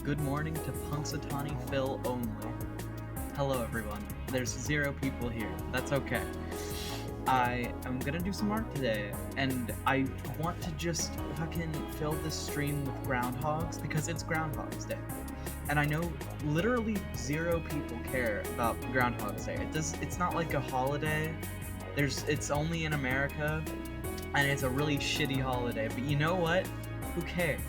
Good morning to Punxsutawney Phil only. Hello everyone. There's 0 people here. That's okay. I am gonna do some art today, and I want to just fucking fill this stream with groundhogs because it's Groundhog's Day. And I know literally 0 people care about Groundhog's Day. It's not like a holiday. It's only in America, and it's a really shitty holiday. But you know what? Who cares?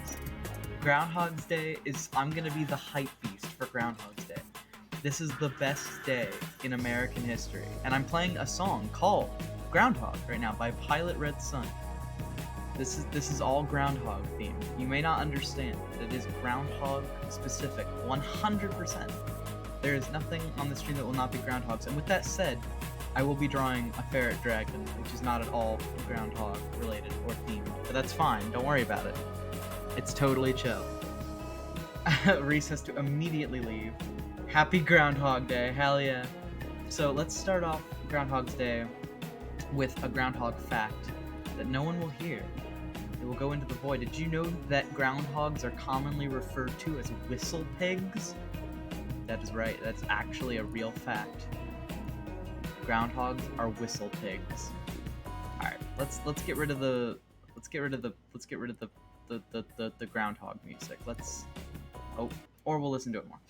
Groundhog's Day I'm gonna be the hype beast for Groundhog's Day. This is the best day in American history. And I'm playing a song called Groundhog right now by Pilot Red Sun. This is all Groundhog themed. You may not understand, but it is Groundhog specific, 100%. There is nothing on the stream that will not be Groundhogs. And with that said, I will be drawing a ferret dragon, which is not at all Groundhog related or themed. But that's fine, don't worry about it. It's totally chill. Reese has to immediately leave. Happy Groundhog Day, hell yeah. So let's start off Groundhog's Day with a groundhog fact that no one will hear. It will go into the void. Did you know that groundhogs are commonly referred to as whistle pigs? That is right, that's actually a real fact. Groundhogs are whistle pigs. Alright, let's get rid of the groundhog music. Or we'll listen to it more.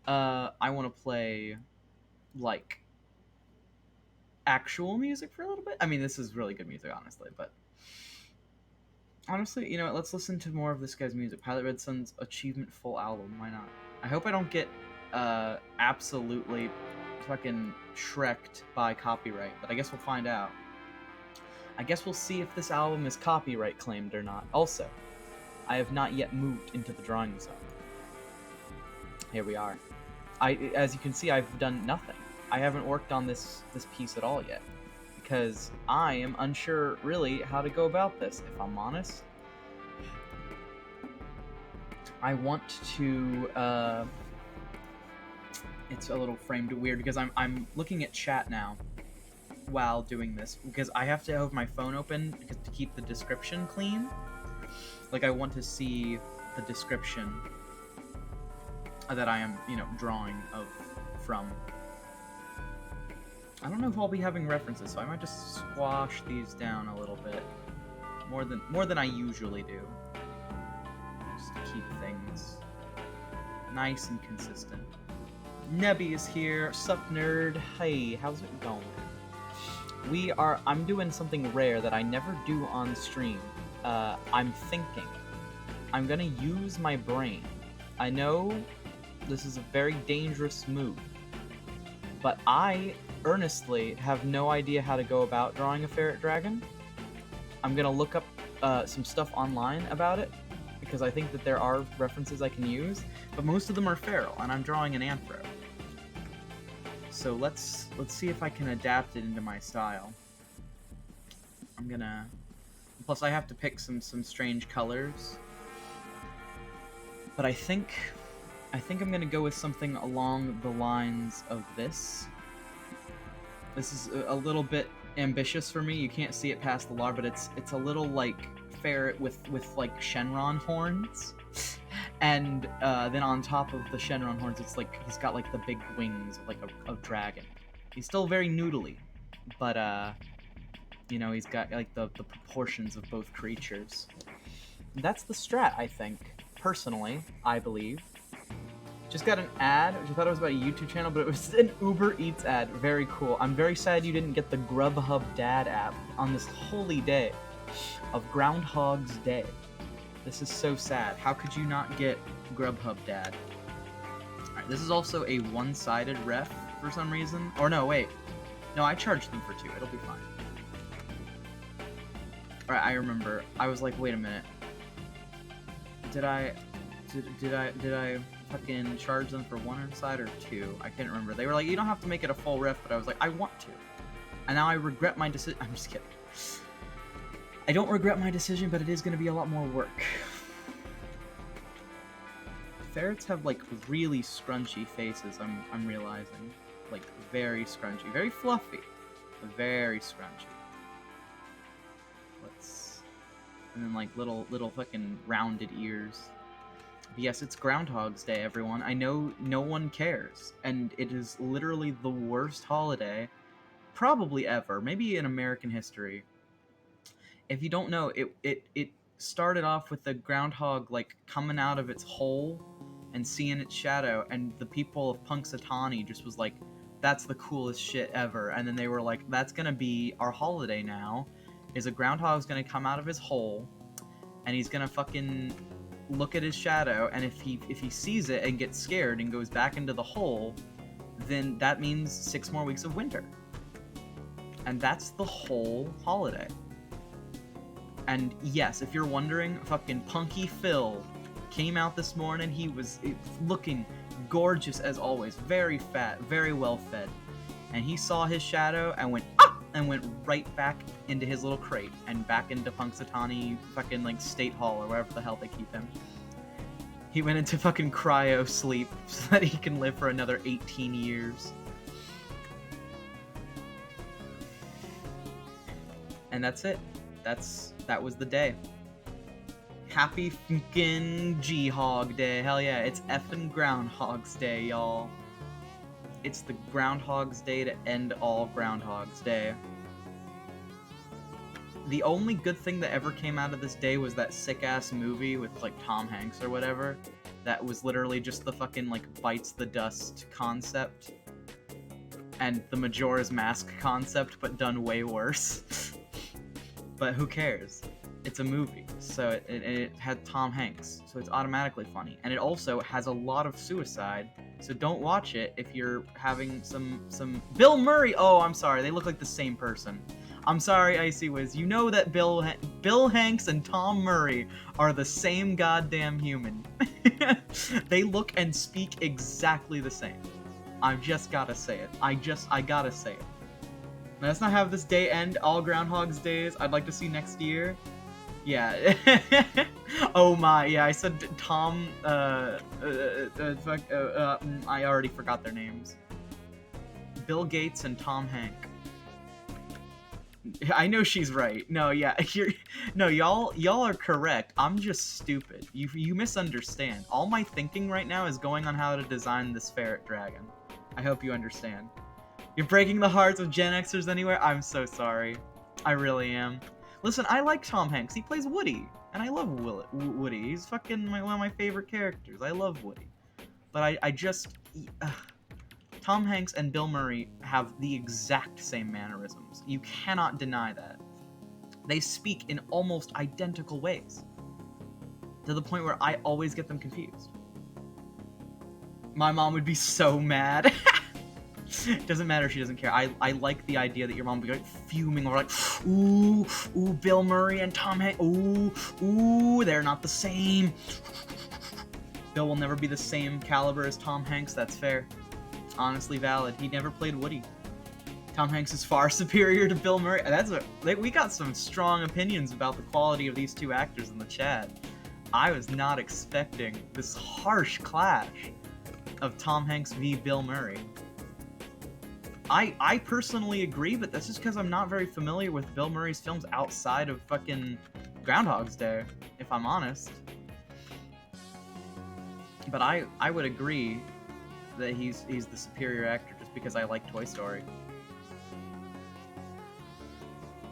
I want to play like actual music for a little bit. I mean, this is really good music, honestly, but honestly, you know what? Let's listen to more of this guy's music. Pilot Red Sun's achievement full album. Why not? I hope I don't get absolutely fucking shreked by copyright, but I guess we'll find out. I guess we'll see if this album is copyright claimed or not. Also, I have not yet moved into the drawing zone. Here we are. As you can see, I've done nothing. I haven't worked on this piece at all yet, because I am unsure really how to go about this, if I'm honest. I want to, it's a little framed weird because I'm looking at chat now while doing this, because I have to have my phone open to keep the description clean. Like, I want to see the description that I am, drawing from. I don't know if I'll be having references, so I might just squash these down a little bit. More than I usually do. Just to keep things nice and consistent. Nebby is here. Sup, nerd? Hey, how's it going? I'm doing something rare that I never do on stream. I'm thinking. I'm gonna use my brain. I know this is a very dangerous move, but I earnestly have no idea how to go about drawing a ferret dragon. I'm gonna look up some stuff online about it, because I think that there are references I can use, but most of them are feral, and I'm drawing an anthro. So let's see if I can adapt it into my style. Plus I have to pick some strange colors. But I think I'm gonna go with something along the lines of this. This is a little bit ambitious for me. You can't see it past the Lart, but it's a little like ferret with like Shenron horns. And then on top of the Shenron horns, it's like he's got like the big wings of like a dragon. He's still very noodly, but you know, he's got like the proportions of both creatures. That's the strat, I think. Personally, I believe. Just got an ad, which I thought it was about a YouTube channel, but it was an Uber Eats ad. Very cool. I'm very sad you didn't get the Grubhub Dad app on this holy day of Groundhog's Day. This is so sad. How could you not get Grubhub Dad? Alright, this is also a one-sided ref for some reason. Or no, wait. No, I charged them for 2. It'll be fine. Alright, I remember. I was like, wait a minute. Did I fucking charge them for 1 side or 2? I can't remember. They were like, you don't have to make it a full ref, but I was like, I want to. And now I regret my decision. I'm just kidding. I don't regret my decision, but it is going to be a lot more work. Ferrets have like really scrunchy faces, I'm realizing. Like very scrunchy. Very fluffy, but very scrunchy. And then like little fucking rounded ears. But yes, it's Groundhog's Day, everyone. I know no one cares, and it is literally the worst holiday probably ever, maybe in American history. If you don't know, it started off with the groundhog like coming out of its hole and seeing its shadow, and the people of Punxsutawney just was like, that's the coolest shit ever. And then they were like, that's gonna be our holiday now, is a groundhog's gonna come out of his hole and he's gonna fucking look at his shadow, and if he sees it and gets scared and goes back into the hole, then that means 6 more weeks of winter. And that's the whole holiday. And yes, if you're wondering, fucking Punky Phil came out this morning. He was looking gorgeous as always, very fat, very well fed, and he saw his shadow and went ah! And went right back into his little crate and back into Punxsutawney fucking like State Hall or wherever the hell they keep him. He went into fucking cryo sleep so that he can live for another 18 years. And that's it. That was the day. Happy fucking G-Hog Day. Hell yeah, it's effing Groundhog's Day, y'all. It's the Groundhog's Day to end all Groundhog's Day. The only good thing that ever came out of this day was that sick-ass movie with, like, Tom Hanks or whatever. That was literally just the fucking, like, bites the dust concept. And the Majora's Mask concept, but done way worse. But who cares? It's a movie, so it had Tom Hanks, so it's automatically funny. And it also has a lot of suicide, so don't watch it if you're having some... Bill Murray! Oh, I'm sorry, they look like the same person. I'm sorry, Icy Wiz. You know that Bill Hanks and Tom Murray are the same goddamn human. They look and speak exactly the same. I've just gotta say it. I gotta say it. Now, let's not have this day end all Groundhog's Days. I'd like to see next year. Yeah. Oh my, yeah, I said Tom, I already forgot their names. Bill Gates and Tom Hank. I know she's right. No, yeah, y'all are correct. I'm just stupid. You misunderstand. All my thinking right now is going on how to design this ferret dragon. I hope you understand. You're breaking the hearts of Gen Xers anywhere? I'm so sorry. I really am. Listen, I like Tom Hanks. He plays Woody, and I love Woody. He's fucking one of my favorite characters. I love Woody. But I just... Tom Hanks and Bill Murray have the exact same mannerisms. You cannot deny that. They speak in almost identical ways, to the point where I always get them confused. My mom would be so mad. Doesn't matter, she doesn't care. I like the idea that your mom would be like fuming over like, ooh, Bill Murray and Tom Hanks, ooh, they're not the same. Bill will never be the same caliber as Tom Hanks, that's fair. Honestly valid. He never played Woody. Tom Hanks is far superior to Bill Murray. We got some strong opinions about the quality of these two actors in the chat. I was not expecting this harsh clash of Tom Hanks v. Bill Murray. I personally agree, but that's just because I'm not very familiar with Bill Murray's films outside of fucking Groundhog's Day, if I'm honest. But I would agree that he's the superior actor just because I like Toy Story.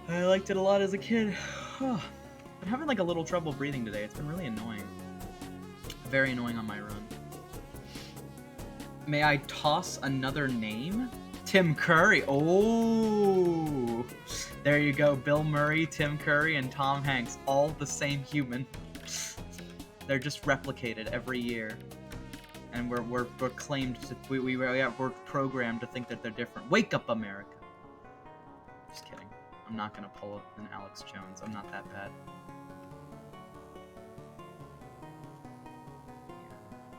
I liked it a lot as a kid. I'm having like a little trouble breathing today. It's been really annoying. Very annoying on my run. May I toss another name? Tim Curry. Oh, there you go. Bill Murray, Tim Curry, and Tom Hanks, all the same human. They're just replicated every year, and we're claimed to we're programmed to think that they're different. Wake up, America. Just kidding. I'm not gonna pull up an Alex Jones. I'm not that bad.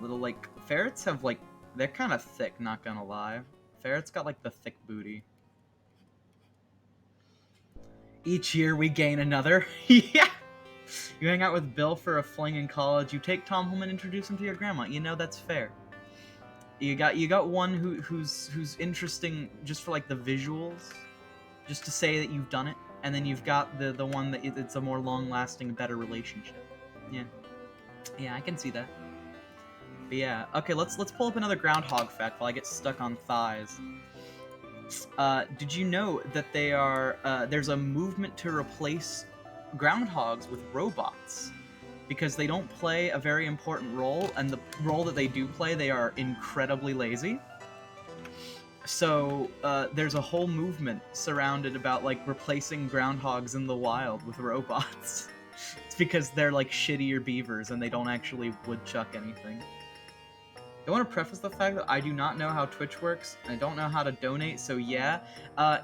Little like ferrets have like they're kind of thick. Not gonna lie. Ferret's got like the thick booty. Each year we gain another. Yeah. You hang out with Bill for a fling in college. You take Tom home and introduce him to your grandma. You know that's fair. You got one who's interesting just for like the visuals, just to say that you've done it, and then you've got the one that it's a more long-lasting, better relationship. Yeah, I can see that. But yeah, okay, let's pull up another Groundhog fact while I get stuck on thighs. Did you know that they are there's a movement to replace groundhogs with robots because they don't play a very important role, and the role that they do play, they are incredibly lazy. So there's a whole movement surrounded about like replacing groundhogs in the wild with robots. It's because they're like shittier beavers and they don't actually woodchuck anything. I want to preface the fact that I do not know how Twitch works. I don't know how to donate, so yeah.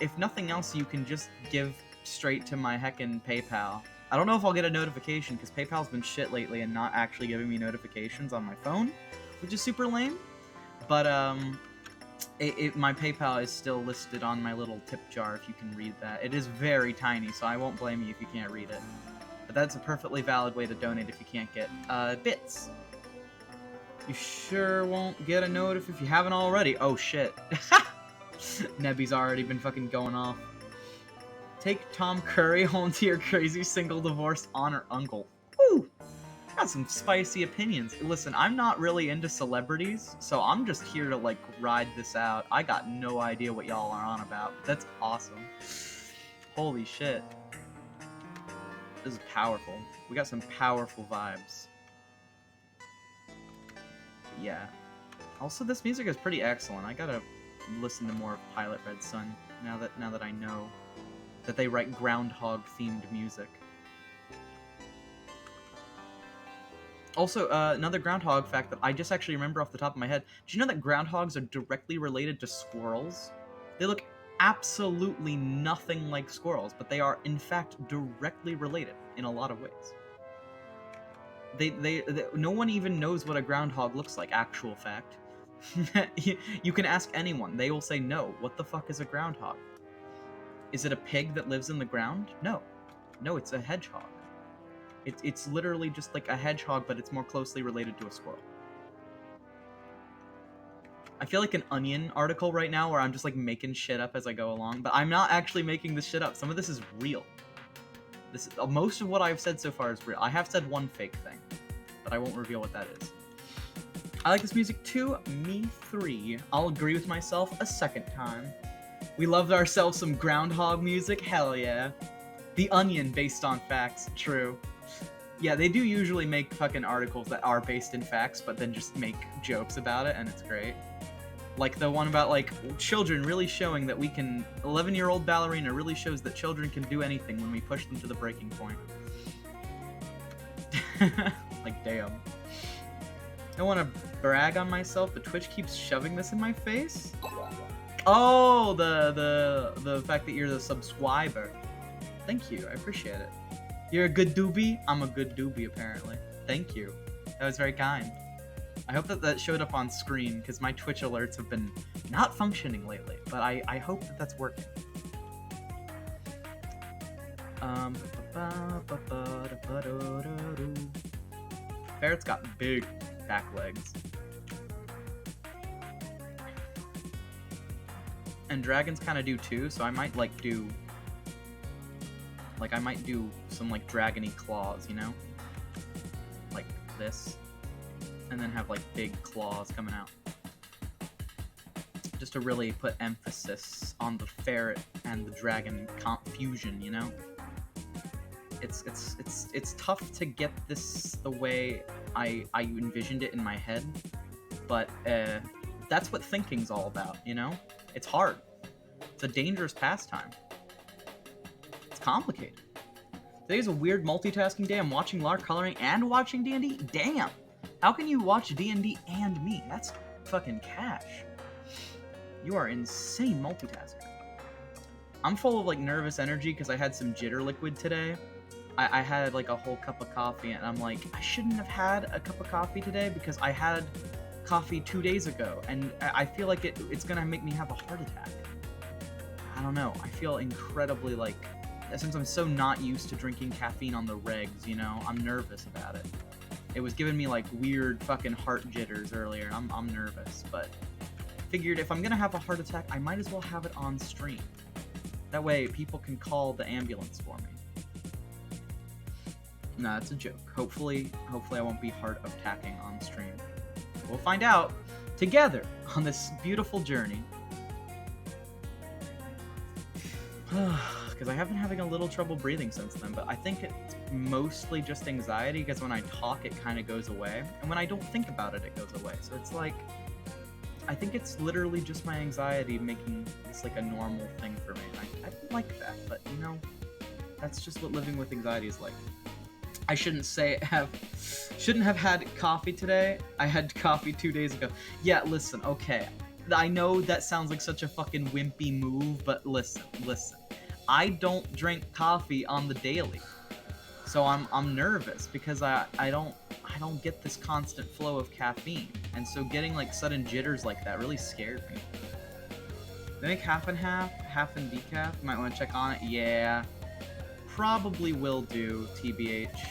If nothing else, you can just give straight to my heckin' PayPal. I don't know if I'll get a notification, because PayPal's been shit lately and not actually giving me notifications on my phone, which is super lame. But, my PayPal is still listed on my little tip jar, if you can read that. It is very tiny, so I won't blame you if you can't read it. But that's a perfectly valid way to donate if you can't get, bits. You sure won't get a note if you haven't already. Oh shit. Nebby's already been fucking going off. Take Tom Curry home to your crazy single divorced aunt or uncle. Woo! Got some spicy opinions. Listen, I'm not really into celebrities, so I'm just here to like ride this out. I got no idea what y'all are on about. That's awesome. Holy shit. This is powerful. We got some powerful vibes. Yeah. Also, this music is pretty excellent. I gotta listen to more of Pilot Red Sun now that I know that they write Groundhog themed music. Also, another Groundhog fact that I just actually remember off the top of my head. Did you know that groundhogs are directly related to squirrels? They look absolutely nothing like squirrels, but they are in fact directly related in a lot of ways. They no one even knows what a groundhog looks like, actual fact. You can ask anyone, they will say no. What the fuck is a groundhog? Is it a pig that lives in the ground? No, it's a hedgehog. It's literally just like a hedgehog, but it's more closely related to a squirrel. I feel like an Onion article right now where I'm just like making shit up as I go along, but I'm not actually making this shit up. Some of this is real. Most of what I've said so far is real. I have said one fake thing, but I won't reveal what that is. I like this music too. Me 3. I'll agree with myself a second time. We loved ourselves some Groundhog music. Hell yeah. The Onion based on facts. True. Yeah, they do usually make fucking articles that are based in facts, but then just make jokes about it, and it's great. Like the one about, like, children really showing that we can... 11-year-old ballerina really shows that children can do anything when we push them to the breaking point. Like, damn. I want to brag on myself, but Twitch keeps shoving this in my face? Oh, the fact that you're the subscriber. Thank you, I appreciate it. You're a good doobie? I'm a good doobie, apparently. Thank you. That was very kind. I hope that showed up on screen, because my Twitch alerts have been not functioning lately, but I hope that that's working. Ferret's got big back legs. and dragons kind of do too, so I might, like, do... Like, I might do some, like, dragony claws, you know? Like this. And then have, like, big claws coming out. Just to really put emphasis on the ferret and the dragon fusion, you know? It's tough to get this the way I envisioned it in my head, but that's what thinking's all about, you know? It's hard. It's a dangerous pastime. It's complicated. Today's a weird multitasking day. I'm watching Lart coloring and watching D&D. Damn! How can you watch D&D and me? That's fucking cash. You are insane multitasker. I'm full of, like, nervous energy because I had some jitter liquid today. I had, like, a whole cup of coffee, and I'm like, I shouldn't have had a cup of coffee today because I had coffee 2 days ago, and I feel like it's gonna make me have a heart attack. I don't know. I feel incredibly, like, since I'm so not used to drinking caffeine on the regs, you know, I'm nervous about it. It was giving me, like, weird fucking heart jitters earlier, and I'm nervous, but figured if I'm gonna have a heart attack, I might as well have it on stream. That way, people can call the ambulance for me. Nah, that's a joke. Hopefully I won't be heart attacking on stream. We'll find out together on this beautiful journey. Because I have been having a little trouble breathing since then, but I think it's mostly just anxiety, because when I talk, it kind of goes away, and when I don't think about it, it goes away. So it's like, I think it's literally just my anxiety making this like a normal thing for me. I don't like that, but you know, that's just what living with anxiety is like. I shouldn't have had coffee today. I had coffee 2 days ago. Yeah, listen, okay. I know that sounds like such a fucking wimpy move, but listen. I don't drink coffee on the daily. So I'm nervous because I don't get this constant flow of caffeine. And so getting like sudden jitters like that really scared me. They make half and half and decaf. You might want to check on it. Yeah. Probably will do, TBH.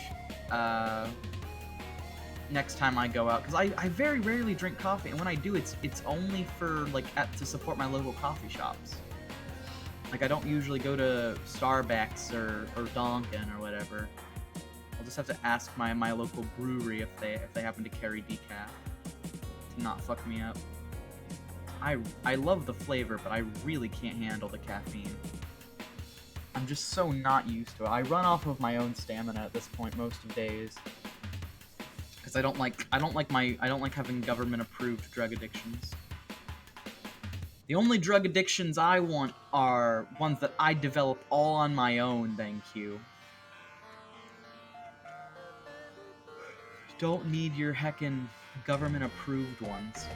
Next time I go out, because I very rarely drink coffee, and when I do, it's only for like to support my local coffee shops. Like, I don't usually go to Starbucks or Dunkin' or whatever. I'll just have to ask my local brewery if they happen to carry decaf to not fuck me up. I love the flavor, but I really can't handle the caffeine. I'm just so not used to it. I run off of my own stamina at this point most of days, because I don't like having government approved drug addictions. The only drug addictions I want are ones that I develop all on my own, thank you. Don't need your heckin' government approved ones.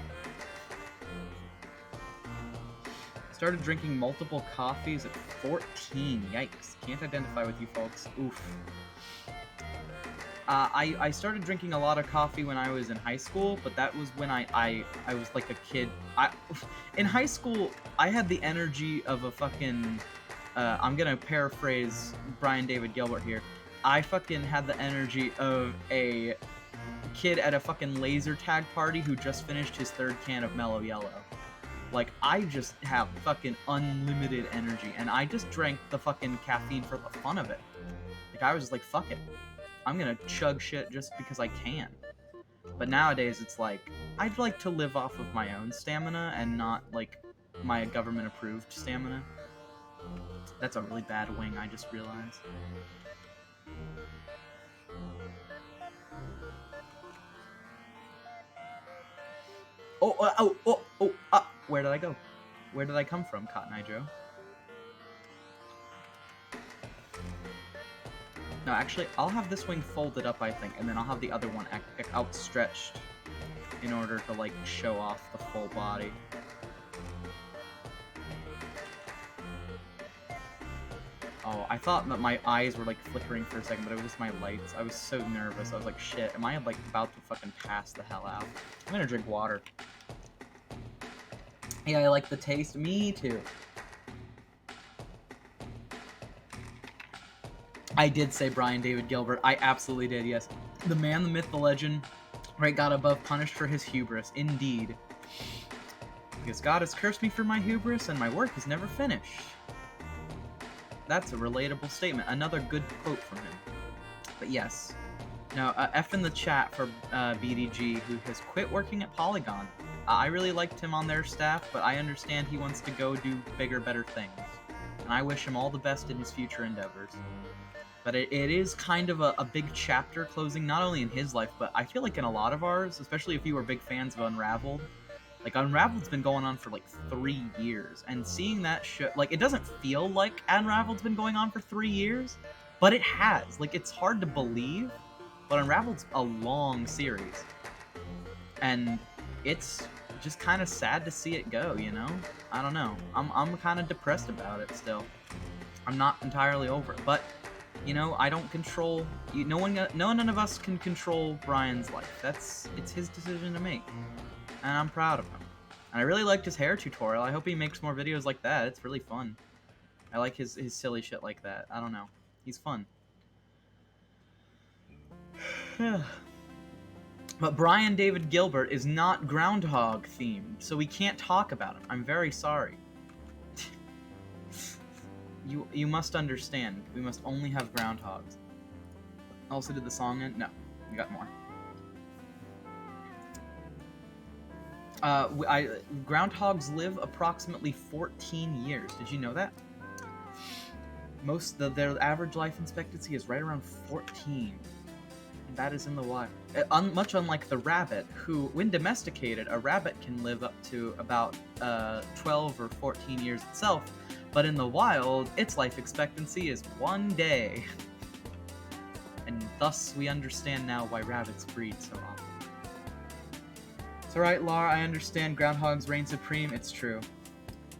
Started drinking multiple coffees at 14. Yikes. Can't identify with you folks. Oof. I started drinking a lot of coffee when I was in high school, but that was when I was like a kid. In high school, I had the energy of a fucking... I'm gonna paraphrase Brian David Gilbert here. I fucking had the energy of a kid at a fucking laser tag party who just finished his 3rd can of Mellow Yellow. Like, I just have fucking unlimited energy, and I just drank the fucking caffeine for the fun of it. Like, I was just like, fuck it. I'm gonna chug shit just because I can. But nowadays, it's like, I'd like to live off of my own stamina and not, like, my government-approved stamina. That's a really bad wing, I just realized. Where did I go? Where did I come from, Cotton Eye Joe? No, actually, I'll have this wing folded up, I think, and then I'll have the other one outstretched in order to, like, show off the full body. Oh, I thought that my eyes were, like, flickering for a second, but it was just my lights. I was so nervous. I was like, shit, am I, like, about to fucking pass the hell out? I'm gonna drink water. Yeah, I like the taste. Me too. I did say Brian David Gilbert. I absolutely did, yes. The man, the myth, the legend, right, got above, punished for his hubris. Indeed. because God has cursed me for my hubris and my work is never finished. That's a relatable statement. Another good quote from him. But yes. Now, F in the chat for BDG, who has quit working at Polygon. I really liked him on their staff, but I understand he wants to go do bigger, better things. And I wish him all the best in his future endeavors. But it is kind of a big chapter closing, not only in his life, but I feel like in a lot of ours, especially if you were big fans of Unraveled. Like, Unraveled's been going on for, like, 3 years, and seeing that show, like, it doesn't feel like Unraveled's been going on for 3 years, but it has. Like, it's hard to believe, but Unraveled's a long series, and it's just kind of sad to see it go, you know? I don't know. I'm kind of depressed about it still. I'm not entirely over it, but, you know, I don't control... none of us can control Brian's life. It's his decision to make. And I'm proud of him. And I really liked his hair tutorial. I hope he makes more videos like that. It's really fun. I like his silly shit like that. I don't know. He's fun. But Brian David Gilbert is not Groundhog themed, so we can't talk about him. I'm very sorry. You must understand. We must only have groundhogs. Also did the song end? No. We got more. Groundhogs live approximately 14 years. Did you know that? Their average life expectancy is right around 14. And that is in the wild. Much unlike the rabbit, who, when domesticated, a rabbit can live up to about 12 or 14 years itself, but in the wild, its life expectancy is 1 day. And thus we understand now why rabbits breed so often. It's alright, Lar, I understand Groundhog's reign supreme. It's true.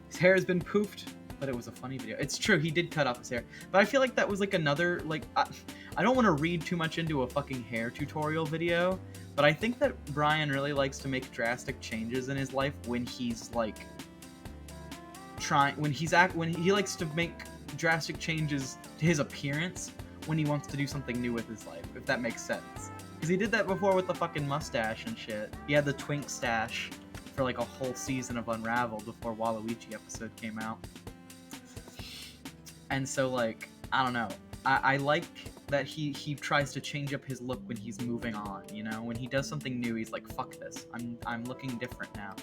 His hair has been poofed, but it was a funny video. It's true, he did cut off his hair. But I feel like that was like another, like, I don't want to read too much into a fucking hair tutorial video, but I think that Brian really likes to make drastic changes in his life when he's, like, when he likes to make drastic changes to his appearance when he wants to do something new with his life, if that makes sense. Because he did that before with the fucking mustache and shit. He had the twink stash for like a whole season of Unraveled before Waluigi episode came out. And so, like, I don't know. I like that he tries to change up his look when he's moving on, you know? When he does something new, he's like, fuck this. I'm looking different now.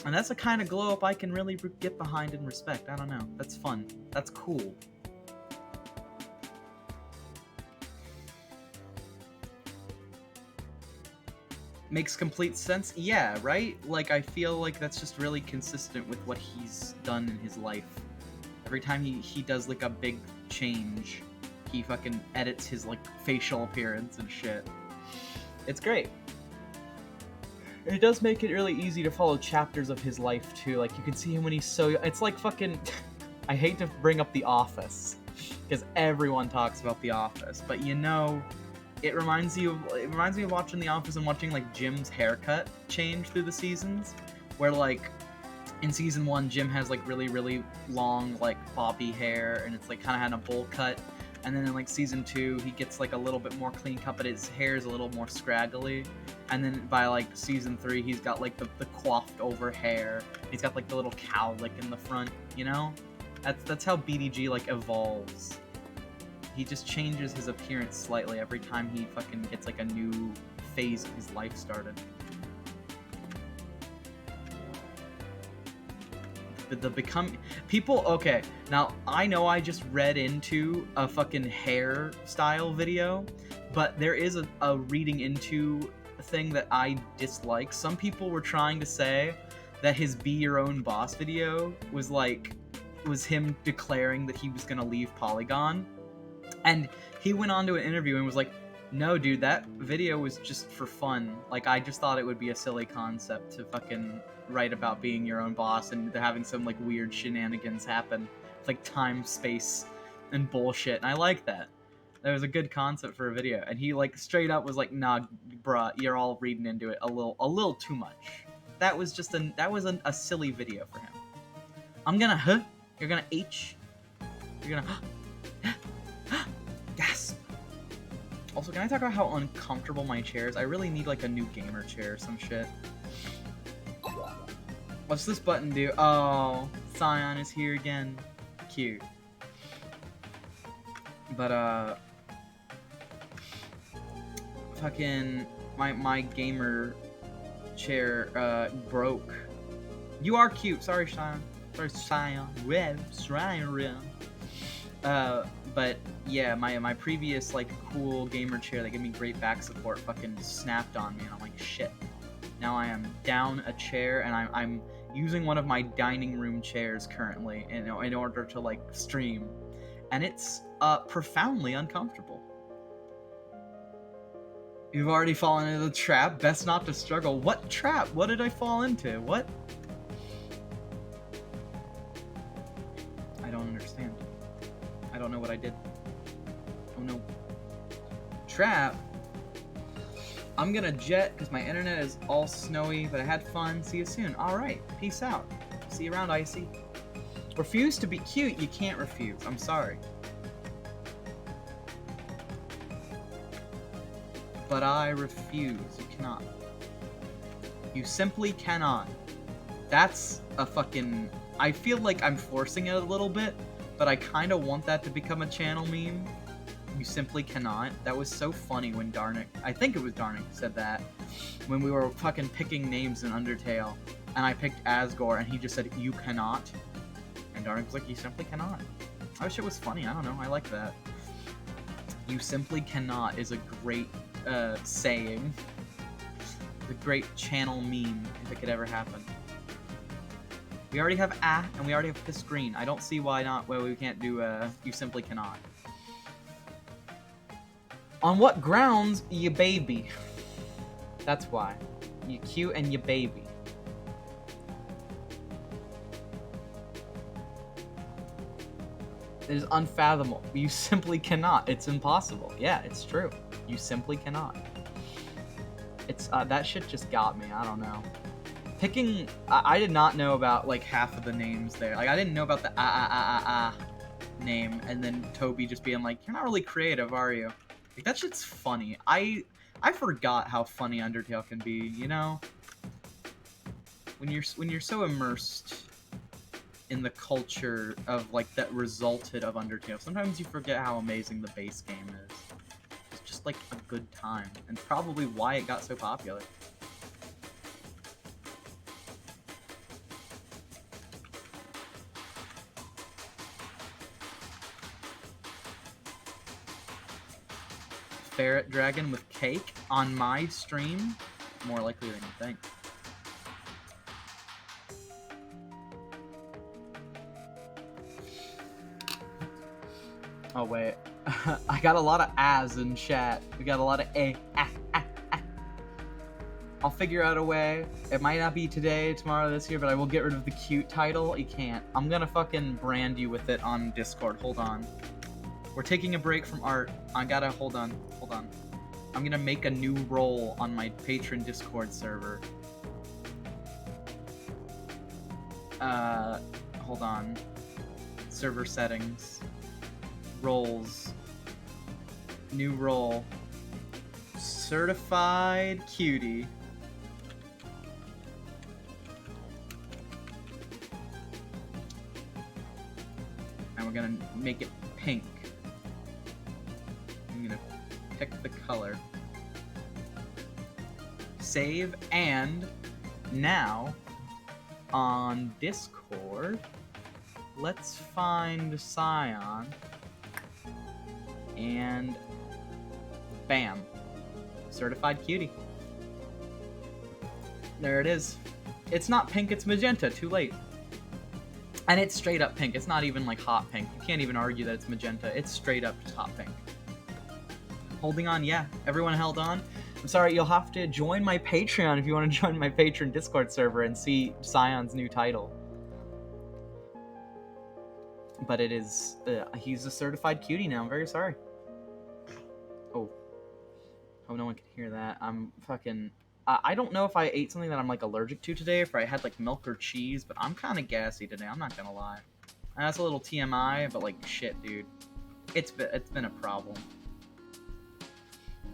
And that's a kind of glow up I can really get behind and respect. I don't know. That's fun. That's cool. Makes complete sense? Yeah, right? Like, I feel like that's just really consistent with what he's done in his life. Every time he does, like, a big change, he fucking edits his, like, facial appearance and shit. It's great. It does make it really easy to follow chapters of his life, too. Like, you can see him when he's so... It's like fucking... I hate to bring up The Office, because everyone talks about The Office, but you know... It reminds me of watching The Office and watching, like, Jim's haircut change through the seasons, where, like, in season 1, Jim has, like, really, really long, like, bobby hair, and it's, like, kind of had a bowl cut, and then in, like, season 2, he gets, like, a little bit more clean cut, but his hair is a little more scraggly, and then by, like, season 3, he's got, like, the coiffed over hair, he's got, like, the little cowlick in the front, you know? That's how BDG, like, evolves. He just changes his appearance slightly every time he fucking gets, like, a new phase of his life started. Okay, now, I know I just read into a fucking hairstyle video, but there is a reading into thing that I dislike. Some people were trying to say that his Be Your Own Boss video was him declaring that he was gonna leave Polygon. And he went on to an interview and was like, no, dude, that video was just for fun. Like, I just thought it would be a silly concept to fucking write about being your own boss and having some, like, weird shenanigans happen. Like, time, space, and bullshit. And I like that. That was a good concept for a video. And he, like, straight up was like, nah, bruh, you're all reading into it a little too much. That was just a silly video for him. I'm gonna, you're gonna H, you're gonna, yes! Also, can I talk about how uncomfortable my chair is? I really need, like, a new gamer chair or some shit. What's this button do? Oh, Scion is here again. Cute. But, fucking, my gamer chair, broke. You are cute. Sorry, Scion. Sorry, Scion. But yeah, my previous like cool gamer chair that gave me great back support fucking snapped on me, and I'm like, shit. Now I am down a chair, and I'm using one of my dining room chairs currently in order to like stream, and it's profoundly uncomfortable. You've already fallen into the trap. Best not to struggle. What trap? What did I fall into? What? I don't understand. I don't know what I did. Oh no. Trap? I'm gonna jet because my internet is all snowy, but I had fun. See you soon. Alright, peace out. See you around, Icy. Refuse to be cute. You can't refuse. I'm sorry. But I refuse. You cannot. You simply cannot. That's a fucking... I feel like I'm forcing it a little bit, but I kind of want that to become a channel meme. You simply cannot. That was so funny when Darnik, I think it was Darnik, said that when we were fucking picking names in Undertale, and I picked Asgore, and he just said, you cannot. And Darnik was like, you simply cannot. I wish it was funny. I don't know. I like that. You simply cannot is a great saying. The great channel meme, if it could ever happen. We already have and we already have piss green. I don't see why we can't do you simply cannot. On what grounds, you baby? That's why. You cute and you baby. It is unfathomable. You simply cannot. It's impossible. Yeah, it's true. You simply cannot. It's that shit just got me. I don't know. Picking, I did not know about like half of the names there. Like I didn't know about the name, and then Toby just being like, "You're not really creative, are you?" Like that shit's funny. I forgot how funny Undertale can be. You know, when you're so immersed in the culture of like that resulted of Undertale, sometimes you forget how amazing the base game is. It's just like a good time, and probably why it got so popular. Ferret dragon with cake on my stream? More likely than you think. Oh wait, I got a lot of ahs in chat. We got a lot of I'll figure out a way. It might not be today, tomorrow, this year, but I will get rid of the cute title. You can't. I'm gonna fucking brand you with it on Discord. Hold on. We're taking a break from art. I gotta, hold on. I'm gonna make a new role on my patron Discord server. Hold on. Server settings. Roles. New role. Certified cutie. And we're gonna make it pink. I'm gonna pick the color. Save, and now on Discord, let's find Scion, and bam, certified cutie. There it is. It's not pink, it's magenta. Too late. And it's straight up pink. It's not even like hot pink. You can't even argue that it's magenta. It's straight up just hot pink. Holding on, yeah. Everyone held on. I'm sorry, you'll have to join my Patreon if you want to join my Patreon Discord server and see Scion's new title. But it is, he's a certified cutie now. I'm very sorry. Oh. Hope no one can hear that. I'm fucking... I don't know if I ate something that I'm like allergic to today, if I had like milk or cheese, but I'm kind of gassy today. I'm not gonna lie. And that's a little TMI, but like shit, dude. It's been a problem.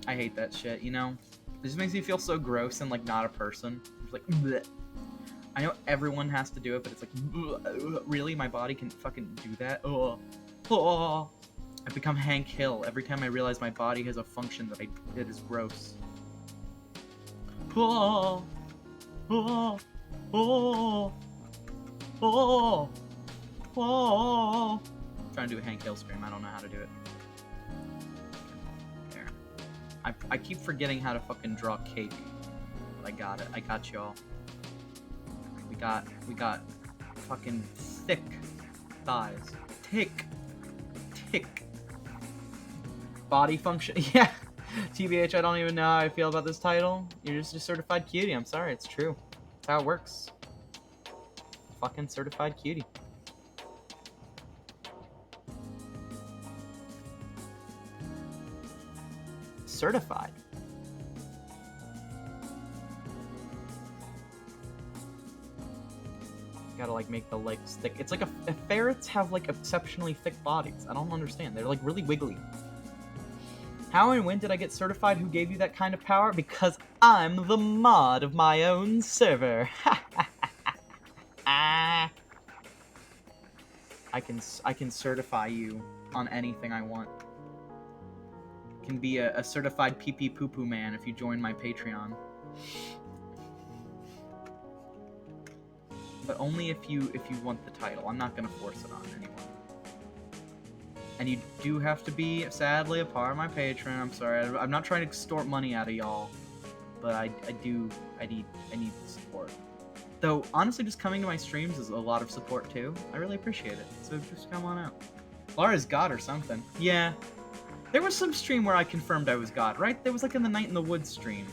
I hate that shit, you know? It just makes me feel so gross and like not a person. It's like, bleh. I know everyone has to do it, but it's like, really? My body can fucking do that? Oh. I've become Hank Hill every time I realize my body has a function that is gross. Oh. Oh. Oh. Oh. Oh. I'm trying to do a Hank Hill scream. I don't know how to do it. There. I keep forgetting how to fucking draw cake. But I got it. I got y'all. We got fucking thick thighs. Tick. Body function. Yeah. TBH, I don't even know how I feel about this title. You're just a certified cutie. I'm sorry. It's true. That's how it works. Fucking certified cutie. Certified. Gotta like make the legs thick. It's like if ferrets have like exceptionally thick bodies. I don't understand. They're like really wiggly. How and when did I get certified? Who gave you that kind of power? Because I'm the mod of my own server. I can certify you on anything I want. Can be a certified pee-pee poo-poo man if you join my Patreon. But only if you want the title. I'm not gonna force it on anyone. And you do have to be, sadly, a part of my Patreon. I'm sorry. I'm not trying to extort money out of y'all, but I need support. Though honestly, just coming to my streams is a lot of support too. I really appreciate it. So just come on out. Lart is God or something. Yeah. There was some stream where I confirmed I was God, right? There was like in the Night in the Woods stream.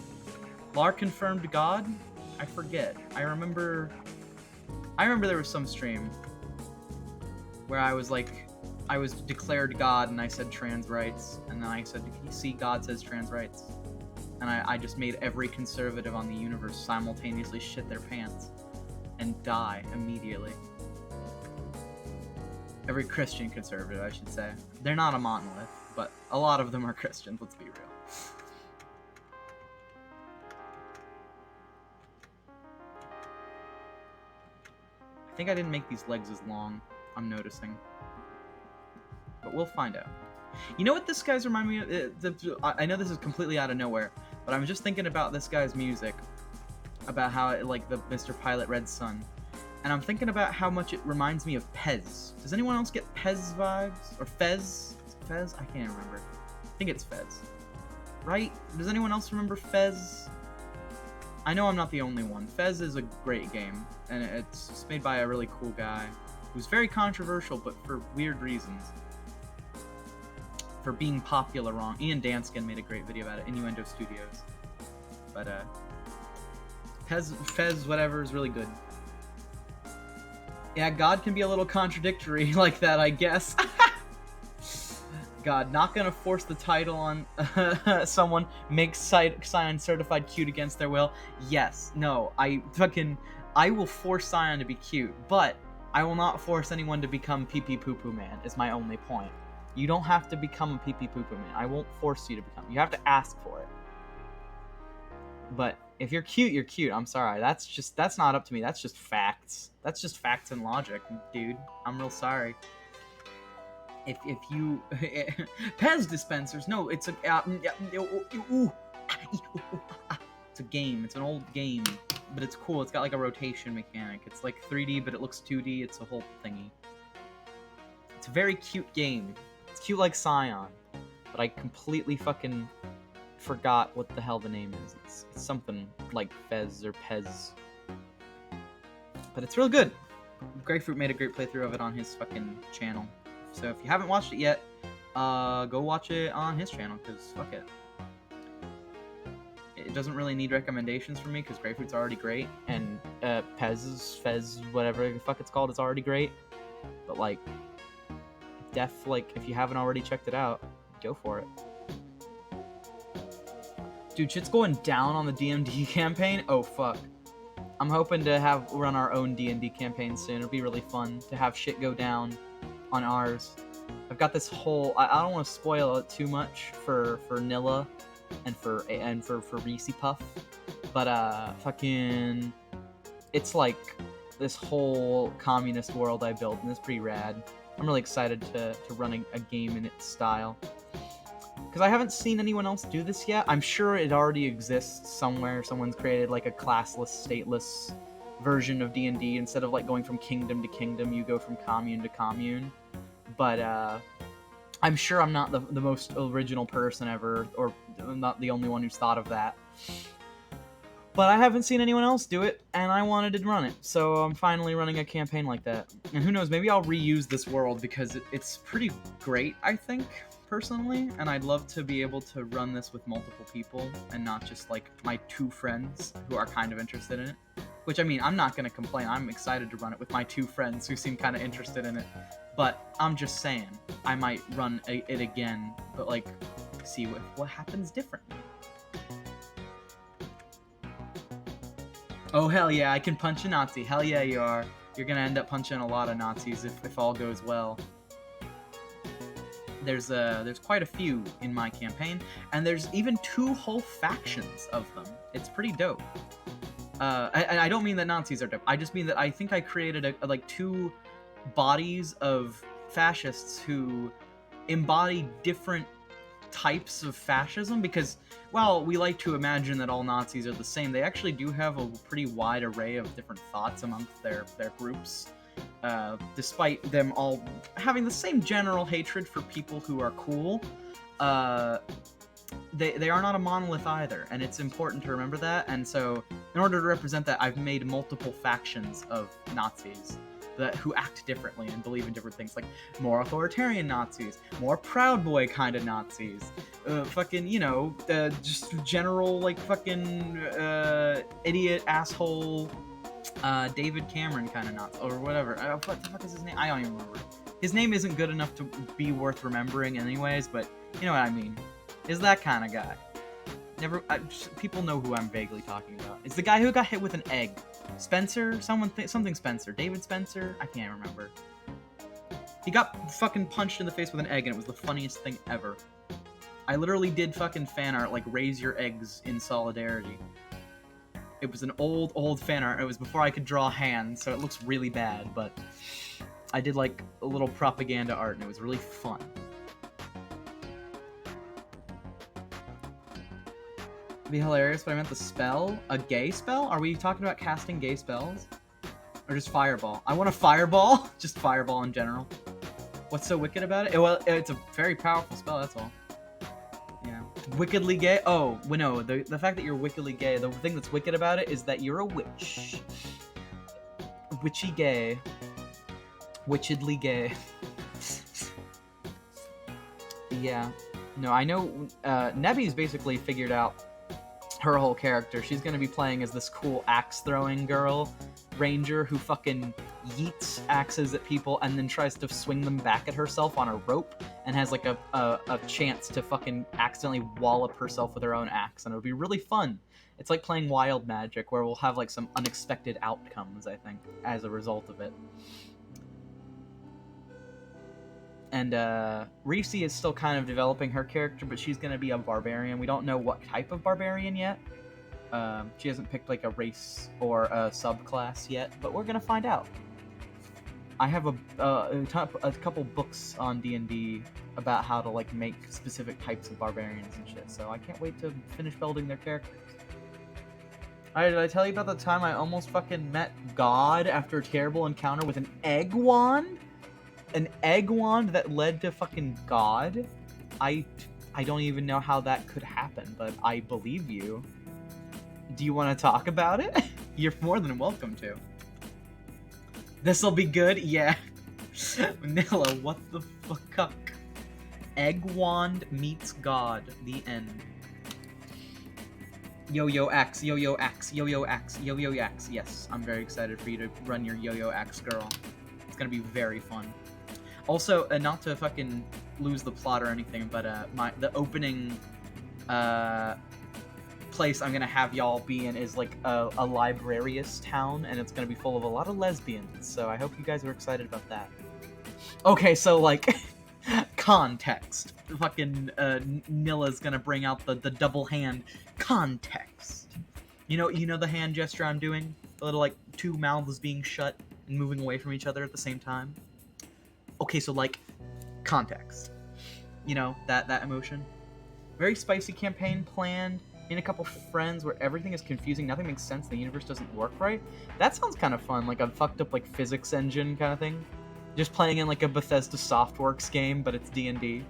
Lart confirmed God? I forget. I remember there was some stream where I was declared God and I said trans rights, and then I said, see, God says trans rights. And I just made every conservative on the universe simultaneously shit their pants and die immediately. Every Christian conservative, I should say. They're not a monolith, but a lot of them are Christians, let's be real. I think I didn't make these legs as long, I'm noticing. But we'll find out. You know what this guy's remind me of? I know this is completely out of nowhere, but I'm just thinking about this guy's music. About how it, like the Mr. Pilot Red Sun. And I'm thinking about how much it reminds me of Pez. Does anyone else get Pez vibes? Or Fez? Is it Fez? I can't remember. I think it's Fez. Right? Does anyone else remember Fez? I know I'm not the only one. Fez is a great game. And it's made by a really cool guy. Who's very controversial, but for weird reasons. For being popular wrong. Ian Danskin made a great video about it. Innuendo Studios. But, Fez, whatever, is really good. Yeah, God can be a little contradictory like that, I guess. God, not gonna force the title on someone, make Scion certified cute against their will. Yes, no, I will force Scion to be cute, but I will not force anyone to become pee-pee poo-poo man, is my only point. You don't have to become a pee-pee poo-poo man. I won't force you to become. You have to ask for it. But if you're cute, you're cute. I'm sorry. That's not up to me. That's just facts. That's just facts and logic, dude. I'm real sorry. If you Pez dispensers, no, it's a it's a game. It's an old game, but it's cool. It's got like a rotation mechanic. It's like 3D, but it looks 2D. It's a whole thingy. It's a very cute game. It's cute like Scion, but I completely fucking forgot what the hell the name is. It's something like Fez or Pez. But it's real good. Grapefruit made a great playthrough of it on his fucking channel. So if you haven't watched it yet, go watch it on his channel, because fuck it. It doesn't really need recommendations from me, because Grapefruit's already great, and Fez, whatever the fuck it's called, is already great. But like, if you haven't already checked it out, go for it. Dude, shit's going down on the DMD campaign. Oh, fuck. I'm hoping to run our own D&D campaign soon. It'll be really fun to have shit go down on ours. I've got this whole... I don't want to spoil it too much for Nilla and for Reese Puff. But, fucking... it's like this whole communist world I built, and it's pretty rad. I'm really excited to run a game in its style. Because I haven't seen anyone else do this yet. I'm sure it already exists somewhere. Someone's created like a classless, stateless version of D&D. Instead of like going from kingdom to kingdom, you go from commune to commune. But I'm sure I'm not the most original person ever, or I'm not the only one who's thought of that. But I haven't seen anyone else do it, and I wanted to run it, so I'm finally running a campaign like that. And who knows, maybe I'll reuse this world, because it's pretty great, I think, personally, and I'd love to be able to run this with multiple people, and not just, like, my 2 friends who are kind of interested in it. Which, I mean, I'm not going to complain. I'm excited to run it with my 2 friends who seem kind of interested in it. But I'm just saying, I might run it again, but, like, see what happens differently. Oh, hell yeah, I can punch a Nazi. Hell yeah, you are. You're gonna end up punching a lot of Nazis if all goes well. There's quite a few in my campaign, and there's even 2 whole factions of them. It's pretty dope. And I don't mean that Nazis are dope. I just mean that I think I created like 2 bodies of fascists who embody different types of fascism, because while we like to imagine that all Nazis are the same, they actually do have a pretty wide array of different thoughts amongst their groups, despite them all having the same general hatred for people who are cool. They are not a monolith either, and it's important to remember that. And so in order to represent that, I've made multiple factions of Nazis who act differently and believe in different things, like more authoritarian Nazis, more Proud Boy kind of Nazis, fucking, you know, just general, like, fucking idiot, asshole, David Cameron kind of Nazi, or whatever. What the fuck is his name? I don't even remember. His name isn't good enough to be worth remembering anyways, but you know what I mean. Is that kind of guy. People know who I'm vaguely talking about. It's the guy who got hit with an egg. Spencer? Something Spencer. David Spencer? I can't remember. He got fucking punched in the face with an egg, and it was the funniest thing ever. I literally did fucking fan art, like, raise your eggs in solidarity. It was an old fan art. It was before I could draw hands, so it looks really bad, but I did, like, a little propaganda art, and it was really fun. It'd be hilarious, but I meant the spell? A gay spell? Are we talking about casting gay spells? Or just fireball? I want a fireball! Just fireball in general. What's so wicked about it? Well, it's a very powerful spell, that's all. Yeah. Wickedly gay? Oh, well, no, the fact that you're wickedly gay, the thing that's wicked about it is that you're a witch. Witchy gay. Witchedly gay. Yeah. No, I know, Nebby's basically figured out her whole character. She's gonna be playing as this cool axe-throwing girl ranger who fucking yeets axes at people and then tries to swing them back at herself on a rope, and has like a chance to fucking accidentally wallop herself with her own axe, and it'll be really fun. It's like playing Wild Magic, where we'll have like some unexpected outcomes, I think, as a result of it. And Reese is still kind of developing her character, but she's going to be a barbarian. We don't know what type of barbarian yet. She hasn't picked like a race or a subclass yet, but we're going to find out. I have a couple books on D&D about how to like make specific types of barbarians and shit, so I can't wait to finish building their characters. Alright, did I tell you about the time I almost fucking met God after a terrible encounter with an egg wand? An egg wand that led to fucking God? I don't even know how that could happen, but I believe you. Do you want to talk about it? You're more than welcome to. This'll be good? Yeah. Vanilla, what the fuck? Egg wand meets God. The end. Yo-yo axe, yo-yo axe, yo-yo axe, yo-yo axe. Yes, I'm very excited for you to run your yo-yo axe, girl. It's gonna be very fun. Also, not to fucking lose the plot or anything, but the opening place I'm gonna have y'all be in is like a librarious town, and it's gonna be full of a lot of lesbians, so I hope you guys are excited about that. Okay, so like context. Fucking Nilla's gonna bring out the double hand context. You know the hand gesture I'm doing? A little, like, two mouths being shut and moving away from each other at the same time. Okay, so, like, context. You know, that emotion. Very spicy campaign planned. In a couple friends where everything is confusing, nothing makes sense, the universe doesn't work right. That sounds kind of fun, like a fucked up like physics engine kind of thing. Just playing in like a Bethesda Softworks game, but it's D&D.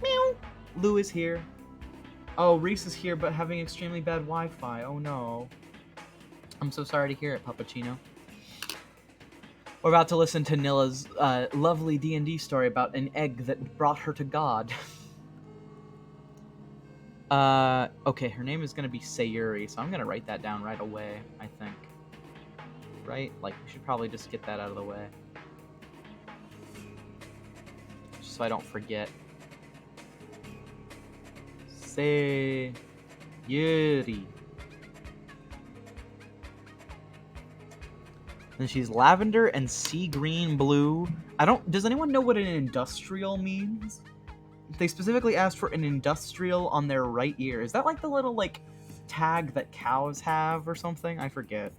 Meow. Lou is here. Oh, Reese is here, but having extremely bad Wi-Fi. Oh no. I'm so sorry to hear it, Pappuccino. We're about to listen to Nilla's lovely D&D story about an egg that brought her to God. Okay, her name is gonna be Sayuri, so I'm gonna write that down right away, I think. Right? Like, we should probably just get that out of the way. Just so I don't forget. Sayuri. And she's lavender and sea green blue. Does anyone know what an industrial means? They specifically asked for an industrial on their right ear. Is that like the little, like, tag that cows have or something? I forget.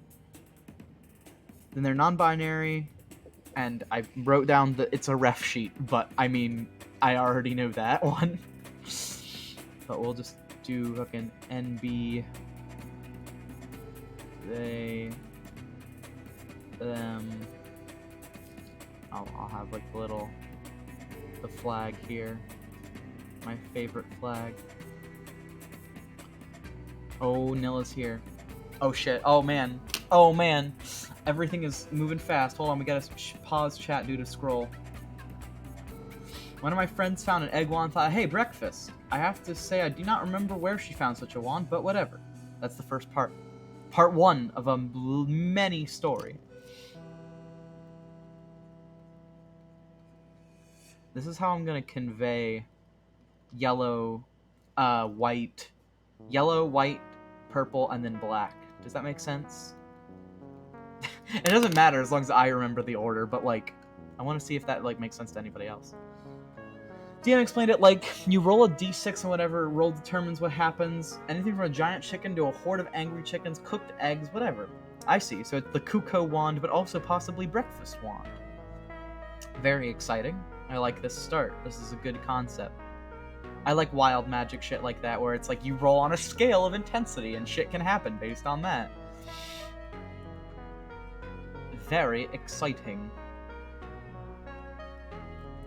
Then they're non-binary, and I wrote down that it's a ref sheet, but, I mean, I already know that one. But we'll just do fucking NB... They... Them... I'll have, like, the flag here. My favorite flag. Oh, Nilla's here. Oh shit. Oh man. Oh man. Everything is moving fast. Hold on, we gotta pause chat due to scroll. One of my friends found an egg wand and thought, hey, breakfast. I have to say I do not remember where she found such a wand, but whatever. That's the first part. Part 1 of a many story. This is how I'm gonna convey yellow, white, purple, and then black. Does that make sense? It doesn't matter as long as I remember the order, but, like, I want to see if that, like, makes sense to anybody else. DM explained it like, you roll a d6 and whatever, roll determines what happens. Anything from a giant chicken to a horde of angry chickens, cooked eggs, whatever. I see, so it's the Kuko wand, but also possibly breakfast wand. Very exciting. I like this start. This is a good concept. I like wild magic shit like that, where it's like you roll on a scale of intensity and shit can happen based on that. Very exciting.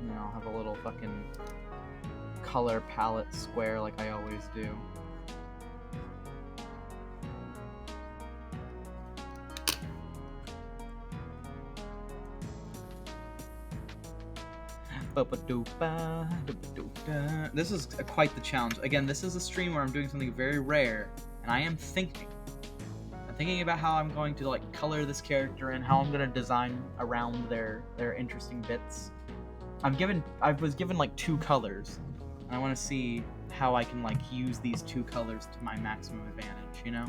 And I'll have a little fucking color palette square like I always do. This is quite the challenge. Again, this is a stream where I'm doing something very rare, and I am thinking. I'm thinking about how I'm going to, like, color this character and how I'm going to design around their interesting bits. I was given like 2 colors, and I want to see how I can, like, use these 2 colors to my maximum advantage, you know?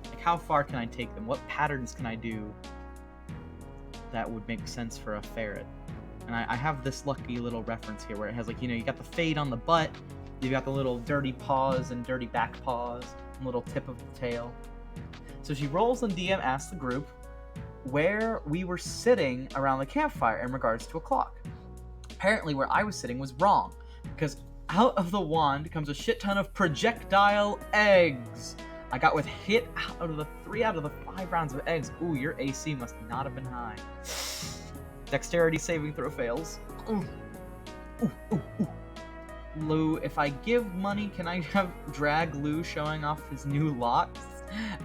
Like, how far can I take them? What patterns can I do that would make sense for a ferret? And I have this lucky little reference here where it has, like, you know, you got the fade on the butt, you got the little dirty paws and dirty back paws, and little tip of the tail. So she rolls and DM asks the group where we were sitting around the campfire in regards to a clock. Apparently where I was sitting was wrong, because out of the wand comes a shit ton of projectile eggs. I got with hit out of the 3 out of the 5 rounds of eggs. Ooh, your AC must not have been high. Dexterity saving throw fails. Ooh. Ooh, ooh, ooh. Lou, if I give money, can I have drag Lou showing off his new locks?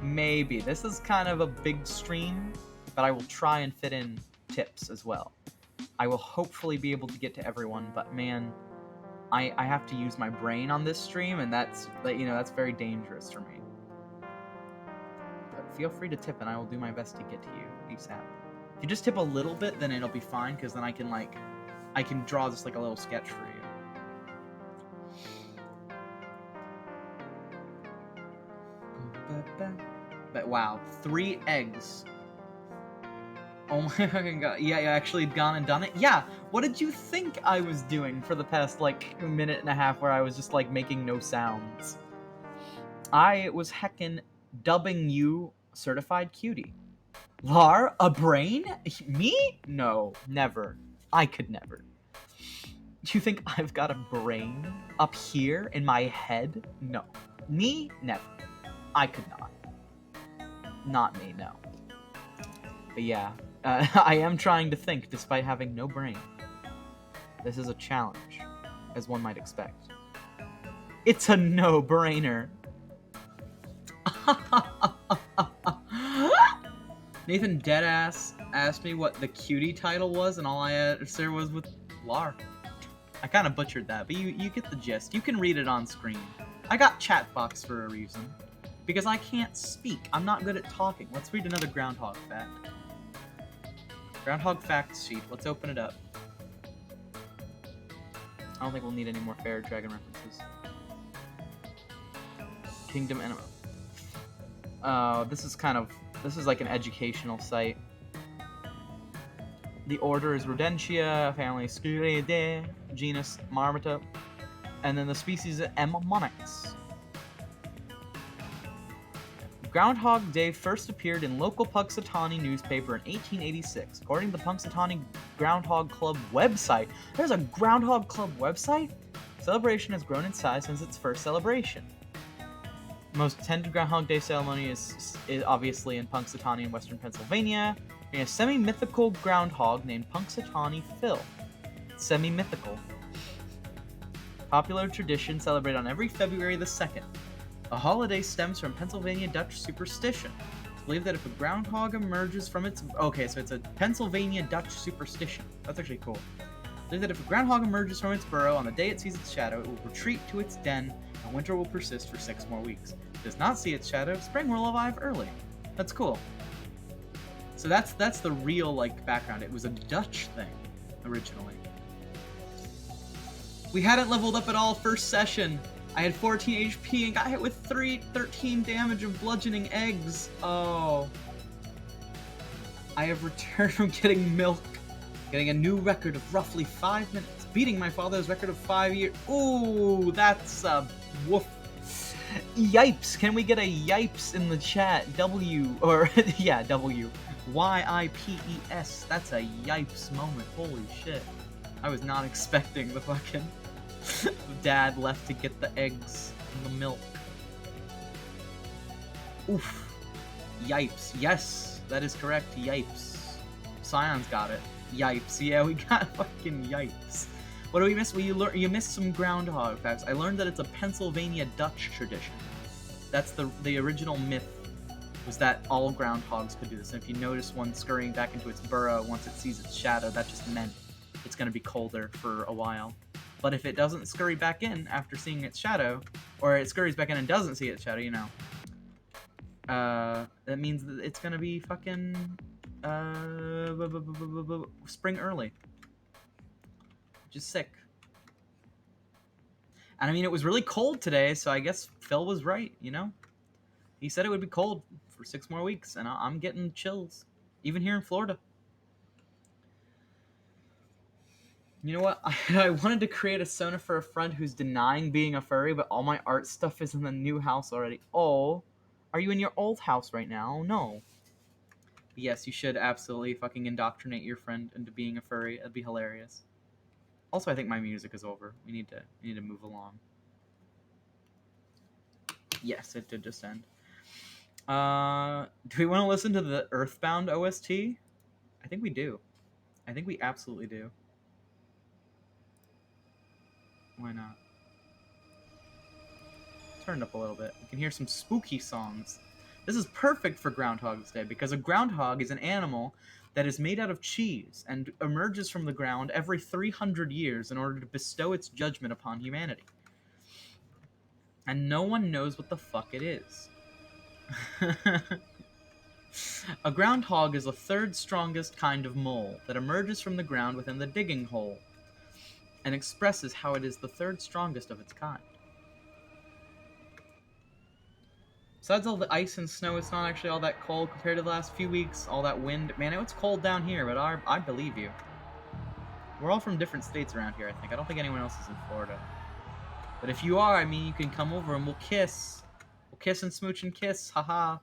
Maybe. This is kind of a big stream, but I will try and fit in tips as well. I will hopefully be able to get to everyone, but man, I have to use my brain on this stream, and that's very dangerous for me. But feel free to tip, and I will do my best to get to you ASAP. If you just tip a little bit, then it'll be fine, because then I can draw just like a little sketch for you. But wow, 3 eggs. Oh my fucking god. Yeah, you actually gone and done it? Yeah, what did you think I was doing for the past, like, minute and a half where I was just, like, making no sounds? I was heckin' dubbing you Certified cutie. Lar, a brain? Me? No, never. I could never. Do you think I've got a brain up here in my head? No. Me? Never. I could not. Not me, no. But yeah, I am trying to think despite having no brain. This is a challenge, as one might expect. It's a no-brainer. Nathan deadass asked me what the cutie title was, and all I answered was with Lar. I kind of butchered that, but you get the gist. You can read it on screen. I got chat box for a reason. Because I can't speak. I'm not good at talking. Let's read another Groundhog fact. Groundhog fact sheet. Let's open it up. I don't think we'll need any more Fairy Dragon references. Kingdom Animal. This is like an educational site. The order is Rodentia, family Sculidae, genus Marmota, and then the species Monix. Groundhog Day first appeared in local Punxsutawney newspaper in 1886. According to the Punxsutawney Groundhog Club website, there's a Groundhog Club website? Celebration has grown in size since its first celebration. The most attended Groundhog Day ceremony is obviously in Punxsutawney in western Pennsylvania. A semi-mythical groundhog named Punxsutawney Phil. Semi-mythical. Popular tradition celebrated on every February the 2nd. The holiday stems from Pennsylvania Dutch superstition. It's believed that if a groundhog emerges from its... Okay, so it's a Pennsylvania Dutch superstition. That's actually cool. It's believed that if a groundhog emerges from its burrow on the day it sees its shadow, it will retreat to its den, and winter will persist for 6 more weeks. If it does not see its shadow, spring will arrive early. That's cool. So that's the real, like, background. It was a Dutch thing, originally. We hadn't leveled up at all first session. I had 14 HP and got hit with 13 damage of bludgeoning eggs. Oh. I have returned from getting milk, getting a new record of roughly 5 minutes, beating my father's record of 5 years. Ooh, that's a woof. Yipes. Can we get a yipes in the chat? W, or, yeah, W. Y-I-P-E-S. That's a yipes moment. Holy shit. I was not expecting the fucking... Dad left to get the eggs and the milk. Oof. Yipes. Yes, that is correct. Yipes. Scion's got it. Yipes. Yeah, we got fucking yipes. What do we miss? Well, you missed some groundhog facts. I learned that it's a Pennsylvania Dutch tradition. That's the original myth, was that all groundhogs could do this. And if you notice one scurrying back into its burrow once it sees its shadow, that just meant it's going to be colder for a while. But if it doesn't scurry back in after seeing its shadow, or it scurries back in and doesn't see its shadow, you know, that means that it's gonna be fucking spring early, which is sick. And I mean, it was really cold today, so I guess Phil was right. You know, he said it would be cold for 6 more weeks, and I'm getting chills, even here in Florida. You know what? I wanted to create a Sona for a friend who's denying being a furry, but all my art stuff is in the new house already. Oh, are you in your old house right now? No. Yes, you should absolutely fucking indoctrinate your friend into being a furry. That'd be hilarious. Also, I think my music is over. We need to move along. Yes, it did just end. Do we want to listen to the Earthbound OST? I think we do. I think we absolutely do. Why not? Turn it up a little bit. You can hear some spooky songs. This is perfect for Groundhog's Day because a groundhog is an animal that is made out of cheese and emerges from the ground every 300 years in order to bestow its judgment upon humanity. And no one knows what the fuck it is. A groundhog is the 3rd strongest kind of mole that emerges from the ground within the digging hole and expresses how it is the 3rd strongest of its kind. Besides all the ice and snow, it's not actually all that cold compared to the last few weeks. All that wind. Man, it's cold down here, but I believe you. We're all from different states around here, I think. I don't think anyone else is in Florida. But if you are, I mean, you can come over and we'll kiss. We'll kiss and smooch and kiss. Haha.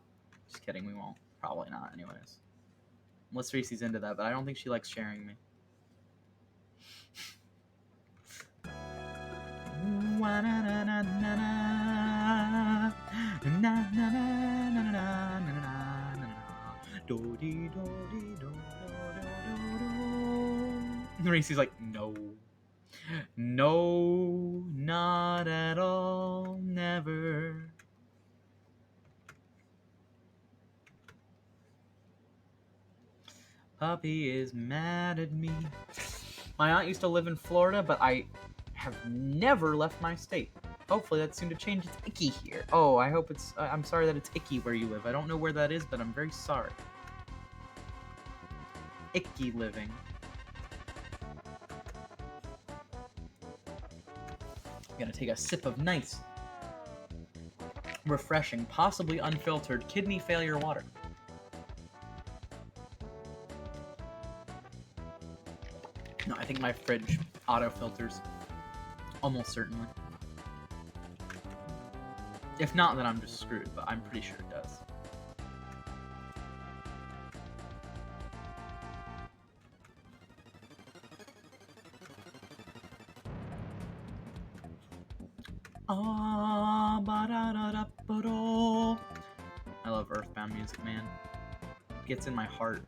Just kidding, we won't. Probably not, anyways. Unless Reese's into that, but I don't think she likes sharing me. Reese's like, no. No, not at all, never. Puppy is mad at me. My aunt used to live in Florida, but I have never left my state. Hopefully that's soon to change. It's icky here. Oh, I hope it's... I'm sorry that it's icky where you live. I don't know where that is, but I'm very sorry. Icky living. I'm gonna take a sip of nice, refreshing, possibly unfiltered kidney failure water. No, I think my fridge auto-filters. Almost certainly. If not, then I'm just screwed, but I'm pretty sure it does. I love Earthbound music, man. It gets in my heart.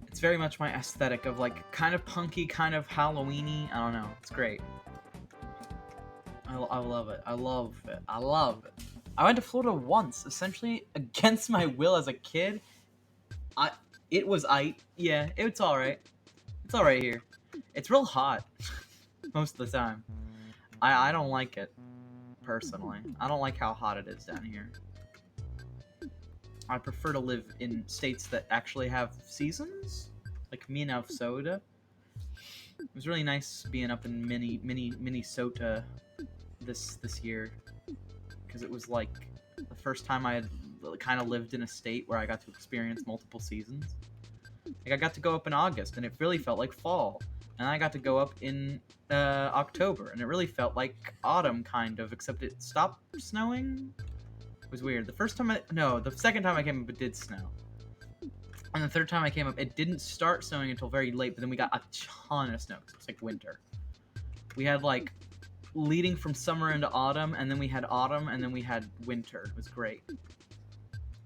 It's very much my aesthetic of like kind of punky, kind of Halloween-y. I don't know. It's great. I love it. I love it. I love it. I went to Florida once, essentially against my will as a kid. It was yeah, it's alright. It's alright here. It's real hot most of the time. I don't like it, personally. I don't like how hot it is down here. I prefer to live in states that actually have seasons, like Minnesota. It was really nice being up in Minnesota this year, because it was like the first time I had kind of lived in a state where I got to experience multiple seasons. Like I got to go up in August, and it really felt like fall, and I got to go up in October, and it really felt like autumn, kind of, except it stopped snowing. It was weird. The second time I came up, it did snow. And the third time I came up, it didn't start snowing until very late, but then we got a ton of snow, because it was like winter. We had like leading from summer into autumn, and then we had autumn, and then we had winter. It was great.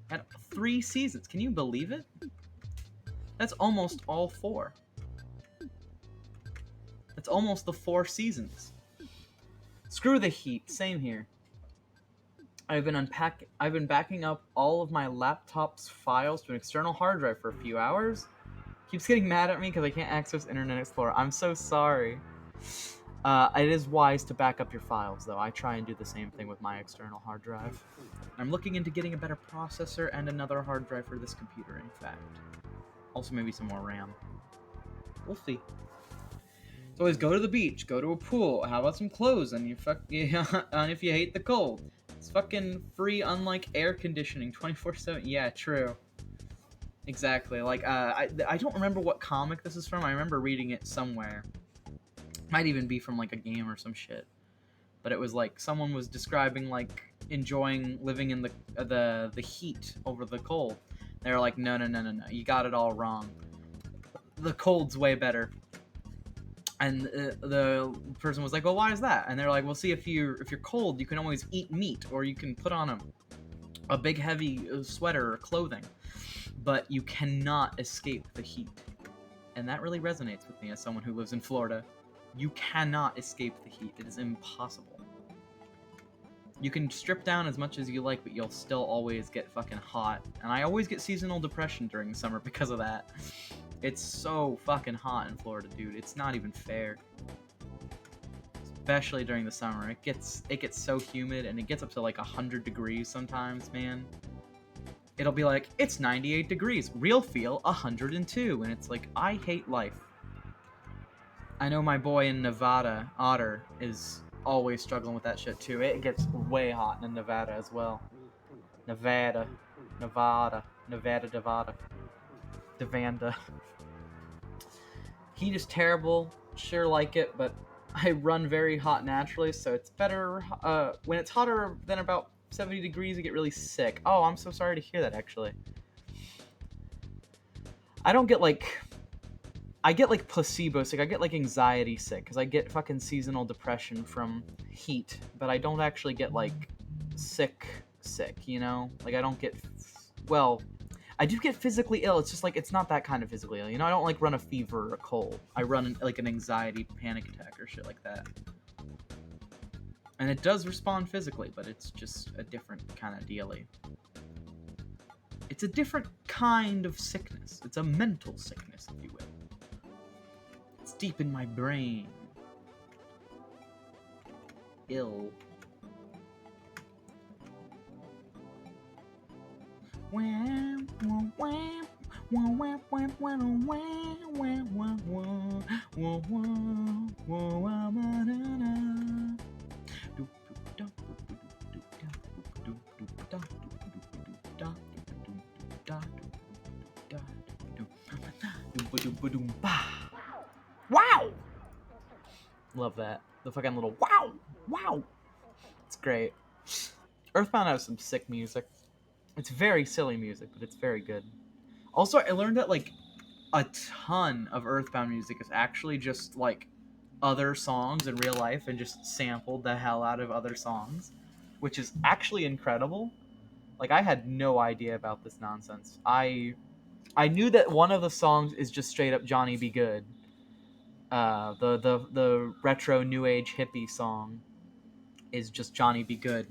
Had 3 seasons. Can you believe it? That's almost all 4. That's almost the 4 seasons. Screw the heat. Same here. I've been backing up all of my laptop's files to an external hard drive for a few hours. Keeps getting mad at me because I can't access Internet Explorer. I'm so sorry. It is wise to back up your files, though. I try and do the same thing with my external hard drive. I'm looking into getting a better processor and another hard drive for this computer, in fact. Also, maybe some more RAM. We'll see. So always go to the beach, go to a pool. How about some clothes? And and if you hate the cold, it's fucking free, unlike air conditioning, 24/7. Yeah, true. Exactly. Like, I don't remember what comic this is from. I remember reading it somewhere. Might even be from like a game or some shit. But it was like someone was describing like enjoying living in the heat over the cold. They were like, no, you got it all wrong. The cold's way better. And the person was like, well, why is that? And they're like, well, see, if you're cold, you can always eat meat, or you can put on a big heavy sweater or clothing, but you cannot escape the heat. And that really resonates with me as someone who lives in Florida. You cannot escape the heat. It is impossible. You can strip down as much as you like, but you'll still always get fucking hot. And I always get seasonal depression during the summer because of that. It's so fucking hot in Florida, dude. It's not even fair. Especially during the summer. It gets so humid, and it gets up to like 100 degrees sometimes, man. It'll be like, it's 98 degrees. Real feel 102. And it's like, I hate life. I know my boy in Nevada, Otter, is always struggling with that shit too. It gets way hot in Nevada as well. Nevada. Devanda. Heat is terrible. Sure like it, but I run very hot naturally, so it's better when it's hotter than about 70 degrees, I get really sick. Oh, I'm so sorry to hear that, actually. I don't get like... I get like placebo sick. I get like anxiety sick because I get fucking seasonal depression from heat, but I don't actually get like sick, you know? Like I don't get... Well, I do get physically ill. It's just like it's not that kind of physically ill. You know, I don't like run a fever or a cold. I run like an anxiety panic attack or shit like that. And it does respond physically, but it's just a different kind of dealy. It's a different kind of sickness. It's a mental sickness, if you will. It's deep in my brain. Ill. Wow! Love that. The fucking little wow! Wow! It's great. Earthbound has some sick music. It's very silly music, but it's very good. Also, I learned that, like, a ton of Earthbound music is actually just, like, other songs in real life and just sampled the hell out of other songs, which is actually incredible. Like, I had no idea about this nonsense. I knew that one of the songs is just straight up Johnny Be Good. The retro new age hippie song is just Johnny Be Good.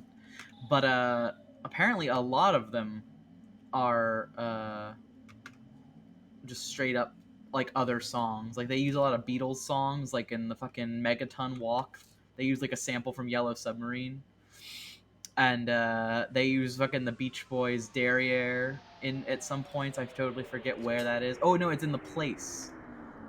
But apparently a lot of them are just straight up like other songs. Like they use a lot of Beatles songs, like in the fucking Megaton Walk. They use like a sample from Yellow Submarine. And they use fucking the Beach Boys Derriere in at some points. I totally forget where that is. Oh no, it's in The Place.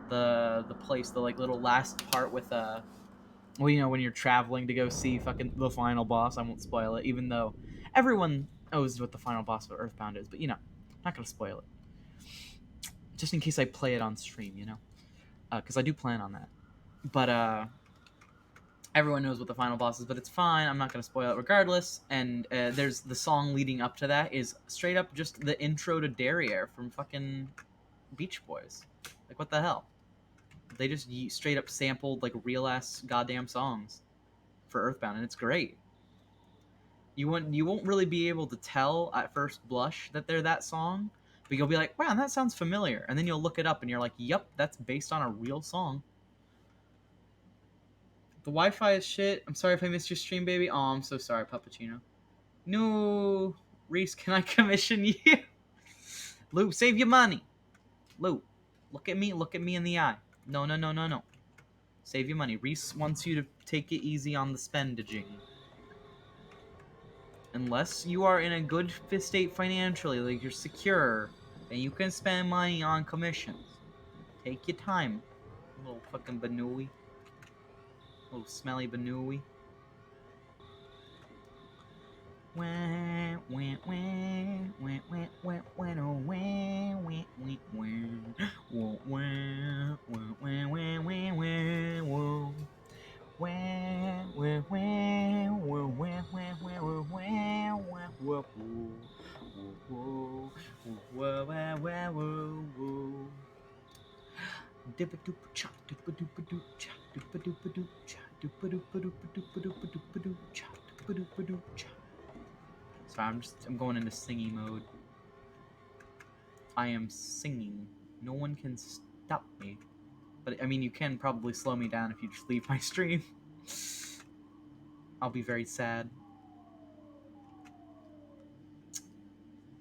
The Place, the like little last part with well, you know, when you're traveling to go see fucking the final boss. I won't spoil it, even though everyone knows what the final boss of Earthbound is. But you know, I'm not gonna spoil it, just in case I play it on stream. You know, because I do plan on that. But everyone knows what the final boss is, but it's fine. I'm not gonna spoil it regardless. And there's the song leading up to that is straight up just the intro to Derriere from fucking Beach Boys. Like what the hell? They just straight up sampled like real ass goddamn songs for Earthbound, and it's great. You won't really be able to tell at first blush that they're that song, but you'll be like, wow, that sounds familiar, and then you'll look it up and you're like, yep, that's based on a real song. The Wi-Fi is shit. I'm sorry if I missed your stream, baby. Oh, I'm so sorry, Puppuccino. No, Reese, can I commission you? Lou, save your money. Lou, look at me in the eye. No. Save your money. Reese wants you to take it easy on the spendaging. Unless you are in a good state financially, like you're secure, then you can spend money on commissions. Take your time, little fucking banooey. Little smelly banooey. Sorry, I'm going into singing mode. I am singing. No one can stop me. But I mean, you can probably slow me down if you just leave my stream. I'll be very sad.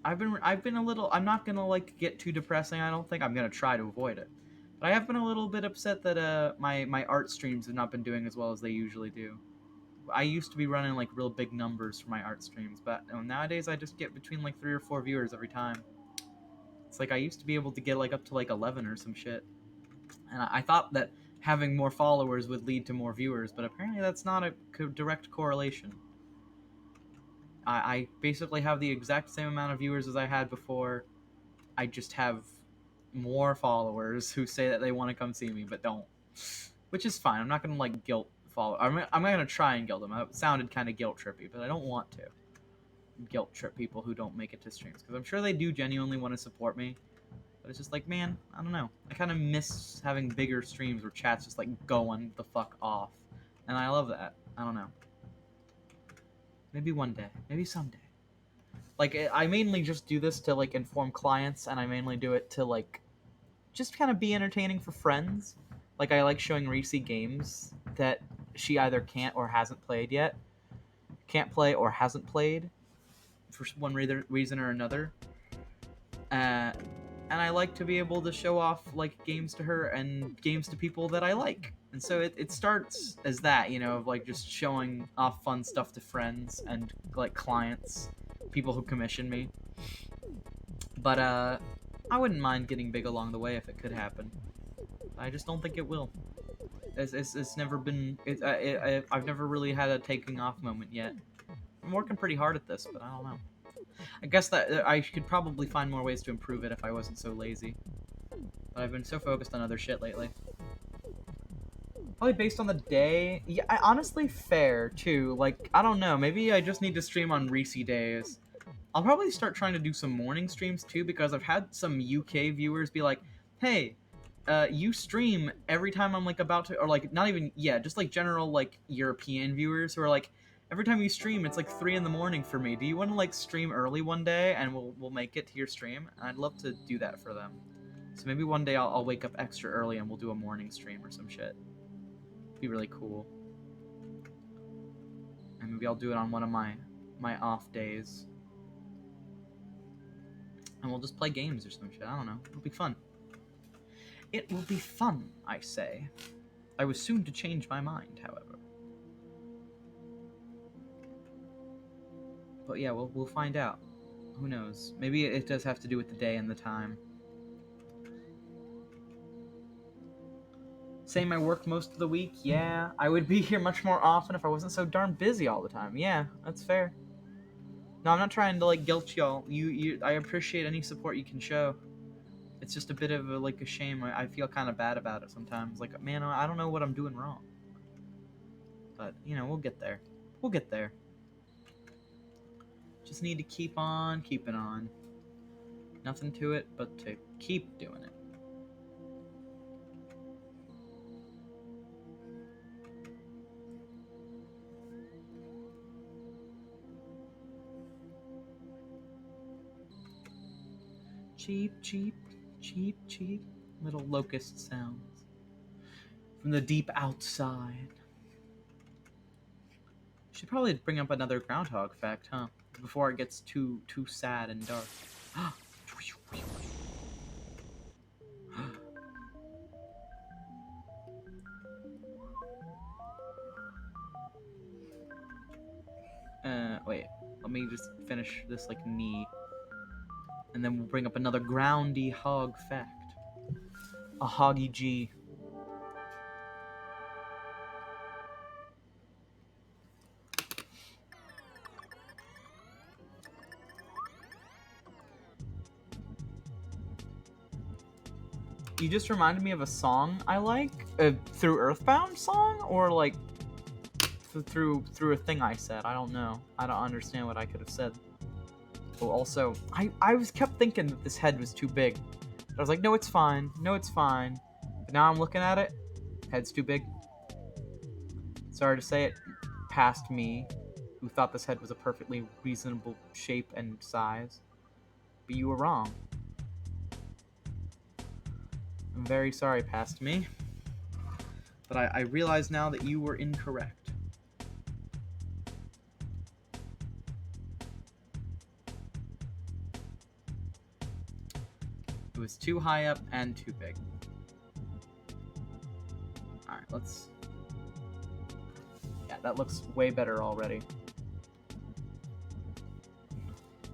I've been a little. I'm not gonna like get too depressing. I don't think I'm gonna try to avoid it. But I have been a little bit upset that my art streams have not been doing as well as they usually do. I used to be running like real big numbers for my art streams, but nowadays I just get between like 3 or 4 viewers every time. It's like I used to be able to get like up to like 11 or some shit. And I thought that having more followers would lead to more viewers, but apparently that's not a direct correlation. I basically have the exact same amount of viewers as I had before. I just have more followers who say that they want to come see me but don't, which is fine. I'm not gonna like guilt follow. I'm not gonna try and guilt them. It sounded kind of guilt trippy, but I don't want to. guilt trip people who don't make it to streams, because I'm sure they do genuinely want to support me. But it's just like, man, I don't know. I kind of miss having bigger streams where chat's just like going the fuck off, and I love that. I don't know. Maybe one day. Maybe someday. Like, I mainly just do this to like inform clients, and I mainly do it to like just kind of be entertaining for friends. Like, I like showing Reese games that she either can't or hasn't played yet. Can't play or hasn't played for one reason or another. And I like to be able to show off like games to her and games to people that I like. And so it starts as that, you know, of like just showing off fun stuff to friends and like clients, people who commission me. But I wouldn't mind getting big along the way if it could happen. I just don't think it will. It's never been. I've never really had a taking off moment yet. I'm working pretty hard at this, but I don't know. I guess that I could probably find more ways to improve it if I wasn't so lazy. But I've been so focused on other shit lately. Probably based on the day. Yeah, honestly fair too. Like, I don't know. Maybe I just need to stream on Reese days. I'll probably start trying to do some morning streams too, because I've had some UK viewers be like, "Hey, you stream every time I'm like about to," or like not even, yeah, just like general like European viewers who are like, "Every time you stream, it's like 3 in the morning for me. Do you want to like stream early one day and we'll make it to your stream?" And I'd love to do that for them. So maybe one day I'll wake up extra early and we'll do a morning stream or some shit. Be really cool. And maybe I'll do it on one of my off days. And we'll just play games or some shit. I don't know. It'll be fun. It will be fun, I say. I was soon to change my mind, however. But yeah, we'll find out. Who knows? Maybe it does have to do with the day and the time. Saying I work most of the week? Yeah. I would be here much more often if I wasn't so darn busy all the time. Yeah, that's fair. No, I'm not trying to like guilt y'all. I appreciate any support you can show. It's just a bit of a shame. I feel kind of bad about it sometimes. Like, man, I don't know what I'm doing wrong. But, you know, we'll get there. We'll get there. Just need to keep on keeping on. Nothing to it but to keep doing it. Cheep, cheep, cheep, cheep. Little locust sounds from the deep outside. Should probably bring up another Groundhog fact, huh? Before it gets too sad and dark. Wait. Let me just finish this like neat. And then we'll bring up another groundy hog fact. A hoggy G. You just reminded me of a song I like. Through Earthbound song? Or like through a thing I said. I don't know. I don't understand what I could have said. Well, also, I kept thinking that this head was too big. I was like, no, it's fine. No, it's fine. But now I'm looking at it. Head's too big. Sorry to say it, past me, who thought this head was a perfectly reasonable shape and size. But you were wrong. I'm very sorry, past me. But I realize now that you were incorrect. It was too high up and too big. Alright, let's... Yeah, that looks way better already.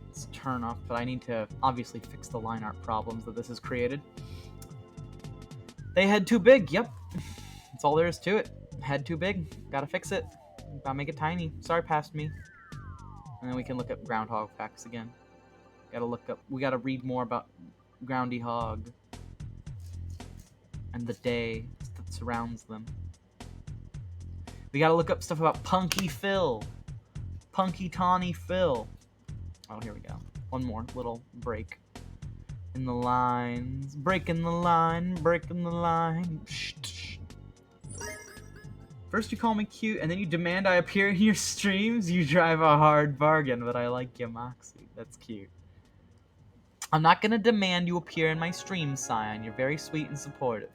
Let's turn off, but I need to obviously fix the line art problems that this has created. They had too big, yep. That's all there is to it. Head too big. Gotta fix it. Gotta make it tiny. Sorry, past me. And then we can look up Groundhog facts again. Gotta look up... We gotta read more about Groundy Hog and the day that surrounds them. We gotta look up stuff about Punky Phil. Punky Tawny Phil. Oh, here we go. One more little break in the lines. Breaking the line, breaking the line. First you call me cute, and then you demand I appear in your streams. You drive a hard bargain, but I like your moxie. That's cute. I'm not gonna demand you appear in my stream, Scion. You're very sweet and supportive.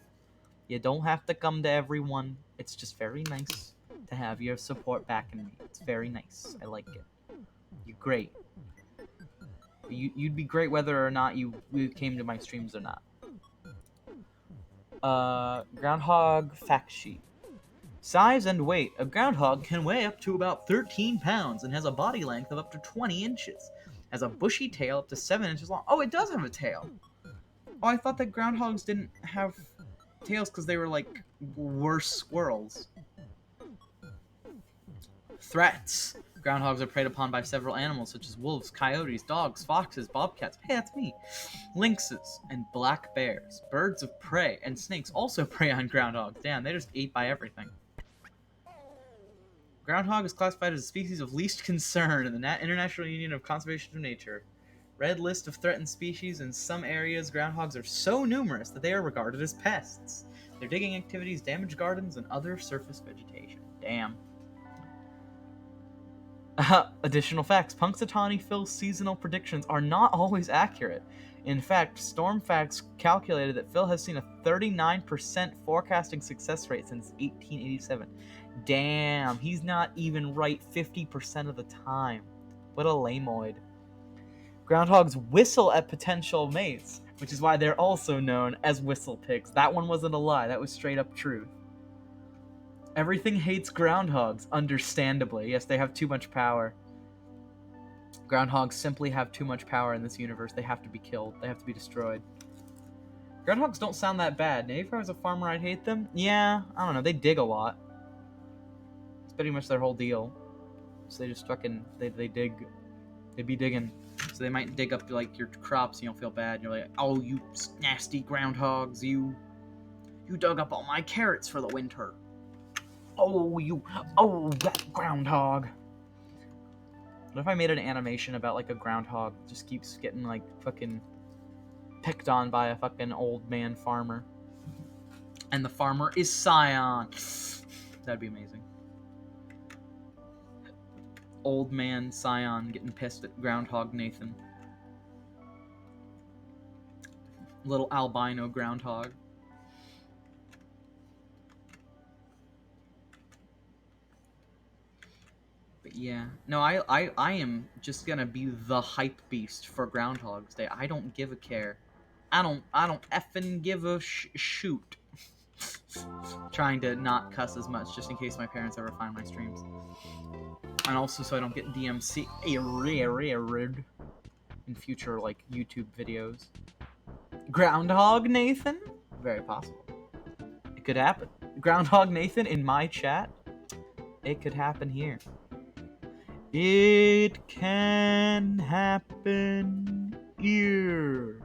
You don't have to come to everyone. It's just very nice to have your support backing me. It's very nice. I like it. You're great. You'd be great whether or not you came to my streams or not. Groundhog fact sheet. Size and weight. A groundhog can weigh up to about 13 pounds and has a body length of up to 20 inches. Has a bushy tail up to 7 inches long. Oh, it does have a tail. Oh, I thought that groundhogs didn't have tails because they were like worse squirrels. Threats. Groundhogs are preyed upon by several animals such as wolves, coyotes, dogs, foxes, bobcats. Hey, that's me. Lynxes and black bears. Birds of prey and snakes also prey on groundhogs. Damn, they just eat by everything. Groundhog is classified as a species of least concern in the International Union of Conservation of Nature. Red list of threatened species. In some areas, groundhogs are so numerous that they are regarded as pests. Their digging activities damage gardens and other surface vegetation. Damn. Additional facts. Punxsutawney Phil's seasonal predictions are not always accurate. In fact, StormFacts calculated that Phil has seen a 39% forecasting success rate since 1887. Damn, he's not even right 50% of the time. What a lameoid. Groundhogs whistle at potential mates, which is why they're also known as whistle pigs. That one wasn't a lie, that was straight up truth. Everything hates groundhogs, understandably. Yes, they have too much power. Groundhogs simply have too much power in this universe. They have to be killed. They have to be destroyed. Groundhogs don't sound that bad. Maybe if I was a farmer, I'd hate them? Yeah, I don't know. They dig a lot. It's pretty much their whole deal. So they just fucking, they dig. They be digging. So they might dig up, like, your crops and you'll feel bad. And you're like, oh, you nasty groundhogs. You dug up all my carrots for the winter. Oh, that groundhog. What if I made an animation about, like, a groundhog that just keeps getting, like, fucking picked on by a fucking old man farmer? And the farmer is Scion. That'd be amazing. Old man Scion getting pissed at Groundhog Nathan. Little albino groundhog. But yeah. No, I am just gonna be the hype beast for Groundhog's Day. I don't give a care. I don't effing give a shoot. Trying to not cuss as much just in case my parents ever find my streams. And also so I don't get DMC in future, like, YouTube videos. Groundhog Nathan? Very possible. It could happen. Groundhog Nathan in my chat? It could happen here. It can happen here.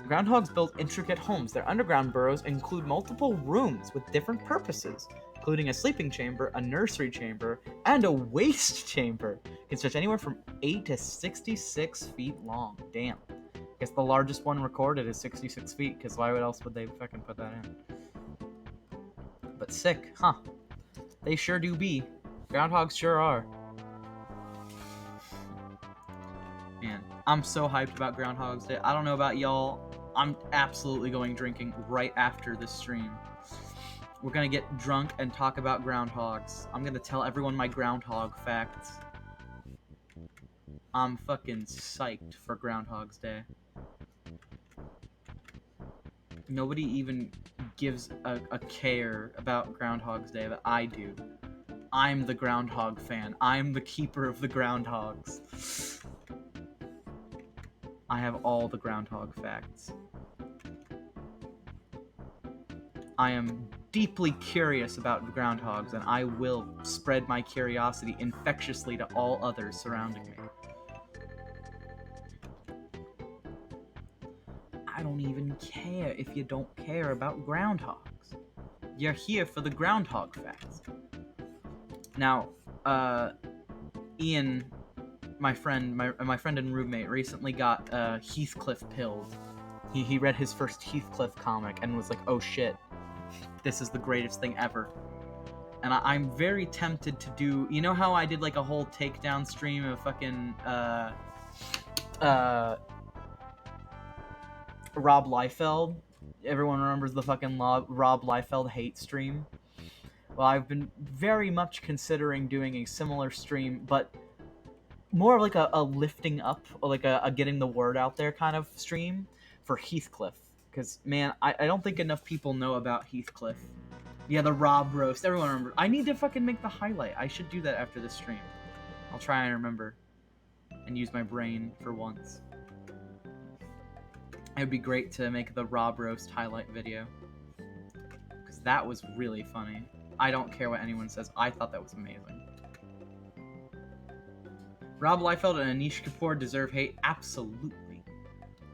Groundhogs build intricate homes. Their underground burrows include multiple rooms with different purposes, including a sleeping chamber, a nursery chamber, and a waste chamber. It can stretch anywhere from 8 to 66 feet long. Damn. I guess the largest one recorded is 66 feet, because why else would they fucking put that in? But sick, huh? They sure do be. Groundhogs sure are. Man, I'm so hyped about Groundhog's Day. I don't know about y'all. I'm absolutely going drinking right after this stream. We're gonna get drunk and talk about groundhogs. I'm gonna tell everyone my groundhog facts. I'm fucking psyched for Groundhog's Day. Nobody even gives a care about Groundhog's Day, but I do. I'm the groundhog fan. I'm the keeper of the groundhogs. I have all the groundhog facts. I am deeply curious about groundhogs, and I will spread my curiosity infectiously to all others surrounding me. I don't even care if you don't care about groundhogs. You're here for the groundhog facts. Now, Ian, my friend and roommate, recently got Heathcliff pilled. He read his first Heathcliff comic and was like, oh shit, this is the greatest thing ever. And I'm very tempted to do, you know how I did like a whole takedown stream of fucking Rob Liefeld? Everyone remembers the fucking Rob Liefeld hate stream? Well, I've been very much considering doing a similar stream, but more of like a lifting up, or like a getting the word out there kind of stream for Heathcliff. Because, man, I don't think enough people know about Heathcliff. Yeah, the Rob roast. Everyone remembers. I need to fucking make the highlight. I should do that after this stream. I'll try and remember. And use my brain for once. It would be great to make the Rob roast highlight video. Because that was really funny. I don't care what anyone says. I thought that was amazing. Rob Liefeld and Anish Kapoor deserve hate? Absolutely.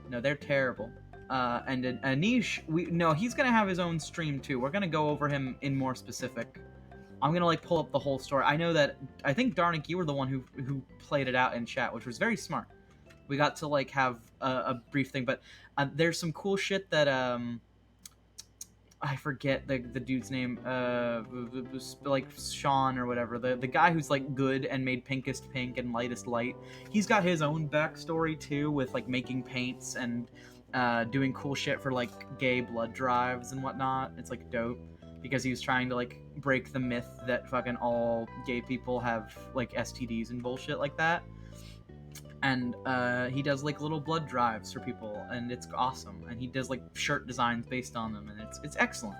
No, they're terrible. And Anish, he's gonna have his own stream too. We're gonna go over him in more specific. I'm gonna like pull up the whole story. I think Darnik, you were the one who played it out in chat, which was very smart. We got to like have a brief thing, but there's some cool shit that I forget the dude's name, like Sean or whatever, the guy who's like good and made Pinkest Pink and Lightest Light. He's got his own backstory too, with like making paints and doing cool shit for like gay blood drives and whatnot. It's like dope because he was trying to like break the myth that fucking all gay people have like STDs and bullshit like that. And he does like little blood drives for people, and it's awesome. And he does like shirt designs based on them, and it's excellent.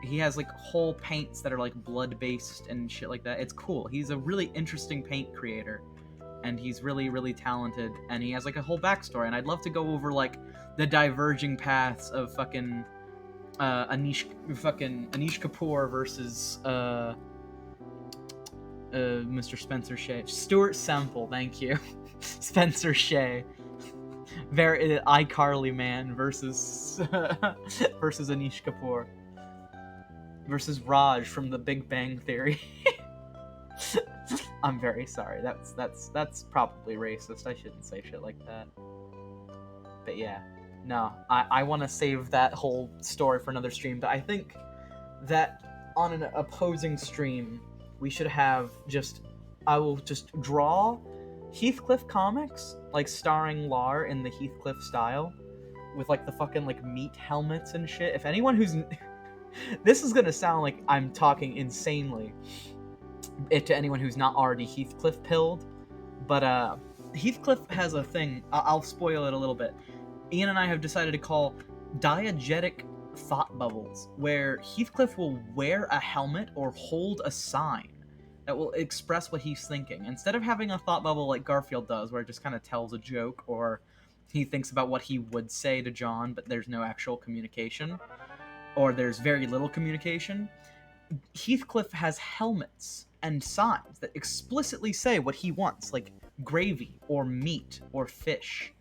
He has like whole paints that are like blood based and shit like that. It's cool. He's a really interesting paint creator, and he's really, really talented. And he has like a whole backstory. And I'd love to go over like the diverging paths of fucking Anish Kapoor versus Mr. Spencer Shea. Stuart Semple, thank you. Spencer Shea. Very iCarly man versus versus Anish Kapoor. Versus Raj from The Big Bang Theory. I'm very sorry. That's probably racist. I shouldn't say shit like that. But yeah. No, I want to save that whole story for another stream, but I think that on an opposing stream we should have I will just draw Heathcliff comics, like starring Lart in the Heathcliff style, with like the fucking like meat helmets and shit. If anyone who's this is gonna sound like I'm talking insanely to anyone who's not already Heathcliff pilled, but Heathcliff has a thing. I'll spoil it a little bit. Ian and I have decided to call diegetic thought bubbles, where Heathcliff will wear a helmet or hold a sign that will express what he's thinking. Instead of having a thought bubble like Garfield does, where it just kind of tells a joke, or he thinks about what he would say to John, but there's no actual communication, or there's very little communication, Heathcliff has helmets and signs that explicitly say what he wants, like gravy, or meat, or fish.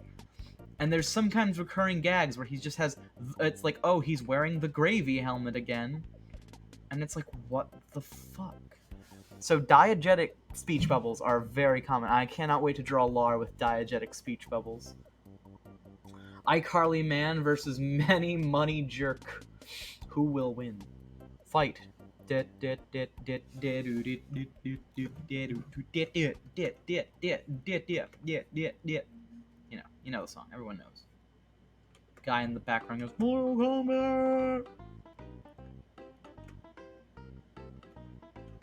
And there's sometimes recurring gags where he just has, it's like, oh, he's wearing the gravy helmet again. And it's like, what the fuck? So diegetic speech bubbles are very common. I cannot wait to draw Lart with diegetic speech bubbles. iCarly man versus many money jerk. Who will win? Fight. You know the song. Everyone knows. Guy in the background goes, Mortal Kombat!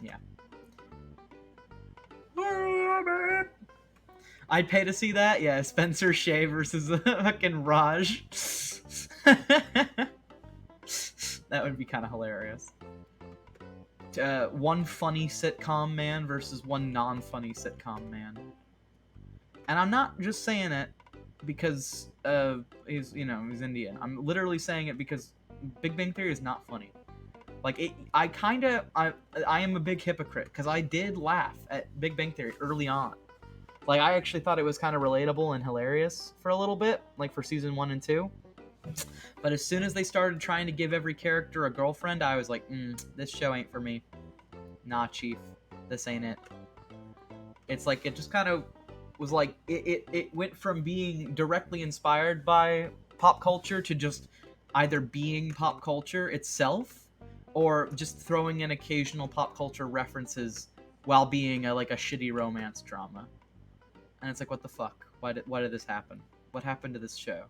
Yeah. I'd pay to see that. Yeah, Spencer Shea versus fucking Raj. That would be kind of hilarious. One funny sitcom man versus one non-funny sitcom man. And I'm not just saying it because he's Indian. I'm literally saying it because Big Bang Theory is not funny. Like, I am a big hypocrite, because I did laugh at Big Bang Theory early on. Like, I actually thought it was kind of relatable and hilarious for a little bit, like for season 1 and 2. But as soon as they started trying to give every character a girlfriend, I was like, this show ain't for me. Nah, chief. This ain't it. It's like it just kind of was like it went from being directly inspired by pop culture to just either being pop culture itself or just throwing in occasional pop culture references while being like a shitty romance drama. And it's like, what the fuck? Why did this happen? What happened to this show?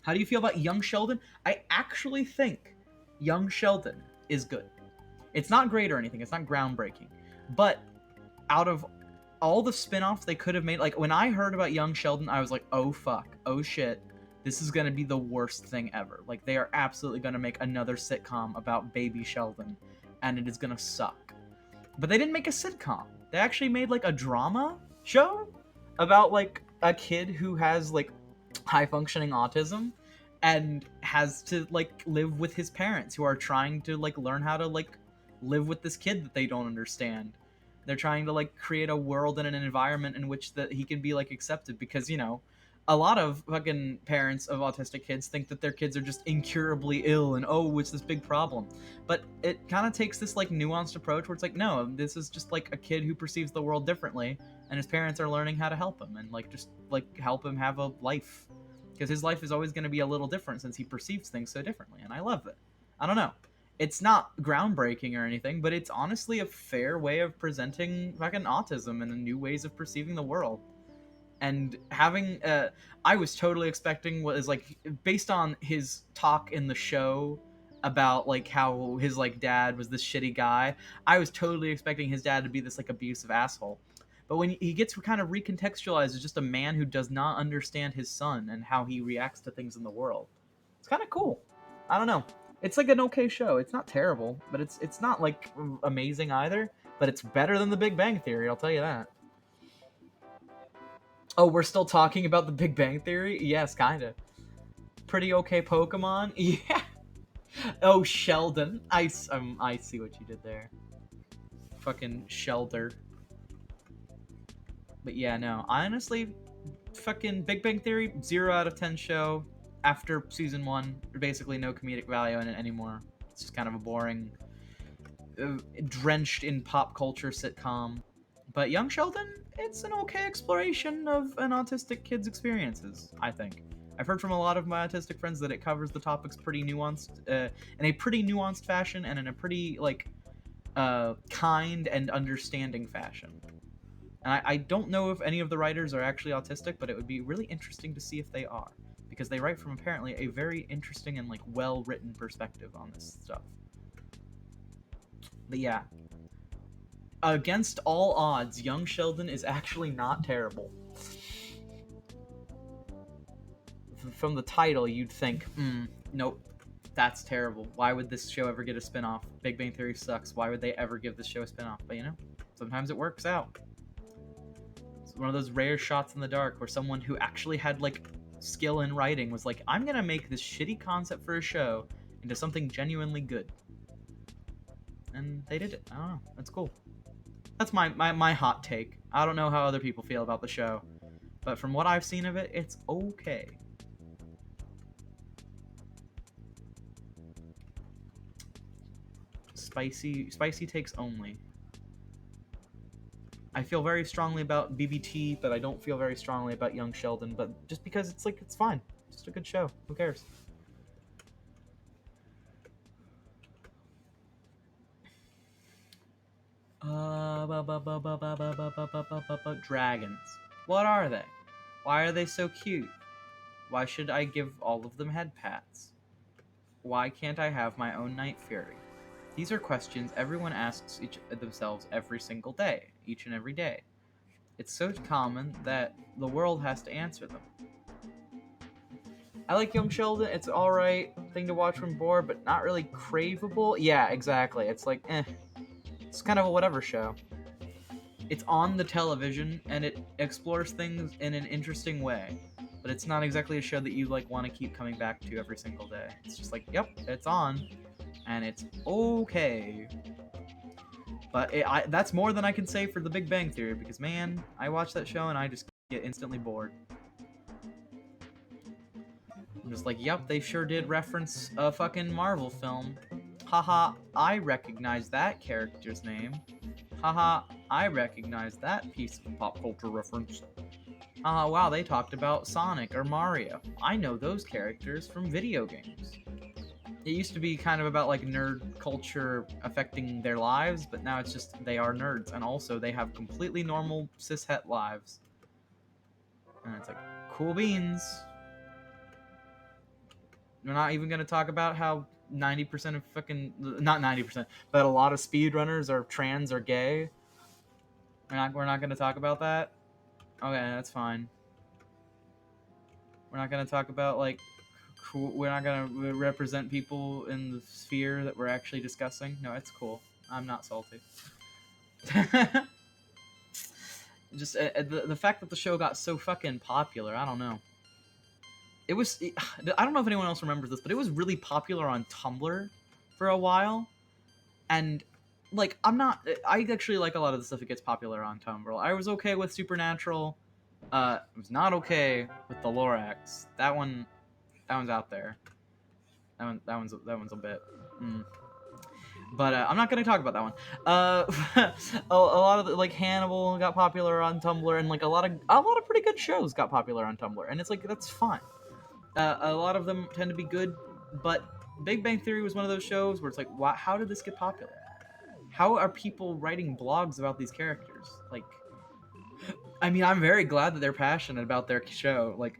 How do you feel about Young Sheldon? I actually think Young Sheldon is good. It's not great or anything. It's not groundbreaking. But out of all the spin-offs they could have made, like when I heard about Young Sheldon, I was like, oh fuck, oh shit, this is gonna be the worst thing ever. Like they are absolutely gonna make another sitcom about baby Sheldon, and it is gonna suck. But they didn't make a sitcom. They actually made like a drama show about like a kid who has like high functioning autism and has to like live with his parents who are trying to like learn how to like live with this kid that they don't understand. They're trying to like create a world and an environment in which that he can be like accepted because, you know, a lot of fucking parents of autistic kids think that their kids are just incurably ill and oh, it's this big problem. But it kind of takes this like nuanced approach where it's like, no, this is just like a kid who perceives the world differently and his parents are learning how to help him and like just like help him have a life because his life is always going to be a little different since he perceives things so differently, and I love it. I don't know, it's not groundbreaking or anything, but it's honestly a fair way of presenting fucking autism and new ways of perceiving the world. And having I was totally expecting what is like based on his talk in the show about like how his like dad was this shitty guy. I was totally expecting his dad to be this like abusive asshole. But when he gets kind of recontextualized as just a man who does not understand his son and how he reacts to things in the world, it's kind of cool. I don't know. It's like an okay show. It's not terrible, but it's not like amazing either. But it's better than The Big Bang Theory. I'll tell you that. Oh, we're still talking about The Big Bang Theory? Yes, kinda. Pretty okay Pokemon? Yeah. Oh, Sheldon. I see what you did there. Fucking Shelter. But yeah, no. Honestly, fucking Big Bang Theory, 0 out of 10 show. After season 1, basically no comedic value in it anymore. It's just kind of a boring, drenched in pop culture sitcom. But Young Sheldon, it's an okay exploration of an autistic kid's experiences, I think. I've heard from a lot of my autistic friends that it covers the topics pretty nuanced, in a pretty nuanced fashion and in a pretty, like, kind and understanding fashion. And I don't know if any of the writers are actually autistic, but it would be really interesting to see if they are. Because they write from apparently a very interesting and, like, well-written perspective on this stuff. But yeah, against all odds, Young Sheldon is actually not terrible. From the title, you'd think, nope, that's terrible. Why would this show ever get a spinoff? Big Bang Theory sucks. Why would they ever give this show a spinoff? But you know, sometimes it works out. It's one of those rare shots in the dark where someone who actually had like skill in writing was like, I'm gonna make this shitty concept for a show into something genuinely good. And they did it. I don't know. That's cool. That's my hot take. I don't know how other people feel about the show, but from what I've seen of it, it's okay. Spicy takes only. I feel very strongly about BBT, but I don't feel very strongly about Young Sheldon, but just because it's like, it's fine. It's just a good show. Who cares? Dragons. What are they? Why are they so cute? Why should I give all of them head pats? Why can't I have my own Night Fury? These are questions everyone asks themselves every single day, each and every day. It's so common that the world has to answer them. I like Young Sheldon. It's alright thing to watch when bored, but not really craveable. Yeah, exactly. It's like, It's kind of a whatever show. It's on the television, and it explores things in an interesting way. But it's not exactly a show that you like want to keep coming back to every single day. It's just like, yep, it's on, and it's okay. But that's more than I can say for The Big Bang Theory, because man, I watch that show and I just get instantly bored. I'm just like, yep, they sure did reference a fucking Marvel film. Haha, I recognize that character's name. Haha, I recognize that piece of pop culture reference. Haha, wow, they talked about Sonic or Mario. I know those characters from video games. It used to be kind of about like nerd culture affecting their lives, but now it's just they are nerds, and also they have completely normal cishet lives. And it's like, cool beans. We're not even gonna talk about how 90% of fucking, not 90%, but a lot of speedrunners are trans or gay. We're not gonna talk about that. Okay, that's fine. We're not gonna talk about like cool. We're not gonna represent people in the sphere that we're actually discussing. No, it's cool. I'm not salty. Just the fact that the show got so fucking popular, I don't know. It was, I don't know if anyone else remembers this, but it was really popular on Tumblr for a while. And like, I actually like a lot of the stuff that gets popular on Tumblr. I was okay with Supernatural. I was not okay with the Lorax. That one's out there. That one's a bit. But I'm not gonna talk about that one. A lot of like Hannibal got popular on Tumblr, and like a lot of pretty good shows got popular on Tumblr, and it's like that's fine. A lot of them tend to be good, but Big Bang Theory was one of those shows where it's like, wow, how did this get popular? How are people writing blogs about these characters? Like, I mean, I'm very glad that they're passionate about their show. Like,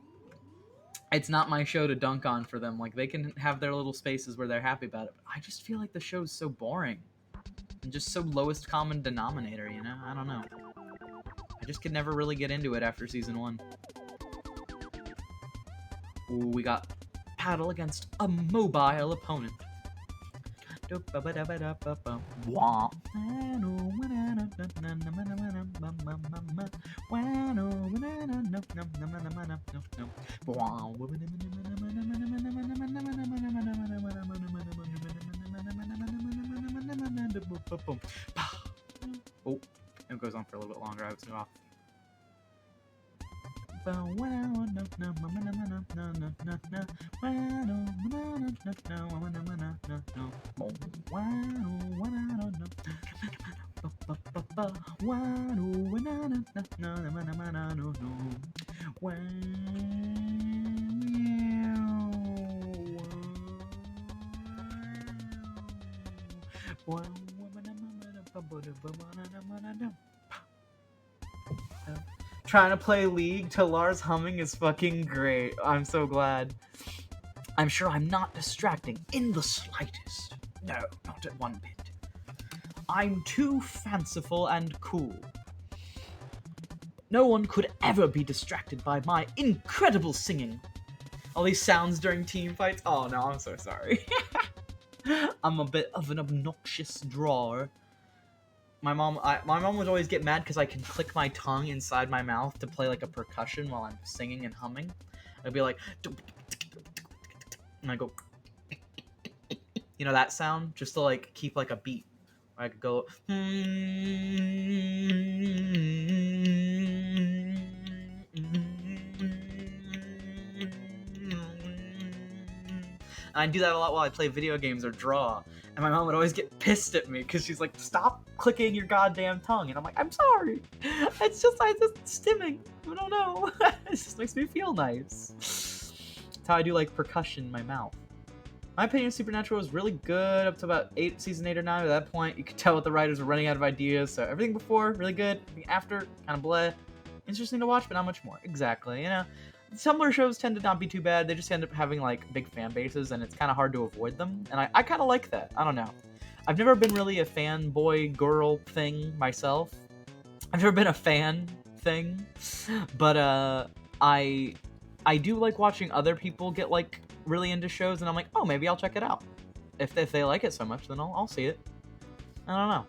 it's not my show to dunk on for them. Like, they can have their little spaces where they're happy about it. But I just feel like the show's so boring. And just so lowest common denominator, you know? I don't know. I just could never really get into it after season 1. Ooh, we got paddle against a mobile opponent. Oh, it goes on for a little bit longer. I was off. Trying to play League to Lars humming is fucking great. I'm so glad. I'm sure I'm not distracting in the slightest. No, not at one bit. I'm too fanciful and cool. No one could ever be distracted by my incredible singing. All these sounds during team fights. Oh no, I'm so sorry. I'm a bit of an obnoxious drawer. My mom would always get mad because I can click my tongue inside my mouth to play like a percussion while I'm singing and humming. I'd be like, and I go, you know that sound, just to like keep like a beat. I could go, and I do that a lot while I play video games or draw. And my mom would always get pissed at me because she's like, stop clicking your goddamn tongue. And I'm like, I'm sorry. It's just stimming. I don't know. It just makes me feel nice. That's how I do like percussion in my mouth. My opinion of Supernatural was really good up to about season 8 or 9. At that point, you could tell that the writers were running out of ideas. So everything before, really good. Everything after, kind of bleh. Interesting to watch, but not much more. Exactly, you know. Tumblr shows tend to not be too bad. They just end up having like big fan bases, and it's kind of hard to avoid them. And I kind of like that. I don't know. I've never been really a fanboy girl thing myself. I've never been a fan thing, but I do like watching other people get like really into shows, and I'm like, oh, maybe I'll check it out. If they like it so much, then I'll see it. I don't know.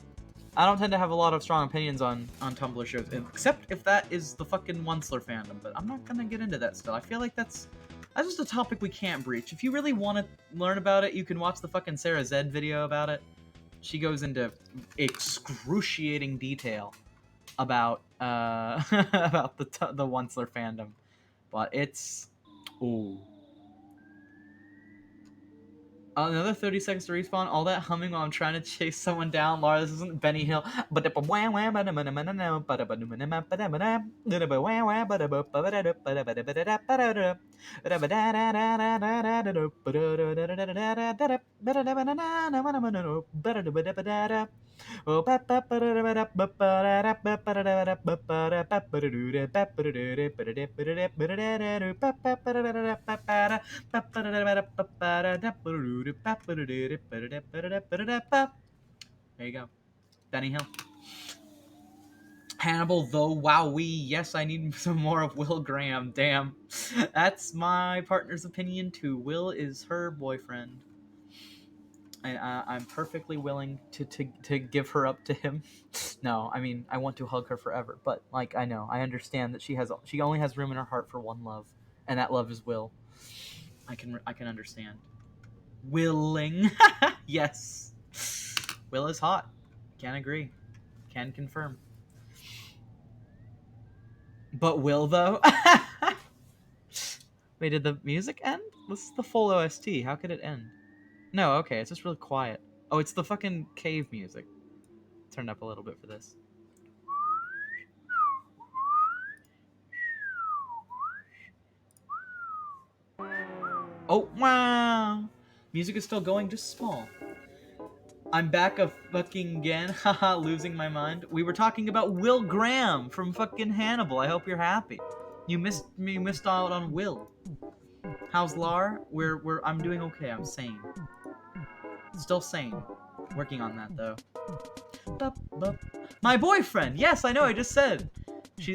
I don't tend to have a lot of strong opinions on Tumblr shows, except if that is the fucking Onceler fandom, but I'm not gonna get into that still. I feel like that's just a topic we can't breach. If you really want to learn about it, you can watch the fucking Sarah Zed video about it. She goes into excruciating detail about about the Onceler fandom, but it's ooh. Another 30 seconds to respawn. All that humming while I'm trying to chase someone down. Laura, this isn't Benny Hill. Oh, there you go. Benny Hill. Hannibal, though, wowee. Yes, I need some more of Will Graham. Damn. That's my partner's opinion, too. Will is her boyfriend. I'm perfectly willing to give her up to him. No, I mean, I want to hug her forever. But, like, I know. I understand that she only has room in her heart for one love. And that love is Will. I can understand. Willing. Yes. Will is hot. Can agree. Can confirm. But Will, though? Wait, did the music end? This is the full OST. How could it end? No, okay, it's just really quiet. Oh, it's the fucking cave music. Turn up a little bit for this. Oh, wow! Music is still going, just small. I'm back a fucking again. Haha, losing my mind. We were talking about Will Graham from fucking Hannibal. I hope you're happy. You missed out on Will. How's Lar? I'm doing okay. I'm sane. Still sane. Working on that though. My boyfriend. Yes, I know. I just said.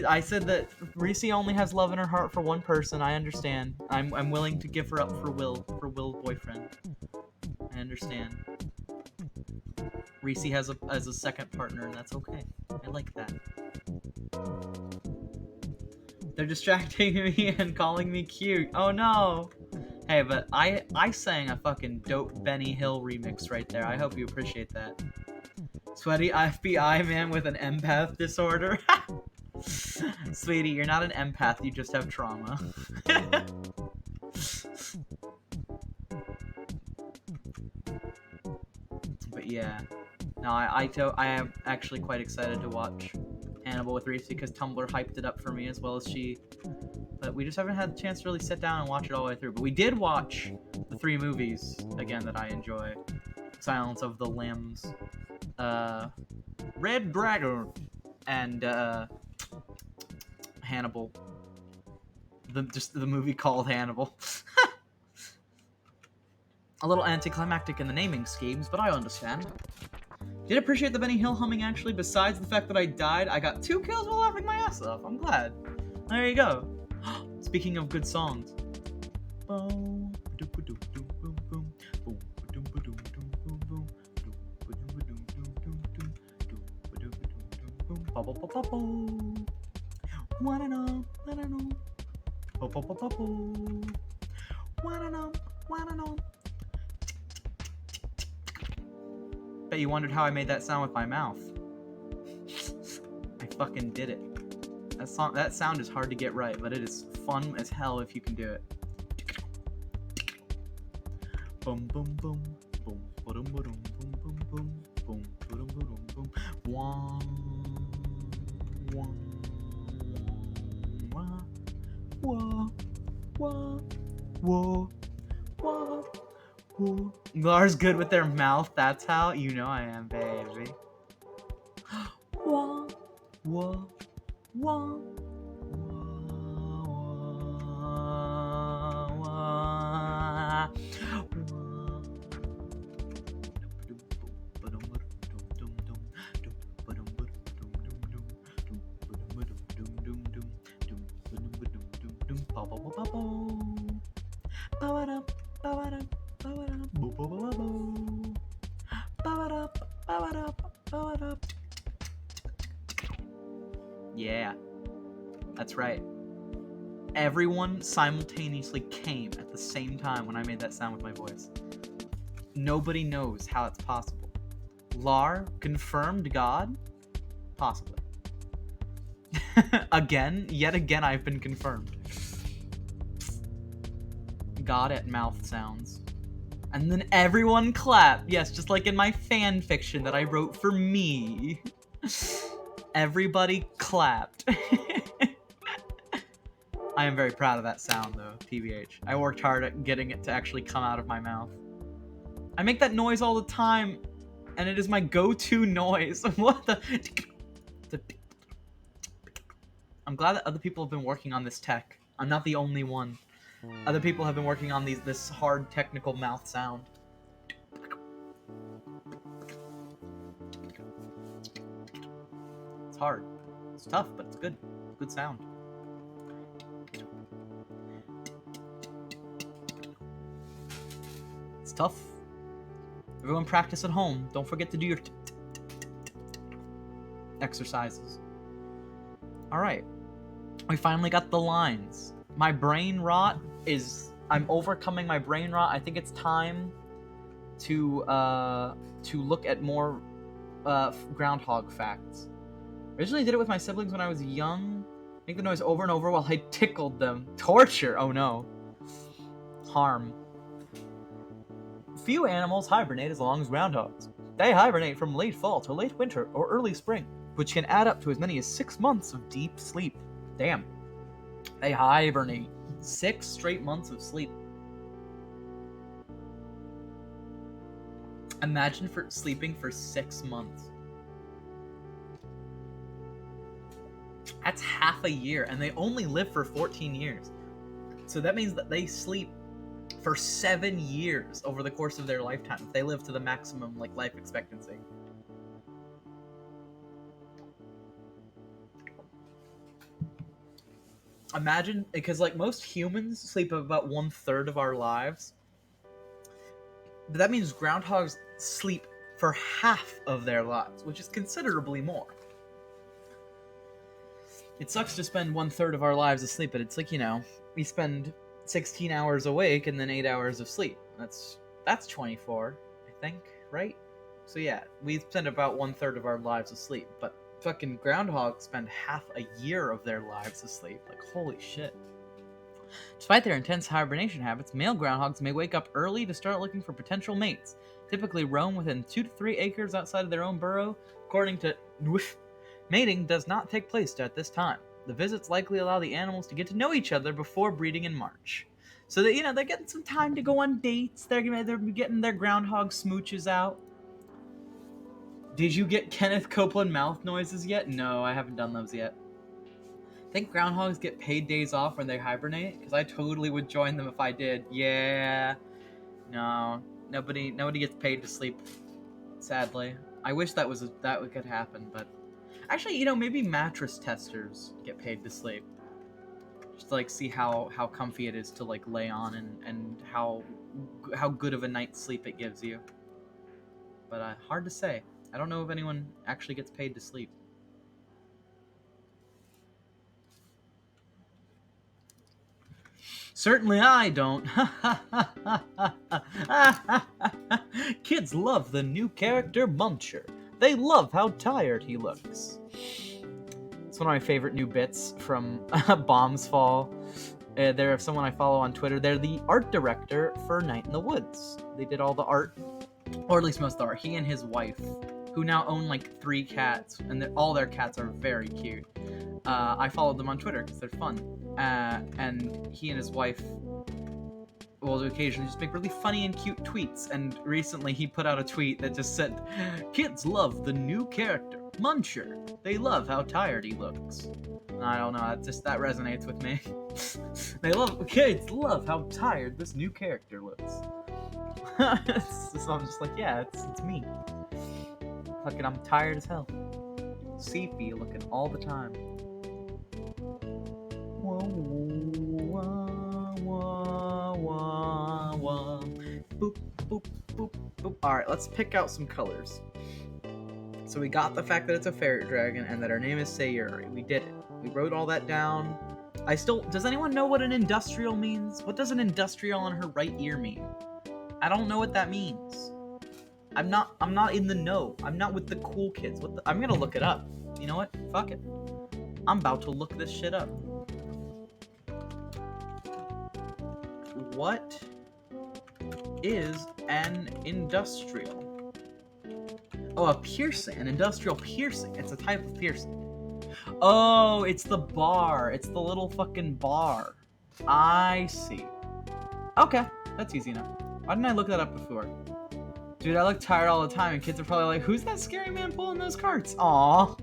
I said that Reese only has love in her heart for one person. I understand. I'm willing to give her up for Will's boyfriend. I understand. Reese has a second partner, and that's okay. I like that. They're distracting me and calling me cute. Oh no! Hey, but I sang a fucking dope Benny Hill remix right there. I hope you appreciate that. Sweaty FBI man with an empath disorder. Sweetie, you're not an empath, you just have trauma. But yeah. No, I am actually quite excited to watch Hannibal with Reese because Tumblr hyped it up for me as well as she. But we just haven't had the chance to really sit down and watch it all the way through. But we did watch the 3 movies, again, that I enjoy. Silence of the Lambs, Red Dragon, and Hannibal. Just the movie called Hannibal. A little anticlimactic in the naming schemes, but I understand. Did appreciate the Benny Hill humming, actually. Besides the fact that I died, I got 2 kills while laughing my ass off. I'm glad. There you go. Speaking of good songs. Bet you wondered how I made that sound with my mouth. I fucking did it. That sound is hard to get right, but it is fun as hell if you can do it. Boom boom boom boom boom boom boom boom boom boom boom boom boom. Wah wah wah wah wah wah wah. Lars good with their mouth. That's how you know I am, baby. Wah wah wah. Yeah, that's right. Everyone simultaneously came at the same time when I made that sound with my voice. Nobody knows how it's possible. Lar confirmed God? Possibly. Yet again, I've been confirmed. God at mouth sounds. And then everyone clapped. Yes, just like in my fan fiction that I wrote for me. Everybody clapped. I am very proud of that sound, though, TBH. I worked hard at getting it to actually come out of my mouth. I make that noise all the time, and it is my go-to noise. What the... I'm glad that other people have been working on this tech. I'm not the only one. Other people have been working on this hard technical mouth sound. It's hard. It's tough, but it's good. Good sound. It's tough. Everyone practice at home. Don't forget to do your exercises. Alright. We finally got the lines. My brain rot is... I'm overcoming my brain rot. I think it's time to look at more Groundhog facts. Originally did it with my siblings when I was young. Make the noise over and over while I tickled them. Torture! Oh no. Harm. Few animals hibernate as long as groundhogs. They hibernate from late fall to late winter or early spring, which can add up to as many as 6 months of deep sleep. Damn. They hibernate. 6 straight months of sleep. Imagine sleeping for 6 months. That's half a year, and they only live for 14 years. So that means that they sleep for 7 years over the course of their lifetime, if they live to the maximum life expectancy. Imagine, because most humans sleep about 1/3 of our lives. But that means groundhogs sleep for half of their lives, which is considerably more. It sucks to spend 1/3 of our lives asleep, but it's we spend 16 hours awake and then 8 hours of sleep. That's 24, I think, right? So yeah, we spend about 1/3 of our lives asleep, but fucking groundhogs spend half a year of their lives asleep. Holy shit. Despite their intense hibernation habits, male groundhogs may wake up early to start looking for potential mates. Typically roam within 2 to 3 acres outside of their own burrow. According to mating does not take place at this time. The visits likely allow the animals to get to know each other before breeding in March. So that they're getting some time to go on dates. They're getting their groundhog smooches out. Did you get Kenneth Copeland mouth noises yet? No, I haven't done those yet. Think groundhogs get paid days off when they hibernate? Because I totally would join them if I did. Yeah. No. Nobody gets paid to sleep. Sadly. I wish that could happen, but... Actually, maybe mattress testers get paid to sleep. Just to, see how comfy it is to, lay on and how good of a night's sleep it gives you. But, hard to say. I don't know if anyone actually gets paid to sleep. Certainly I don't. Kids love the new character Muncher. They love how tired he looks. It's one of my favorite new bits from Bombs Fall. They're someone I follow on Twitter. They're the art director for Night in the Woods. They did all the art, or at least most of the art. He and his wife, who now own 3 cats, and all their cats are very cute. I followed them on Twitter because they're fun. And he and his wife will occasionally just make really funny and cute tweets. And recently he put out a tweet that just said, "Kids love the new character, Muncher. They love how tired he looks." I don't know, that resonates with me. Kids love how tired this new character looks. So I'm just yeah, it's me. Fucking, I'm tired as hell. Sleepy looking all the time. Whoa, whoa, whoa, whoa, whoa. Boop, boop, boop, boop. Alright, let's pick out some colors. So we got the fact that it's a fairy dragon and that her name is Sayuri. We did it. We wrote all that down. Does anyone know what an industrial means? What does an industrial on her right ear mean? I don't know what that means. I'm not in the know. I'm not with the cool kids. I'm gonna look it up. You know what? Fuck it. I'm about to look this shit up. What is an industrial. Oh, a piercing. An industrial piercing. It's a type of piercing. Oh, it's the bar. It's the little fucking bar. I see. Okay, that's easy enough. Why didn't I look that up before? Dude, I look tired all the time, and kids are probably like, who's that scary man pulling those carts? Aw.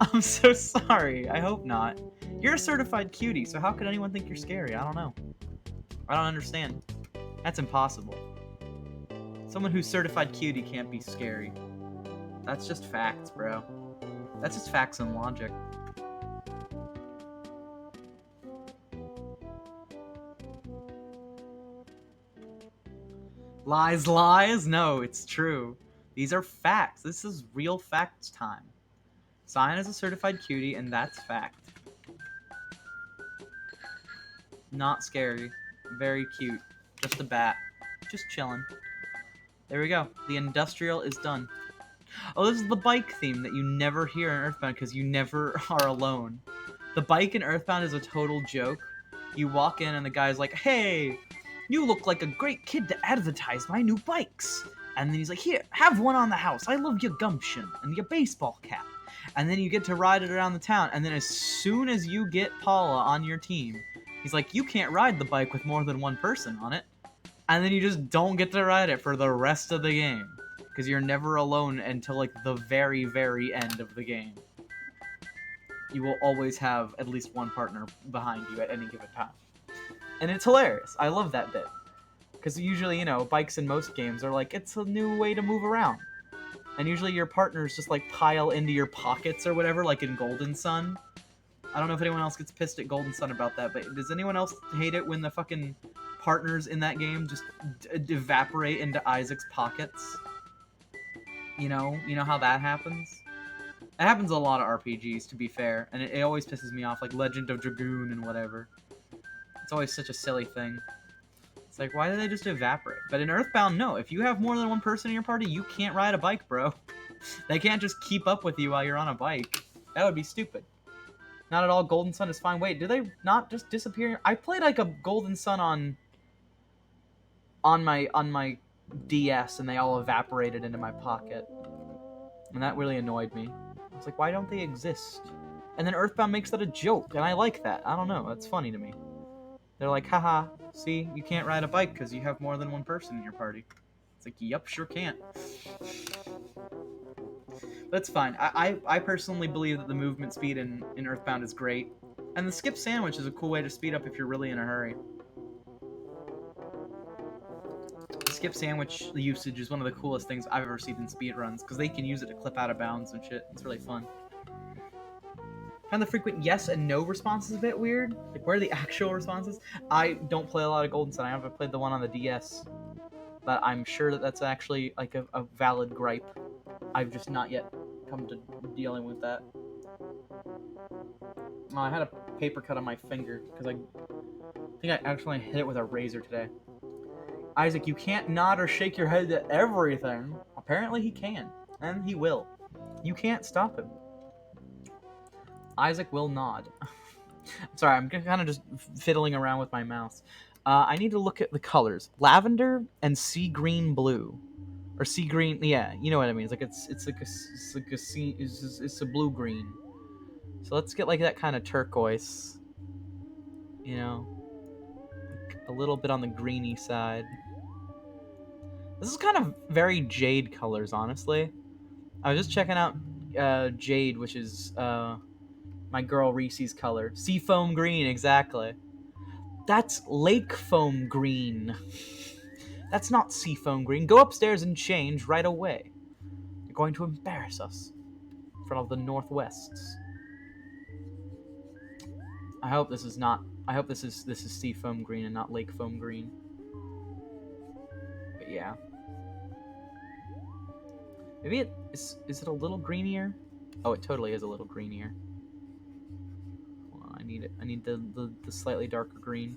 I'm so sorry. I hope not. You're a certified cutie, so how could anyone think you're scary? I don't know. I don't understand. That's impossible. Someone who's certified cutie can't be scary. That's just facts, bro. That's just facts and logic. Lies, lies? No, it's true. These are facts. This is real facts time. Cyan is a certified cutie, and that's fact. Not scary. Very cute. Just a bat. Just chilling. There we go. The industrial is done. Oh, this is the bike theme that you never hear in Earthbound because you never are alone. The bike in Earthbound is a total joke. You walk in and the guy's like, hey, you look like a great kid to advertise my new bikes. And then he's like, here, have one on the house. I love your gumption and your baseball cap. And then you get to ride it around the town. And then as soon as you get Paula on your team, he's like, you can't ride the bike with more than one person on it. And then you just don't get to ride it for the rest of the game. Because you're never alone until like the very, very end of the game. You will always have at least one partner behind you at any given time. And it's hilarious. I love that bit. Because usually, you know, bikes in most games are like, it's a new way to move around. And usually your partners just like pile into your pockets or whatever, like in Golden Sun. I don't know if anyone else gets pissed at Golden Sun about that, but does anyone else hate it when the fucking partners in that game just evaporate into Isaac's pockets? You know how that happens? It happens a lot of RPGs, to be fair, and it always pisses me off, like Legend of Dragoon and whatever. It's always such a silly thing. It's like, why do they just evaporate? But in Earthbound, no. If you have more than one person in your party, you can't ride a bike, bro. They can't just keep up with you while you're on a bike. That would be stupid. Not at all. Golden Sun is fine. Wait, do they not just disappear? I played like a Golden Sun on my DS, and they all evaporated into my pocket, and that really annoyed me. I was like, why don't they exist? And then Earthbound makes that a joke, and I like that. I don't know. That's funny to me. They're like, haha, see, you can't ride a bike because you have more than one person in your party. It's like, yup, sure can't. That's fine. I personally believe that the movement speed in Earthbound is great. And the skip sandwich is a cool way to speed up if you're really in a hurry. The skip sandwich usage is one of the coolest things I've ever seen in speedruns, because they can use it to clip out of bounds and shit. It's really fun. Find the frequent yes and no responses a bit weird. Like, where are the actual responses? I don't play a lot of Golden Sun. I haven't played the one on the DS. But I'm sure that that's actually like a valid gripe. I've just not yet come to dealing with that. Oh, I had a paper cut on my finger because I think I actually hit it with a razor today. Isaac, you can't nod or shake your head at everything. Apparently he can, and he will. You can't stop him. Isaac will nod. Sorry, I'm kind of just fiddling around with my mouse. I need to look at the colors. Lavender and sea green blue. Or sea green, yeah, you know what I mean. It's a blue green. So let's get like that kind of turquoise. You know, a little bit on the greeny side. This is kind of very jade colors, honestly. I was just checking out jade, which is my girl Reese's color. Seafoam green, exactly. That's lake foam green. That's not seafoam green. Go upstairs and change right away. You're going to embarrass us in front of the Northwests. I hope this is not. I hope this is seafoam green and not lake foam green. But yeah. Maybe it is. Is it a little greenier? Oh, it totally is a little greenier. Well, I need it. I need the slightly darker green.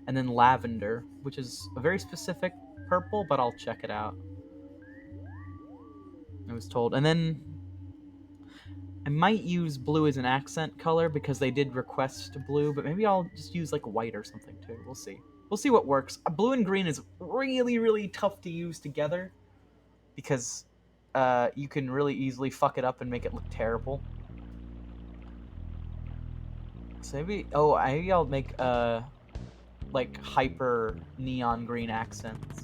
And then lavender, which is a very specific purple, but I'll check it out. I was told. And then I might use blue as an accent color because they did request blue, but maybe I'll just use like white or something too. We'll see. We'll see what works. Blue and green is really, really tough to use together because you can really easily fuck it up and make it look terrible. So maybe I'll make like hyper neon green accents.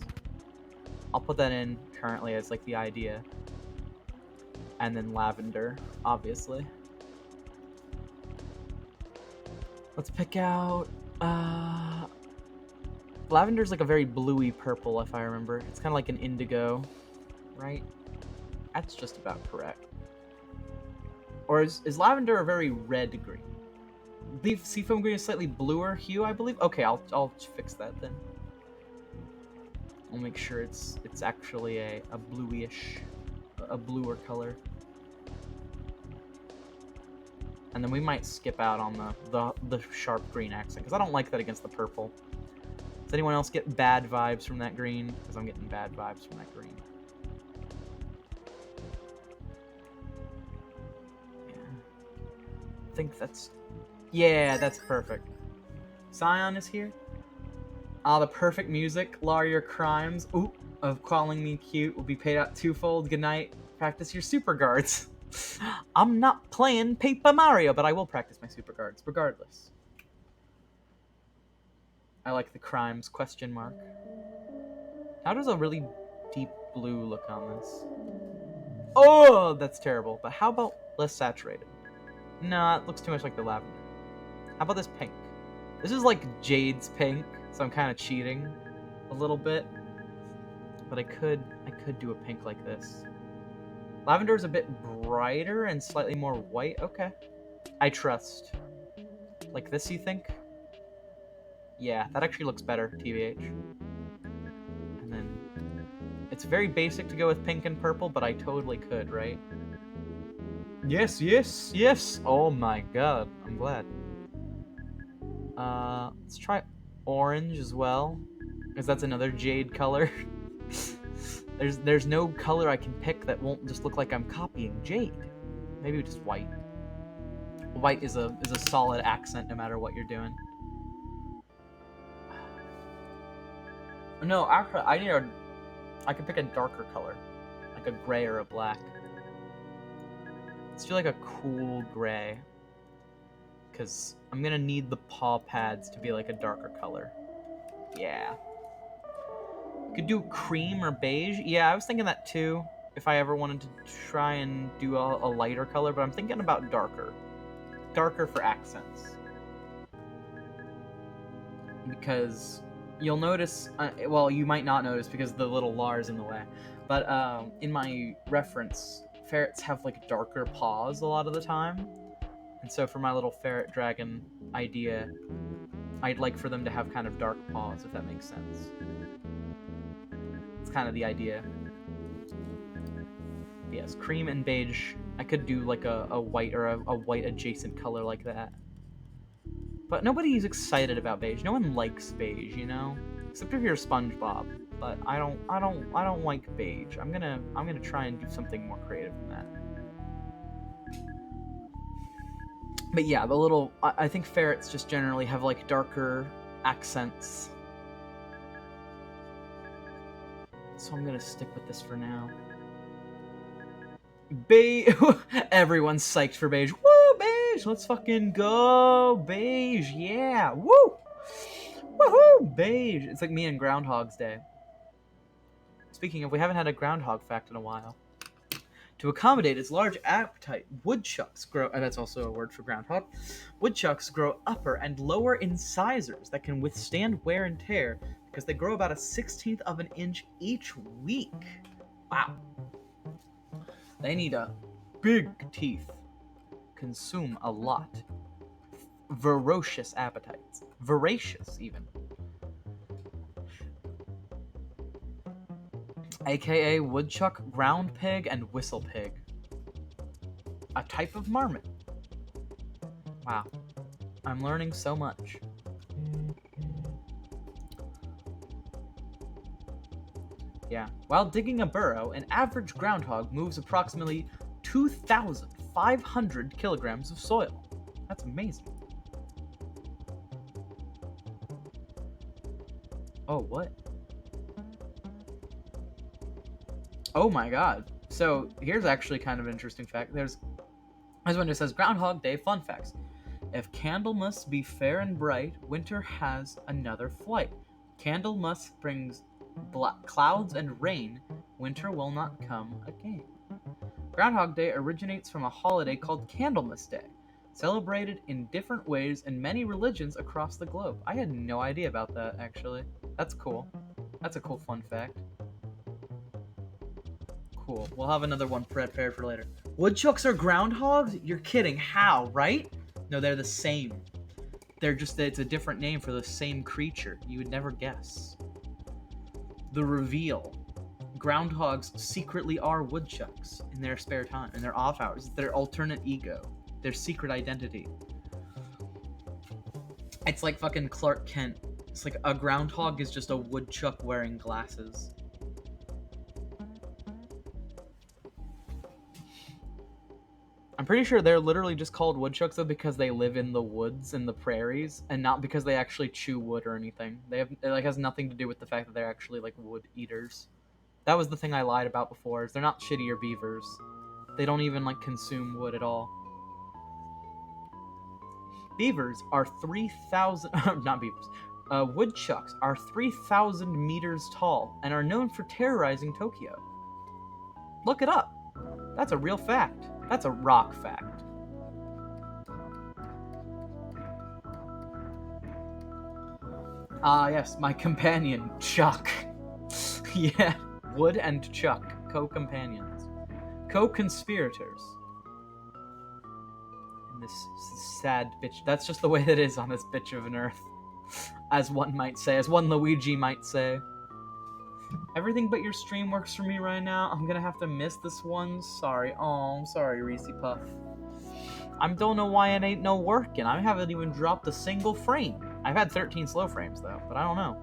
I'll put that in currently as like the idea. And then lavender, obviously. Let's pick out lavender's like a very bluey purple, if I remember. It's kind of like an indigo, right? That's just about correct. Or is lavender a very red green? Leaf seafoam green is slightly bluer hue, I believe. Okay, I'll fix that then. I'll make sure it's actually a bluish, a bluer color. And then we might skip out on the sharp green accent because I don't like that against the purple. Does anyone else get bad vibes from that green? Because I'm getting bad vibes from that green. Yeah. I think that's... Yeah, that's perfect. Scion is here. Ah, the perfect music. Lar, your crimes of calling me cute will be paid out twofold. Good night. Practice your super guards. I'm not playing Paper Mario, but I will practice my super guards regardless. I like the crimes question mark. How does a really deep blue look on this? Oh, that's terrible. But how about less saturated? No, it looks too much like the lavender. How about this pink? This is like Jade's pink, so I'm kind of cheating a little bit. But I could do a pink like this. Lavender is a bit brighter and slightly more white. Okay. I trust. Like this, you think? Yeah, that actually looks better, TBH. And then... It's very basic to go with pink and purple, but I totally could, right? Yes, yes, yes! Oh my god, I'm glad. Let's try orange as well, because that's another jade color. There's no color I can pick that won't just look like I'm copying jade. Maybe just white. White is a solid accent no matter what you're doing. No, actually, I could pick a darker color, like a gray or a black. Let's do like a cool gray, because I'm gonna need the paw pads to be like a darker color. Yeah. Could do cream or beige. Yeah, I was thinking that too, if I ever wanted to try and do a lighter color, but I'm thinking about darker. Darker for accents. Because you'll notice, well, you might not notice because the little Lar's in the way, but in my reference, ferrets have like darker paws a lot of the time. And so for my little ferret dragon idea, I'd like for them to have kind of dark paws, if that makes sense. It's kind of the idea. Yes, cream and beige. I could do like a white or a white adjacent color like that. But nobody's excited about beige. No one likes beige, you know? Except if you're SpongeBob. But I don't like beige. I'm gonna try and do something more creative than that. But yeah, I think ferrets just generally have like darker accents. So I'm gonna stick with this for now. Everyone's psyched for beige. Woo, beige! Let's fucking go, beige! Yeah, woo! Woohoo, beige! It's like me and Groundhog's Day. Speaking of, we haven't had a groundhog fact in a while. To accommodate its large appetite, woodchucks grow, and that's also a word for groundhog, woodchucks grow upper and lower incisors that can withstand wear and tear because they grow about 1/16 of an inch each week. Wow. They need big teeth. Consume a lot. Ferocious appetites. Voracious, even. AKA woodchuck, ground pig, and whistle pig. A type of marmot. Wow. I'm learning so much. Yeah. While digging a burrow, an average groundhog moves approximately 2,500 kilograms of soil. That's amazing. Oh, what? Oh my god. So here's actually kind of an interesting fact. There's one that says Groundhog Day fun facts. If Candlemas be fair and bright, winter has another flight. Candlemas brings clouds and rain, winter will not come again. Groundhog Day originates from a holiday called Candlemas Day, celebrated in different ways in many religions across the globe. I had no idea about that, actually. That's cool. That's a cool fun fact. Cool. We'll have another one prepared for later. Woodchucks are groundhogs? You're kidding. How, right? No, they're the same. It's a different name for the same creature. You would never guess. The reveal. Groundhogs secretly are woodchucks in their spare time, in their off hours. It's their alternate ego, their secret identity. It's like fucking Clark Kent. It's like a groundhog is just a woodchuck wearing glasses. I'm pretty sure they're literally just called woodchucks though because they live in the woods and the prairies, and not because they actually chew wood or anything. It has nothing to do with the fact that they're actually like wood eaters. That was the thing I lied about before. Is they're not shittier beavers. They don't even like consume wood at all. Beavers are 3,000. Not beavers. Woodchucks are 3,000 meters tall and are known for terrorizing Tokyo. Look it up. That's a real fact. That's a rock fact. Ah, yes, my companion, Chuck. Yeah, Wood and Chuck, co-companions. Co-conspirators. And this sad bitch. That's just the way it is on this bitch of an earth. As one might say, as one Luigi might say. Everything but your stream works for me right now. I'm gonna have to miss this one. Sorry. Oh, I'm sorry, Reese Puff. I don't know why it ain't no working. I haven't even dropped a single frame. I've had 13 slow frames though, but I don't know.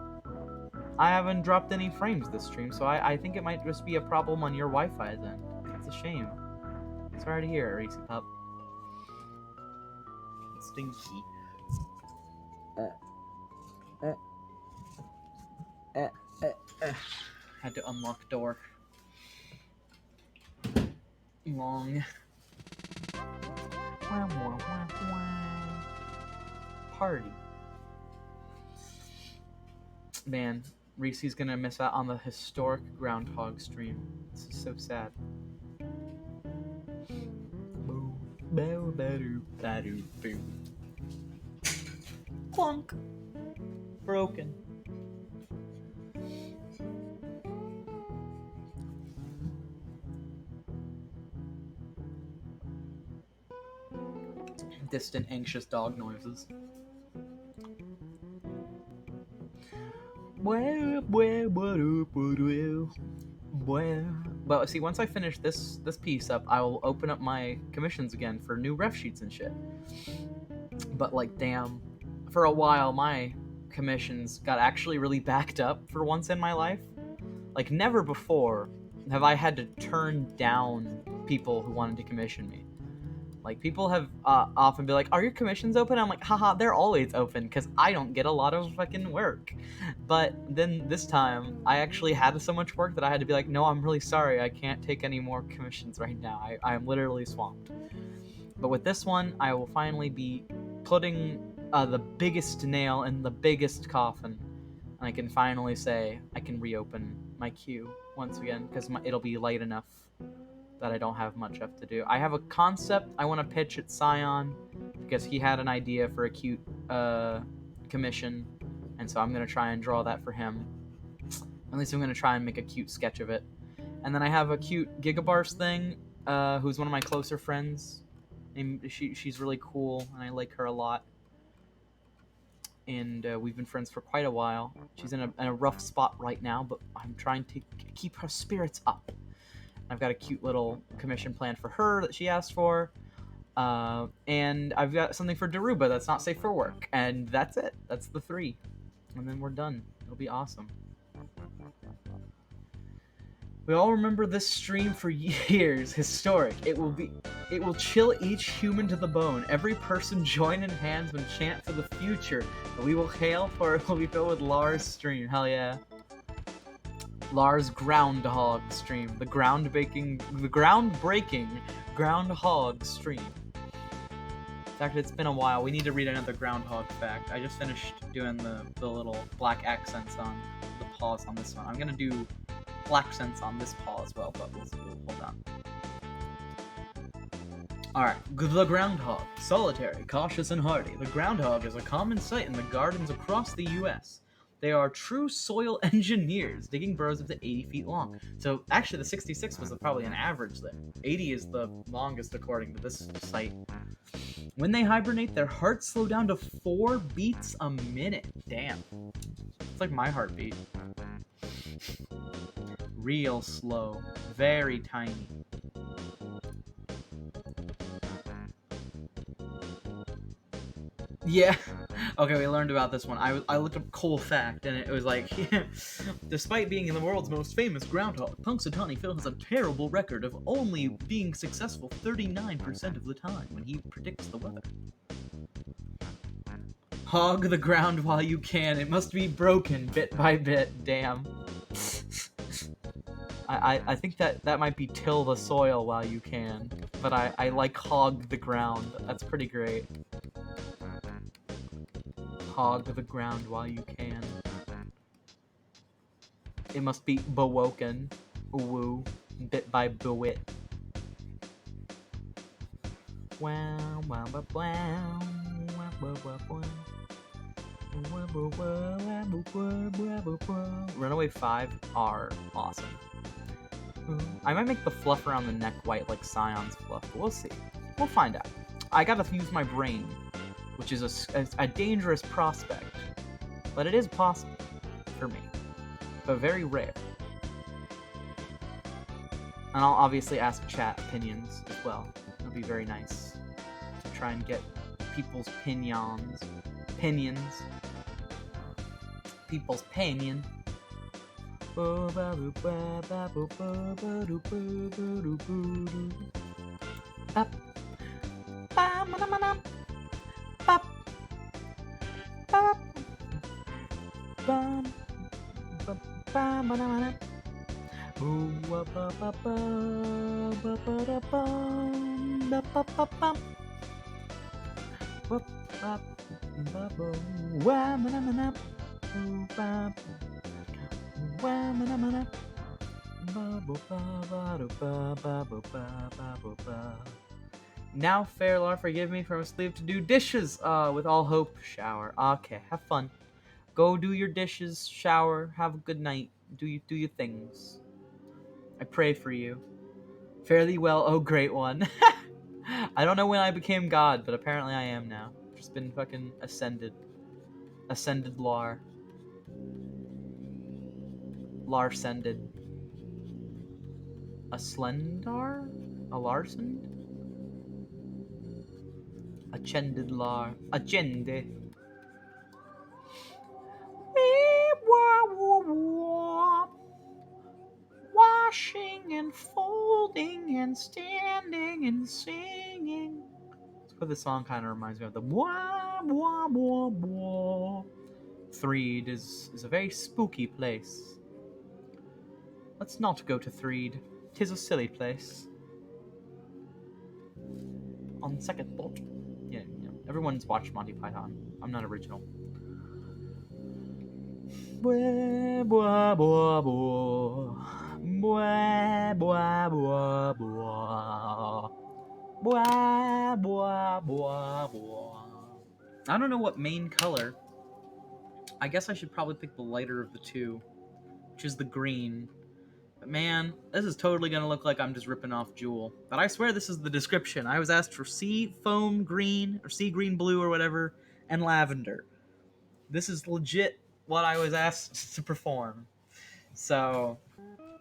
I haven't dropped any frames this stream, so I think it might just be a problem on your Wi-Fi's end. It's a shame. Sorry to hear it, Reese Pup. Stinky. Had to unlock door. Long. Party. Man, Reese's gonna miss out on the historic Groundhog stream. This is so sad. Clunk. Broken. Distant, anxious dog noises. But see, once I finish this piece up, I will open up my commissions again for new ref sheets and shit. But like, damn, for a while my commissions got actually really backed up for once in my life. Like, never before have I had to turn down people who wanted to commission me. Like, people have often been like, are your commissions open? I'm like, haha, they're always open because I don't get a lot of fucking work. But then this time, I actually had so much work that I had to be like, no, I'm really sorry. I can't take any more commissions right now. I am literally swamped. But with this one, I will finally be putting the biggest nail in the biggest coffin. And I can finally say I can reopen my queue once again because it'll be light enough that I don't have much left to do. I have a concept I want to pitch at Scion because he had an idea for a cute commission, and so I'm going to try and draw that for him. At least I'm going to try and make a cute sketch of it. And then I have a cute Gigabars thing, who's one of my closer friends. And she's really cool, and I like her a lot. And we've been friends for quite a while. She's in a rough spot right now, but I'm trying to keep her spirits up. I've got a cute little commission plan for her that she asked for. And I've got something for Daruba that's not safe for work. And that's it. That's the 3. And then we're done. It'll be awesome. We all remember this stream for years. Historic. It will chill each human to the bone. Every person join in hands and chant for the future. We will hail for it will be filled with Lars stream. Hell yeah. Lars Groundhog stream. The groundbreaking Groundhog stream. In fact, it's been a while. We need to read another Groundhog fact. I just finished doing the little black accents on the pause on this one. I'm gonna do black accents on this paw as well, but we'll hold on. Alright, the groundhog. Solitary, cautious, and hardy. The groundhog is a common sight in the gardens across the US. They are true soil engineers, digging burrows up to 80 feet long. So actually the 66 was probably an average there. 80 is the longest according to this site. When they hibernate, their hearts slow down to 4 beats a minute. Damn. It's like my heartbeat. Real slow. Very tiny. Yeah. Okay, we learned about this one. I looked up cool fact, and it was like, despite being in the world's most famous groundhog, Punxsutawney Phil has a terrible record of only being successful 39% of the time when he predicts the weather. Hog the ground while you can. It must be broken bit by bit. Damn. I think that might be till the soil while you can, but I like hog the ground. That's pretty great. Hog the ground while you can. It must be bewoken. Woo. Bit by bewit. Wow, wow, wow, wow. Runaway 5 are awesome. I might make the fluff around the neck white like Scion's fluff, but we'll see. We'll find out. I gotta use my brain, which is a dangerous prospect, but it is possible for me, but very rare. And I'll obviously ask chat opinions as well. It'll be very nice to try and get people's opinions. People's opinion. Now, Fairlar, forgive me from asleep to do dishes. With all hope, shower. Okay, have fun. Go do your dishes, shower, have a good night. Do your things. I pray for you. Fairly well, oh great one. I don't know when I became God, but apparently I am now. Just been fucking ascended. Ascended Lar. Larscended. A Slendar? A Larsen? Ascended Lar. Agende. Washing and folding and standing and singing. That's what the song kind of reminds me of. The wah wah wah wah. Threed is a very spooky place. Let's not go to Threed. 'Tis a silly place. On second thought. Yeah, everyone's watched Monty Python. I'm not original. Blah, blah, blah, blah. Blah, blah, blah, blah. Blah, blah, blah, blah. I don't know what main color. I guess I should probably pick the lighter of the two, which is the green. But man, this is totally gonna look like I'm just ripping off Jewel. But I swear this is the description. I was asked for sea foam green, or sea green blue, or whatever, and lavender. This is legit what I was asked to perform. So,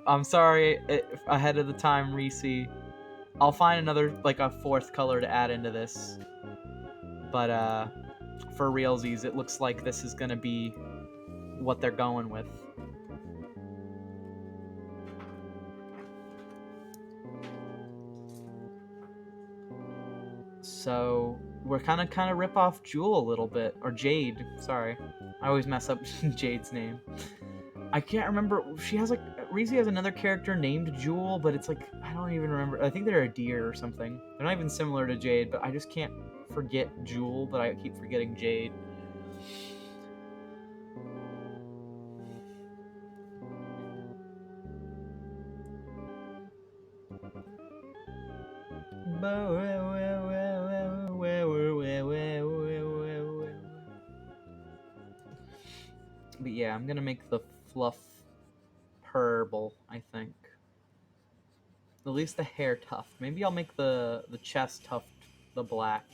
I'm sorry ahead of the time, Reese. I'll find another, like a fourth color to add into this. But, for realsies, it looks like this is gonna be what they're going with. So we're kind of rip off Jewel a little bit, or Jade. Sorry, I always mess up Jade's name. I can't remember. She has like Reese has another character named Jewel, but it's like I don't even remember. I think they're a deer or something. They're not even similar to Jade, but I just can't forget Jewel. But I keep forgetting Jade. But yeah, I'm gonna make the fluff purple, I think. At least the hair tuft. Maybe I'll make the chest tuft the black.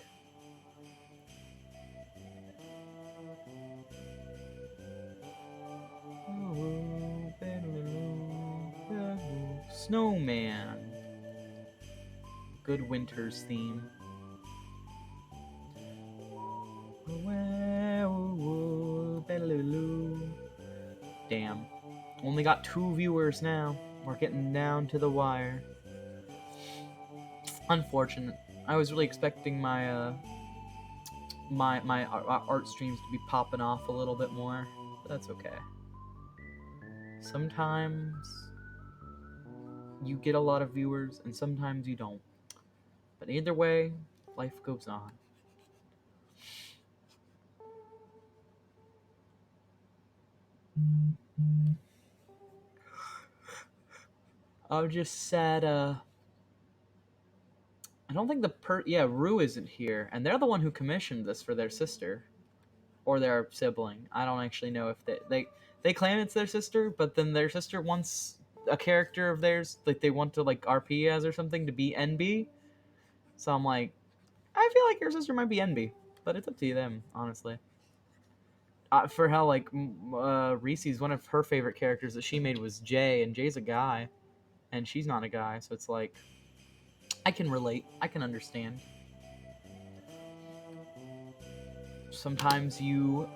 Snowman. Good winter's theme. Damn. Only got 2 viewers now. We're getting down to the wire. Unfortunate. I was really expecting my my art streams to be popping off a little bit more. But that's okay. Sometimes you get a lot of viewers and sometimes you don't. But either way, life goes on. I'm just sad, I don't think Rue isn't here, and they're the one who commissioned this for their sister. Or their sibling. I don't actually know if they claim it's their sister, but then their sister wants a character of theirs, like they want to like RP as or something to be NB. So I'm like, I feel like your sister might be NB, but it's up to them, honestly. For how like Reese's one of her favorite characters that she made was Jay, and Jay's a guy, and she's not a guy, so it's like I can relate, I can understand. Sometimes you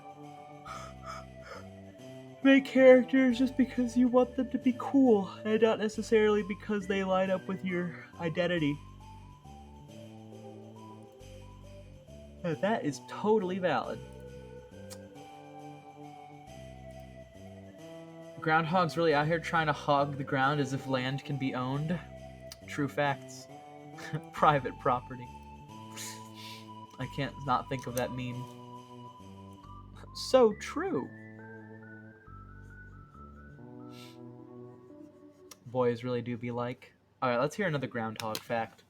make characters just because you want them to be cool, and not necessarily because they line up with your identity. And that is totally valid. Groundhog's really out here trying to hog the ground as if land can be owned. True facts. Private property. I can't not think of that meme. So true. Boys really do be like. Alright, let's hear another Groundhog fact.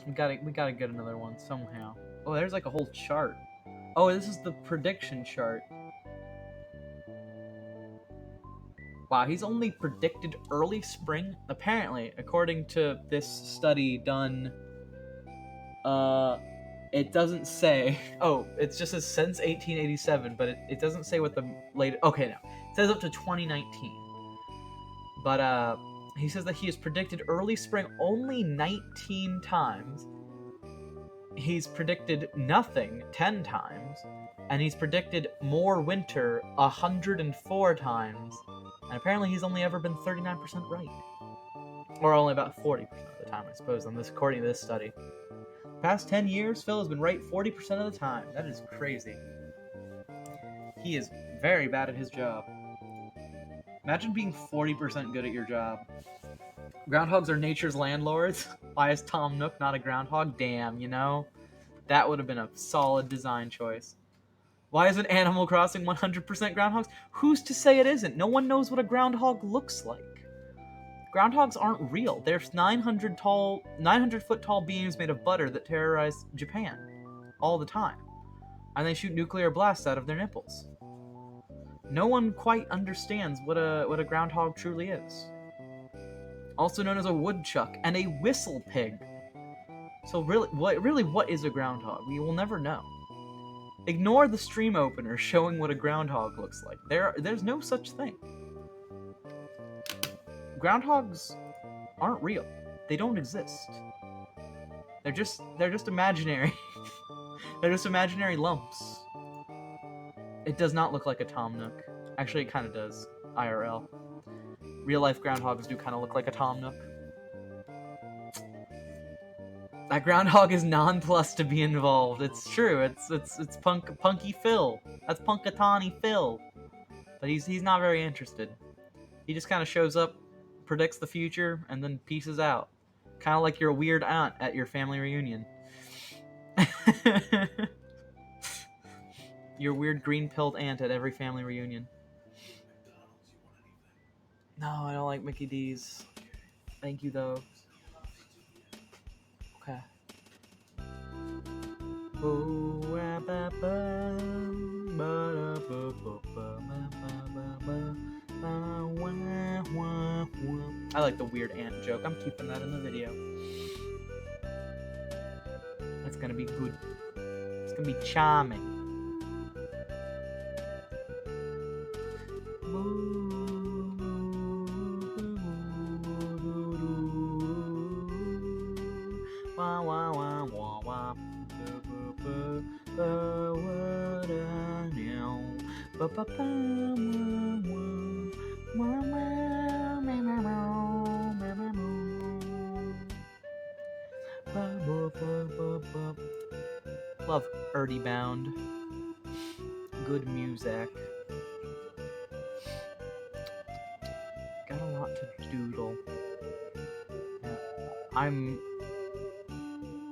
We gotta get another one somehow. Oh, there's like a whole chart. Oh, this is the prediction chart. Wow, he's only predicted early spring. Apparently, according to this study done, it doesn't say. Oh, it just says since 1887, but it doesn't say what the latest. Okay, no, it says up to 2019. But he says that he has predicted early spring only 19 times. He's predicted nothing 10 times, and he's predicted more winter 104 times. And apparently he's only ever been 39% right. Or only about 40% of the time, I suppose, according to this study. Past 10 years, Phil has been right 40% of the time. That is crazy. He is very bad at his job. Imagine being 40% good at your job. Groundhogs are nature's landlords. Why is Tom Nook not a groundhog? Damn, you know? That would have been a solid design choice. Why isn't Animal Crossing 100% groundhogs? Who's to say it isn't? No one knows what a groundhog looks like. Groundhogs aren't real. They're 900-foot tall beings made of butter that terrorize Japan all the time. And they shoot nuclear blasts out of their nipples. No one quite understands what a groundhog truly is. Also known as a woodchuck and a whistle pig. So really, what is a groundhog? We will never know. Ignore the stream opener showing what a groundhog looks like. There's no such thing. Groundhogs aren't real. They don't exist. They're just imaginary. They're just imaginary lumps. It does not look like a Tom Nook. Actually, it kind of does. IRL. Real life groundhogs do kind of look like a Tom Nook. That Groundhog is nonplussed to be involved. It's true. It's Punky Phil. That's Punkatani Phil. But he's not very interested. He just kind of shows up, predicts the future, and then pieces out. Kind of like your weird aunt at your family reunion. Your weird green-pilled aunt at every family reunion. No, I don't like Mickey D's. Thank you, though. Okay. I like the weird ant joke. I'm keeping that in the video. That's gonna be good. It's gonna be charming. Love Erdy Bound. Good music. Got a lot to doodle. Yeah. I'm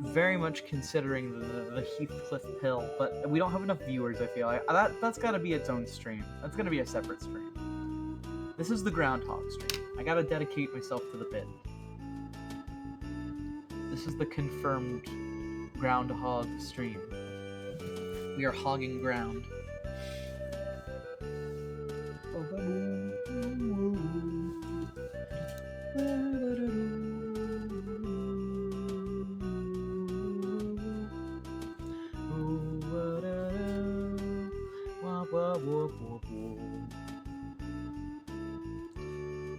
very much considering the Heathcliff pill, but we don't have enough viewers, I feel like. That's gotta be its own stream. That's gonna be a separate stream. This is the Groundhog stream. I gotta dedicate myself to the bit. This is the confirmed Groundhog stream. We are hogging ground.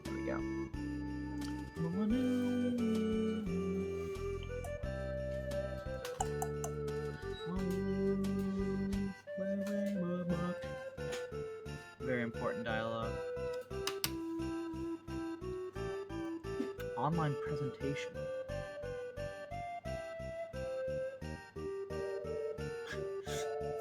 There we go. Very important dialogue. Online presentation.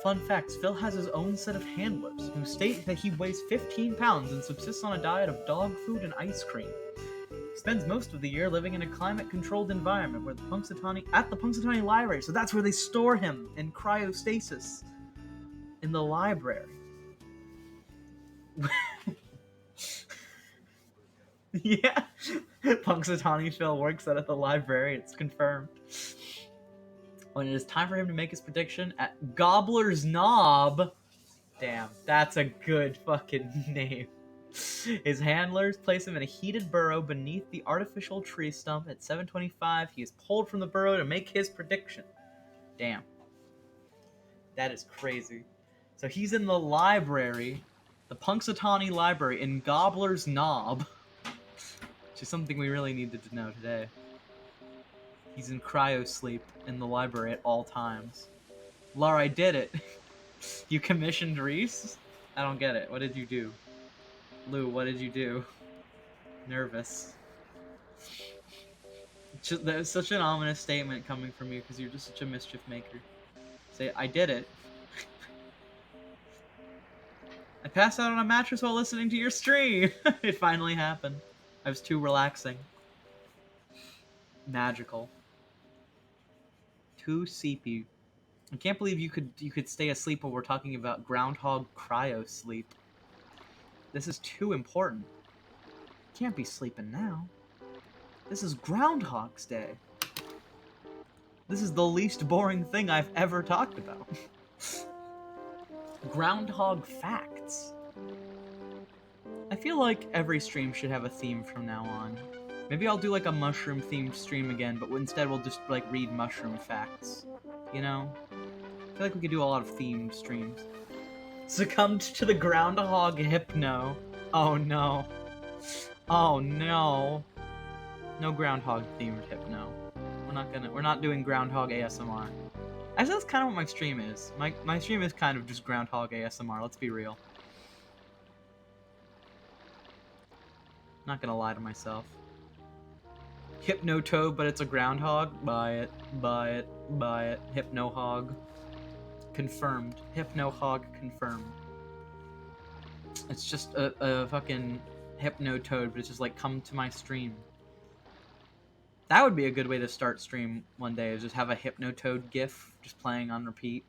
Fun facts, Phil has his own set of handlers, who state that he weighs 15 pounds and subsists on a diet of dog food and ice cream. He spends most of the year living in a climate-controlled environment at the Punxsutawney Library, so that's where they store him, in cryostasis. In the library. Yeah, Punxsutawney Phil works at the library, it's confirmed. When it is time for him to make his prediction at Gobbler's Knob. Damn, that's a good fucking name. His handlers place him in a heated burrow beneath the artificial tree stump. At 7:25, he is pulled from the burrow to make his prediction. Damn. That is crazy. So he's in the library, the Punxsutawney Library in Gobbler's Knob. Which is something we really needed to know today. He's in cryo sleep in the library at all times. Lar, I did it. You commissioned Reese? I don't get it. What did you do? Lou, what did you do? Nervous. That's such an ominous statement coming from you because you're just such a mischief maker. Say, I did it. I passed out on a mattress while listening to your stream. It finally happened. I was too relaxing. Magical. Too sleepy. I can't believe you could stay asleep while we're talking about Groundhog cryo sleep. This is too important. Can't be sleeping now. This is Groundhog's Day. This is the least boring thing I've ever talked about. Groundhog facts. I feel like every stream should have a theme from now on. Maybe I'll do like a mushroom themed stream again, but instead we'll just like read mushroom facts. You know? I feel like we could do a lot of themed streams. Succumbed to the Groundhog hypno. Oh no. Oh no. No Groundhog themed hypno. We're not doing Groundhog ASMR. Actually, that's kind of what my stream is. My stream is kind of just Groundhog ASMR, let's be real. Not gonna lie to myself. Hypnotoad, but it's a groundhog. Buy it, buy it, buy it. Hypnohog. Confirmed. Hypnohog confirmed. It's just a fucking Hypnotoad, but it's just like, come to my stream. That would be a good way to start stream one day, is just have a Hypnotoad gif just playing on repeat.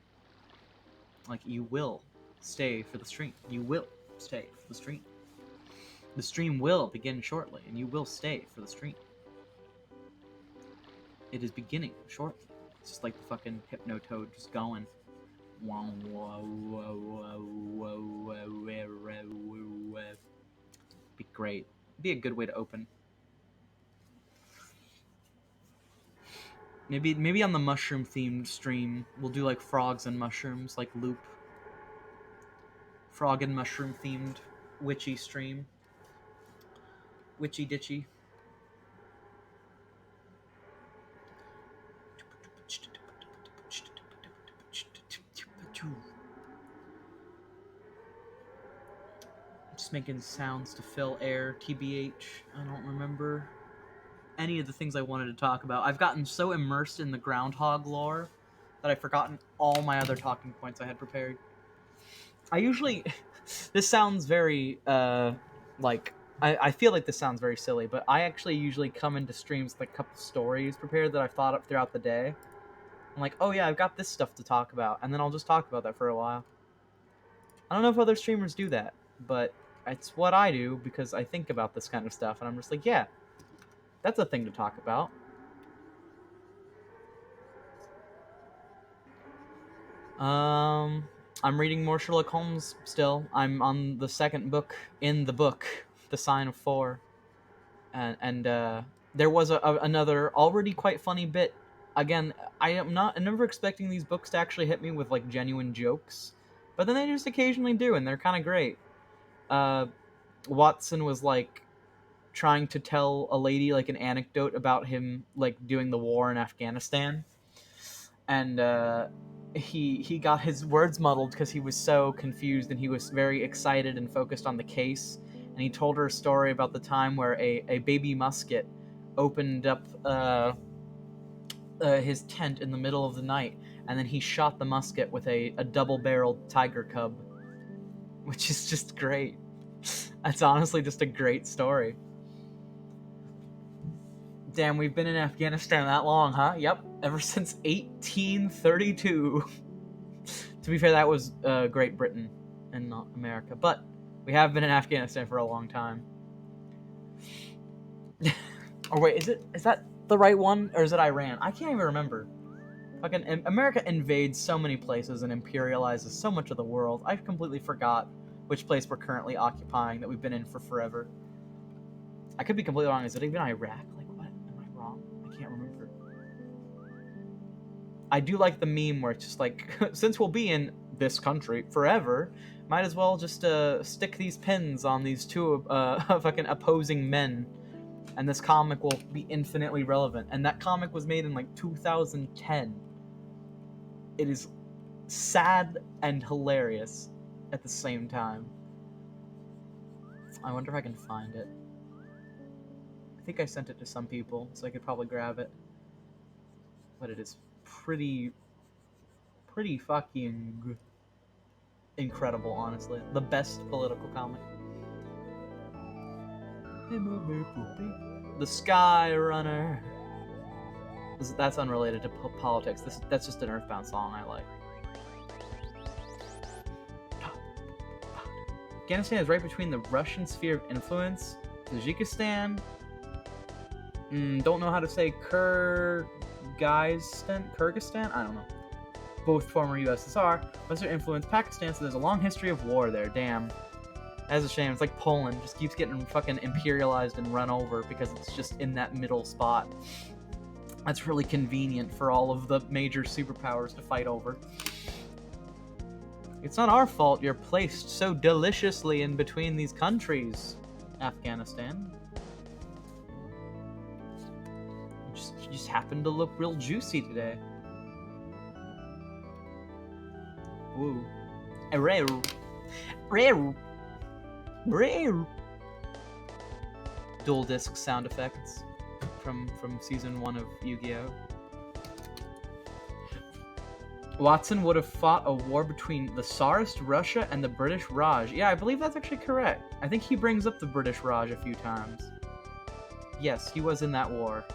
Like, you will stay for the stream. You will stay for the stream. The stream will begin shortly, and you will stay for the stream. It is beginning shortly. It's just like the fucking Hypnotoad just going. Be great. Be a good way to open. Maybe on the mushroom themed stream we'll do like frogs and mushrooms, like loop. Frog and mushroom themed witchy stream. Witchy ditchy. Just making sounds to fill air, TBH. I don't remember any of the things I wanted to talk about. I've gotten so immersed in the Groundhog lore that I've forgotten all my other talking points I had prepared. I usually... this sounds very, like... I feel like this sounds very silly, but I actually usually come into streams with a couple stories prepared that I've thought up throughout the day. I'm like, oh yeah, I've got this stuff to talk about, and then I'll just talk about that for a while. I don't know if other streamers do that, but it's what I do because I think about this kind of stuff, and I'm just like, yeah, that's a thing to talk about. I'm reading more Sherlock Holmes still. I'm on the second book in the book, The Sign of Four. And there was another already quite funny bit. Again, I'm never expecting these books to actually hit me with like genuine jokes, but then they just occasionally do, and they're kind of great. Watson was like trying to tell a lady like an anecdote about him like doing the war in Afghanistan, and he got his words muddled because he was so confused, and he was very excited and focused on the case. And he told her a story about the time where a baby musket opened up his tent in the middle of the night, and then he shot the musket with a double-barreled tiger cub, which is just great. That's honestly just a great story. Damn, we've been in Afghanistan that long, huh? Yep, ever since 1832. To be fair, that was Great Britain and not America, but we have been in Afghanistan for a long time. Or wait, is that the right one, or is it Iran? I can't even remember. Fucking America invades so many places and imperializes so much of the world. I completely forgot which place we're currently occupying that we've been in for forever. I could be completely wrong. Is it even Iraq? Like, what? Am I wrong? I can't remember. I do like the meme where it's just like, since we'll be in this country forever, might as well just stick these pins on these two fucking opposing men, and this comic will be infinitely relevant. And that comic was made in like 2010. It is sad and hilarious at the same time. I wonder if I can find it. I think I sent it to some people, so I could probably grab it. But it is pretty fucking incredible, honestly. The best political comic. The Sky Runner. That's unrelated to politics. That's just an Earthbound song I like. Afghanistan is right between the Russian sphere of influence, Tajikistan. Don't know how to say Kyrgyzstan? I don't know. Both former USSR. Western influence Pakistan, so there's a long history of war there. Damn. That's a shame. It's like Poland. Just keeps getting fucking imperialized and run over because it's just in that middle spot. That's really convenient for all of the major superpowers to fight over. It's not our fault you're placed so deliciously in between these countries, Afghanistan. You just happen to look real juicy today. Woo. Rare. Dual disc sound effects. from season 1 of Yu-Gi-Oh. Watson would have fought a war between the Tsarist Russia and the British Raj. Yeah, I believe that's actually correct. I think he brings up the British Raj a few times. Yes, he was in that war.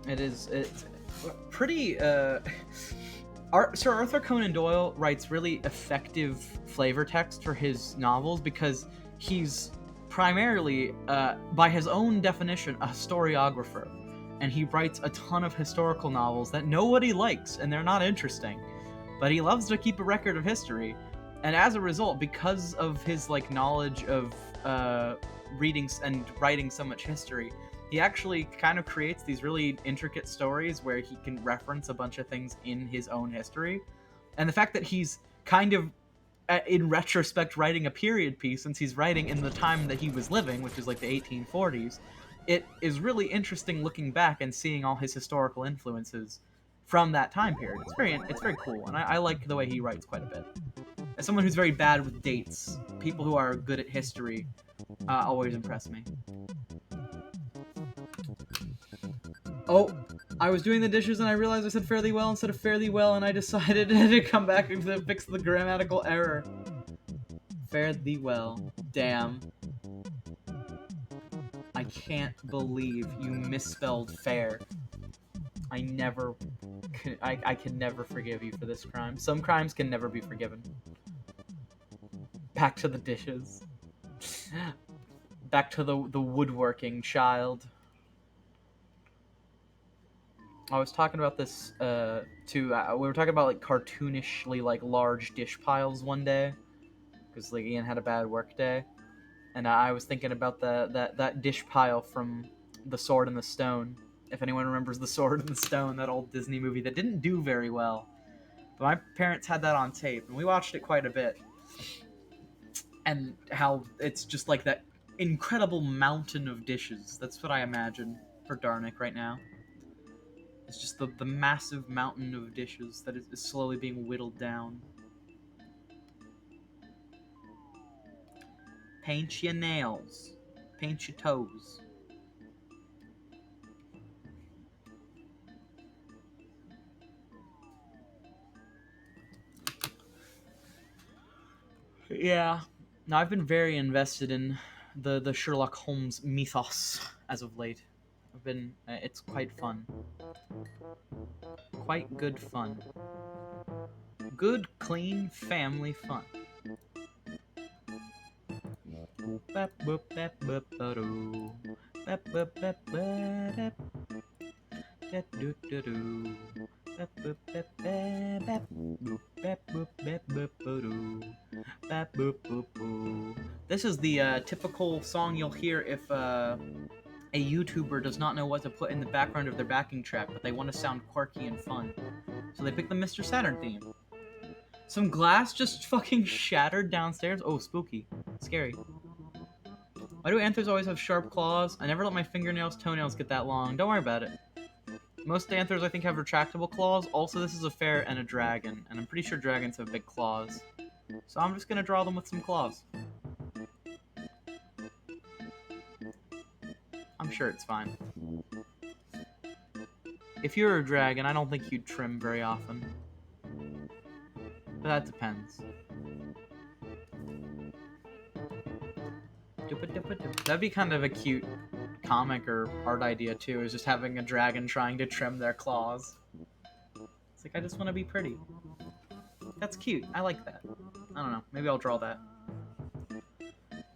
It's pretty, Sir Arthur Conan Doyle writes really effective flavor text for his novels because he's primarily, by his own definition, a historiographer. And he writes a ton of historical novels that nobody likes, and they're not interesting. But he loves to keep a record of history. And as a result, because of his, like, knowledge of reading and writing so much history, he actually kind of creates these really intricate stories where he can reference a bunch of things in his own history. And the fact that he's kind of, in retrospect, writing a period piece, since he's writing in the time that he was living, which is like the 1840s, it is really interesting looking back and seeing all his historical influences from that time period. It's very cool, and I like the way he writes quite a bit. As someone who's very bad with dates, people who are good at history always impress me. Oh, I was doing the dishes and I realized I said fairly well instead of fairly well, and I decided to come back and fix the grammatical error. Fairly well. Damn. I can't believe you misspelled fair. I can never forgive you for this crime. Some crimes can never be forgiven. Back to the dishes. Back to the woodworking, child. I was talking about this too. We were talking about like cartoonishly like large dish piles one day, because like Ian had a bad work day, and I was thinking about that dish pile from The Sword and the Stone. If anyone remembers The Sword and the Stone, that old Disney movie that didn't do very well, but my parents had that on tape and we watched it quite a bit. And how it's just like that incredible mountain of dishes. That's what I imagine for Darnik right now. It's just the massive mountain of dishes that is slowly being whittled down. Paint your nails. Paint your toes. Yeah. Now, I've been very invested in the Sherlock Holmes mythos as of late. I've been... it's quite fun. Quite good fun. Good, clean, family fun. This is the typical song you'll hear if a YouTuber does not know what to put in the background of their backing track, but they want to sound quirky and fun. So they pick the Mr. Saturn theme. Some glass just fucking shattered downstairs. Oh, spooky. Scary. Why do anthers always have sharp claws? I never let my fingernails, toenails get that long. Don't worry about it. Most anthers, I think, have retractable claws. Also, this is a fair and a dragon, and I'm pretty sure dragons have big claws. So I'm just gonna draw them with some claws. I'm sure it's fine. If you're a dragon, I don't think you'd trim very often. But that depends. That'd be kind of a cute comic or art idea too, is just having a dragon trying to trim their claws. It's like, I just want to be pretty. That's cute. I like that. I don't know. Maybe I'll draw that.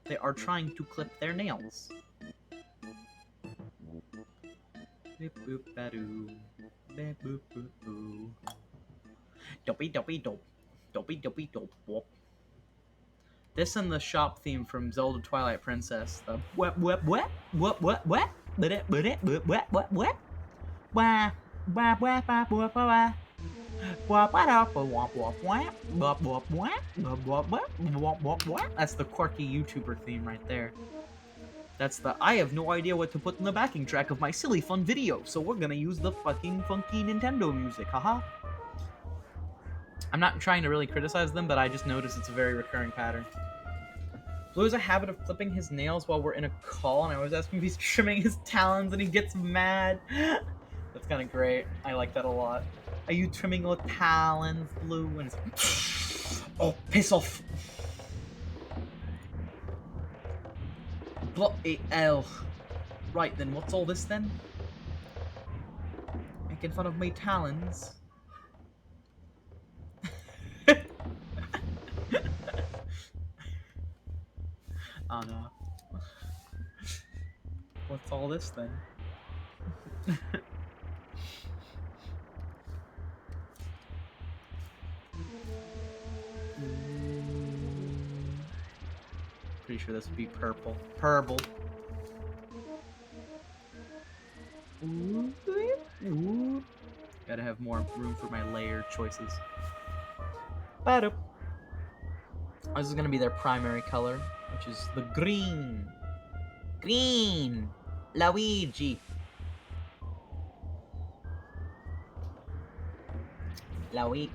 They are trying to clip their nails. Boop boop ba-doo. Boop boop boop boo. Dopey dopey dope. Dopey dopey dope whoop. This and the shop theme from Zelda Twilight Princess. The what what what what what what what what what what what wah wah wah wah wah wah. That's the quirky YouTuber theme right there. That's the I have no idea what to put in the backing track of my silly fun video, so we're gonna use the fucking funky Nintendo music, haha. I'm not trying to really criticize them, but I just noticed it's a very recurring pattern. Blue has a habit of clipping his nails while we're in a call, and I always ask him if he's trimming his talons, and he gets mad. That's kind of great. I like that a lot. Are you trimming your talons, Blue? And it's oh, piss off. Bloody hell. Right then, what's all this then? Making fun of my talons. Oh no. What's all this then? Pretty sure this would be purple. Purple. Ooh. Gotta have more room for my layered choices. Ba-doop. This is gonna be their primary color, which is the green. Green! Luigi! Luigi.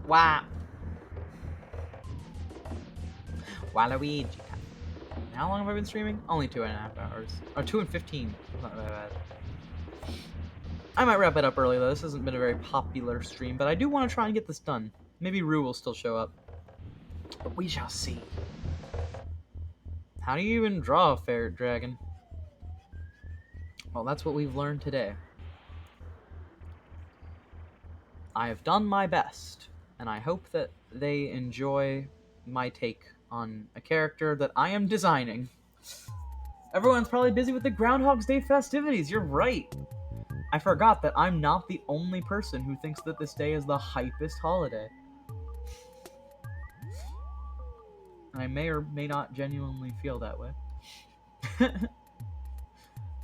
Wow! Waluigi. How long have I been streaming? Only 2.5 hours. Or 2 and 15. Not that bad. I might wrap it up early though. This hasn't been a very popular stream, but I do want to try and get this done. Maybe Rue will still show up. But we shall see. How do you even draw a ferret dragon? Well, that's what we've learned today. I have done my best, and I hope that they enjoy my take on a character that I am designing. Everyone's probably busy with the Groundhog's Day festivities. You're right. I forgot that I'm not the only person who thinks that this day is the hypest holiday. And I may or may not genuinely feel that way.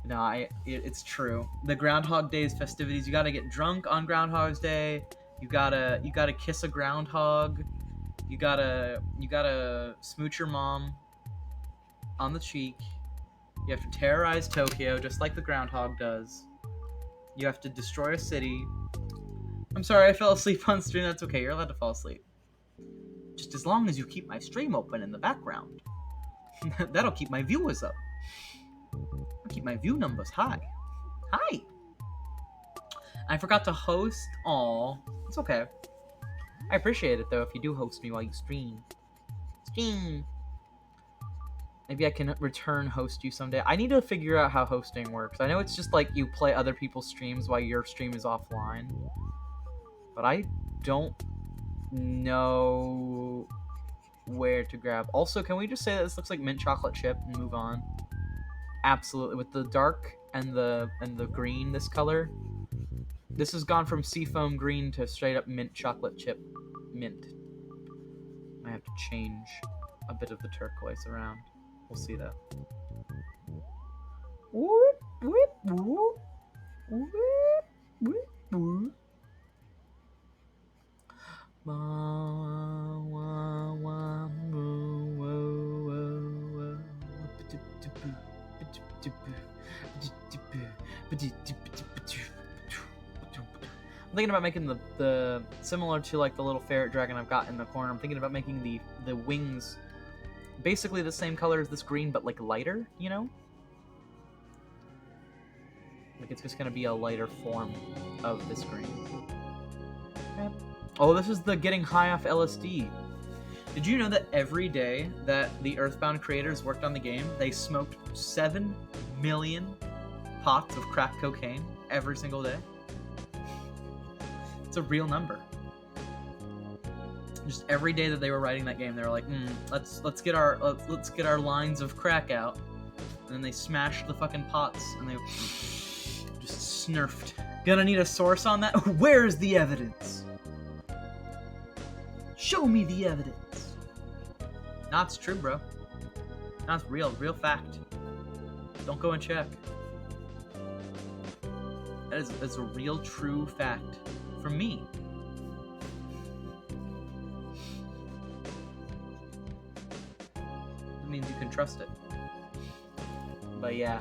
No, it's true. The Groundhog Day's festivities, you gotta get drunk on Groundhog's Day. You gotta kiss a groundhog. You gotta smooch your mom on the cheek. You have to terrorize Tokyo just like the groundhog does. You have to destroy a city. I'm sorry I fell asleep on stream. That's okay. You're allowed to fall asleep. Just as long as you keep my stream open in the background. That'll keep my viewers up. I'll keep my view numbers high. Hi! I forgot to host. Aw. It's okay. I appreciate it, though, if you do host me while you stream. Stream! Maybe I can return host you someday. I need to figure out how hosting works. I know it's just like you play other people's streams while your stream is offline. But I don't know where to grab. Also, can we just say that this looks like mint chocolate chip and move on? Absolutely. With the dark and the green, this color. This has gone from seafoam green to straight up mint chocolate chip mint. I have to change a bit of the turquoise around. We'll see that. I'm thinking about making the similar to like the little ferret dragon I've got in the corner. I'm thinking about making the wings basically the same color as this green, but like lighter, you know? Like it's just gonna be a lighter form of this green. Okay. Oh, this is the getting high off LSD. Did you know that every day that the Earthbound creators worked on the game, they smoked 7 million pots of crack cocaine every single day? It's a real number. Just every day that they were writing that game, they were like, let's get our lines of crack out. And then they smashed the fucking pots and they just snurfed. Gonna need a source on that? Where's the evidence? Show me the evidence. Nah, it's true, bro. Nah, it's real fact. Don't go and check. That's a real true fact from me. It means you can trust it. But yeah.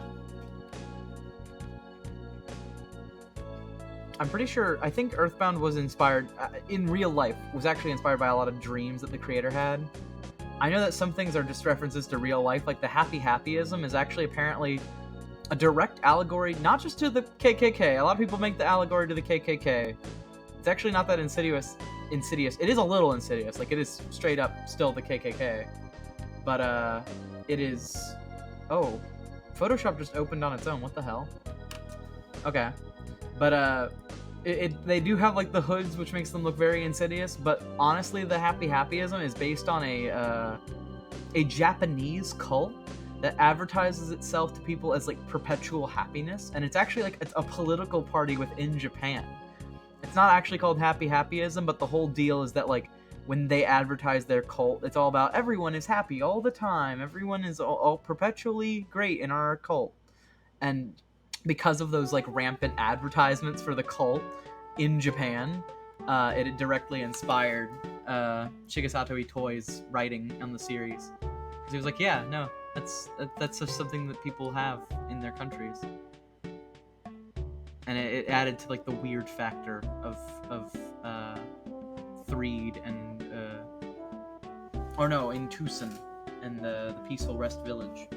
I'm pretty sure, I think Earthbound was inspired, in real life, was actually inspired by a lot of dreams that the creator had. I know that some things are just references to real life, like the Happy Happyism is actually apparently a direct allegory, not just to the KKK. A lot of people make the allegory to the KKK. It's actually not that insidious. It is a little insidious, like it is straight up still the KKK. But, it is... Oh, Photoshop just opened on its own, what the hell? Okay. But, they do have, like, the hoods, which makes them look very insidious, but honestly, the Happy Happyism is based on a Japanese cult that advertises itself to people as, like, perpetual happiness, and it's actually, like, it's a political party within Japan. It's not actually called Happy Happyism, but the whole deal is that, like, when they advertise their cult, it's all about everyone is happy all the time, everyone is all perpetually great in our cult. And because of those, like, rampant advertisements for the cult in Japan, it directly inspired Shigesato Itoi's writing on the series. Because he was like, yeah, no, that's just something that people have in their countries. And it added to, like, the weird factor of Threed and in Tucson and the Peaceful Rest Village.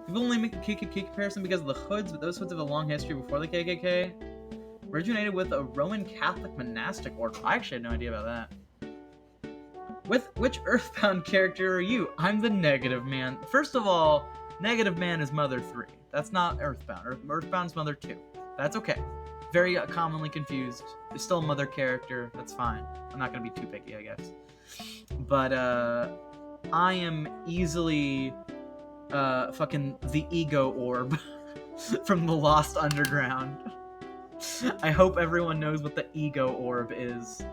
People only make the KKK comparison because of the hoods, but those hoods have a long history before the KKK. Originated with a Roman Catholic monastic order. I actually had no idea about that. With which Earthbound character are you? I'm the Negative Man. First of all, Negative Man is Mother 3. That's not Earthbound. Earthbound's Mother 2. That's okay. Very commonly confused. It's still a Mother character. That's fine. I'm not going to be too picky, I guess. But, I am easily, fucking the Ego Orb from the Lost Underground. I hope everyone knows what the Ego Orb is.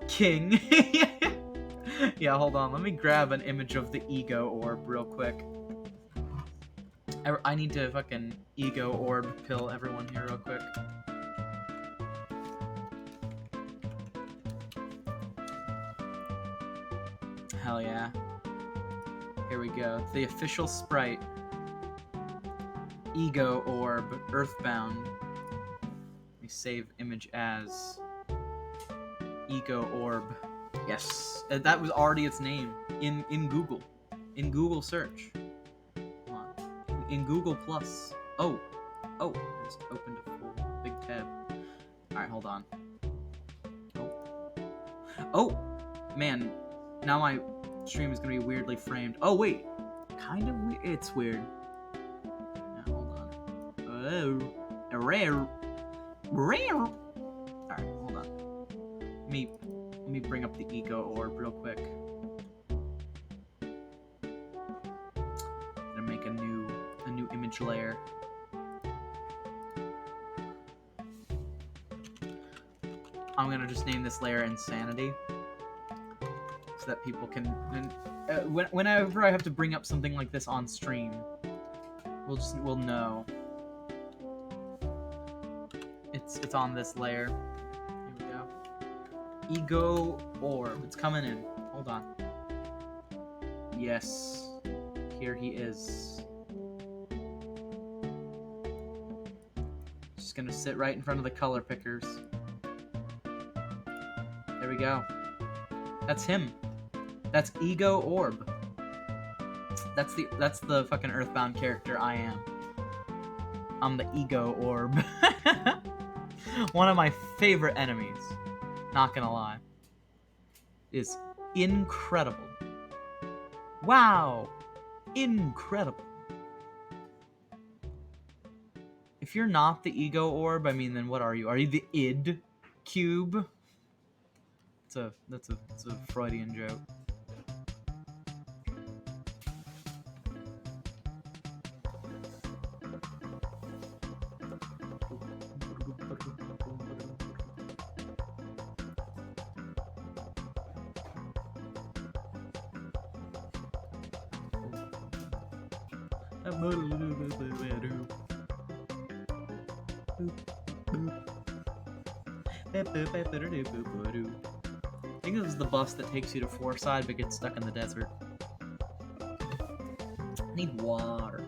King. Yeah, hold on. Let me grab an image of the Ego Orb real quick. I need to fucking Ego Orb pill everyone here real quick. Hell yeah. Here we go. The official sprite. Ego Orb. Earthbound. Let me save image as Ego Orb. Yes. That was already its name in Google. In Google search. In Google Plus. Oh, I just opened a full big tab. Alright, hold on. Oh, man. Now my stream is gonna be weirdly framed. Oh, wait. Kind of weird. It's weird. Now, hold on. Oh. Rare. Alright, hold on. Let me bring up the Ego Orb real quick. I'm gonna make a new image layer. I'm gonna just name this layer Insanity, so that people can, whenever I have to bring up something like this on stream, we'll know. It's on this layer. Here we go. Ego Orb. It's coming in. Hold on. Yes. Here he is. Just gonna sit right in front of the color pickers. There we go. That's him. That's Ego Orb. That's the fucking Earthbound character I am. I'm the Ego Orb. One of my favorite enemies, not gonna lie, is incredible. Wow! Incredible. If you're not the Ego Orb, I mean, then what are you? Are you the id cube? That's a Freudian joke. I think this is the bus that takes you to Foreside but gets stuck in the desert. I need water.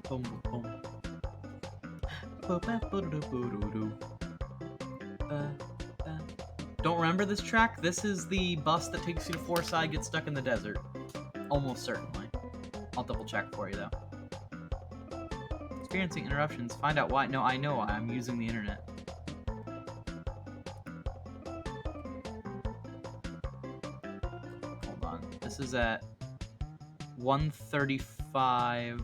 Boom, boom. Don't remember this track? This is the bus that takes you to Forsyth, gets stuck in the desert. Almost certainly. I'll double check for you though. Experiencing interruptions. Find out why. No, I know why. I'm using the internet. Hold on. This is at 1:35.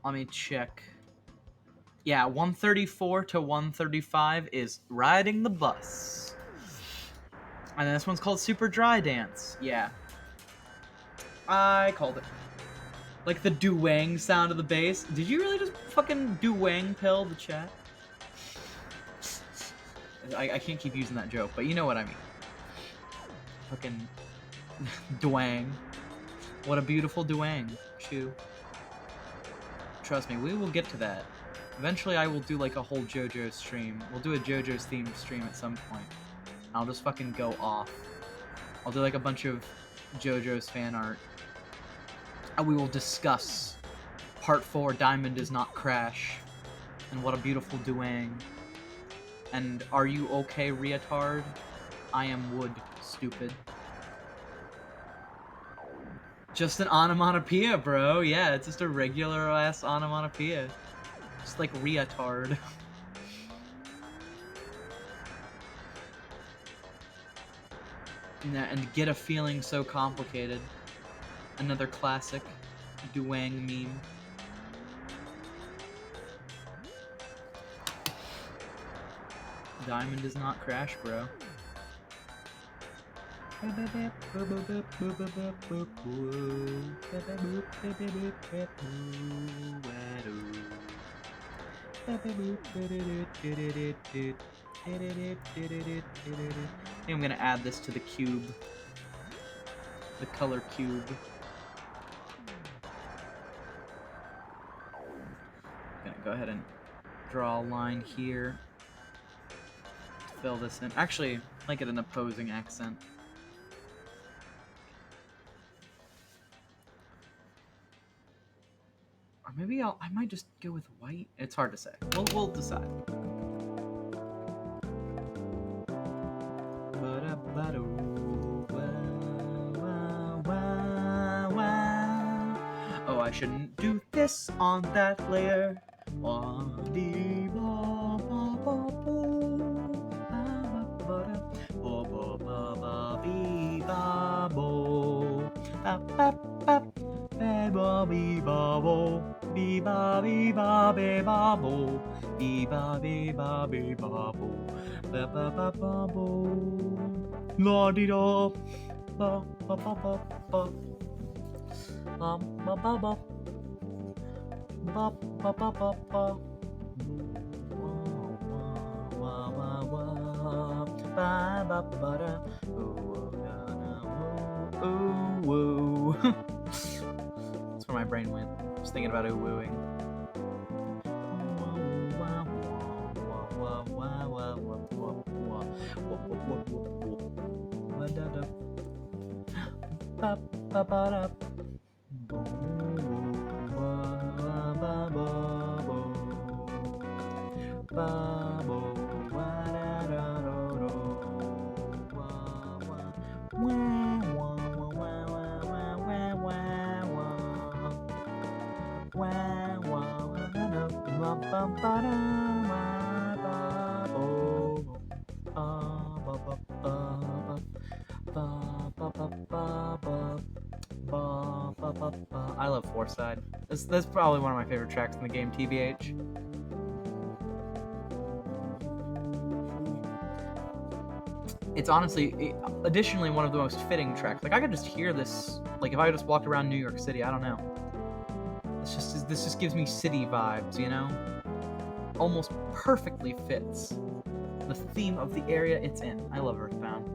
Let me check. Yeah, 1:34 to 1:35 is Riding the Bus. And then this one's called Super Dry Dance. Yeah. I called it. Like the duang sound of the bass. Did you really just fucking duang pill the chat? I can't keep using that joke, but you know what I mean. Fucking duang. What a beautiful duang. Chew. Trust me, we will get to that. Eventually I will do like a whole JoJo stream. We'll do a JoJo's themed stream at some point. I'll just fucking go off. I'll do like a bunch of JoJo's fan art. And we will discuss Part 4, Diamond Does Not Crash. And what a beautiful duang. And are you okay, Reatard? I am wood, stupid. Just an onomatopoeia, bro. Yeah, it's just a regular-ass onomatopoeia. Just like Reatard. And get a feeling so complicated. Another classic duang meme. Diamond Does Not Crash, bro. I think I'm gonna add this to the cube. The color cube. Gonna go ahead and draw a line here. Fill this in. Actually, make it an opposing accent. Or maybe I might just go with white. It's hard to say. We'll decide. Oh, I shouldn't do this on that layer. La-di-da, ba-ba-ba-ba-ba, ba-ba-ba-ba, ba-ba-ba-ba-ba, ba-ba-ba-da, ooh-woo. That's where my brain went. I was thinking about ooh-wooing. I love Forsyth. That's probably one of my favorite tracks in the game, TBH. It's honestly, additionally, one of the most fitting tracks. Like, I could just hear this, like, if I just walked around New York City, I don't know. This just gives me city vibes, you know? Almost perfectly fits the theme of the area it's in. I love Earthbound.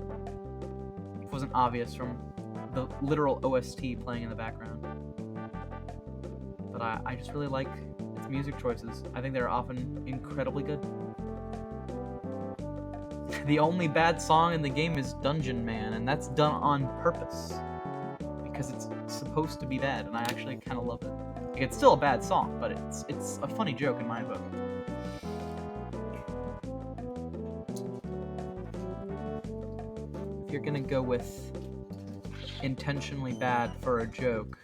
It wasn't obvious from the literal OST playing in the background. But I just really like its music choices. I think they're often incredibly good. The only bad song in the game is Dungeon Man, and that's done on purpose. because it's supposed to be bad, and I actually kind of love it. Like, it's still a bad song, but it's a funny joke in my book. If you're gonna go with intentionally bad for a joke,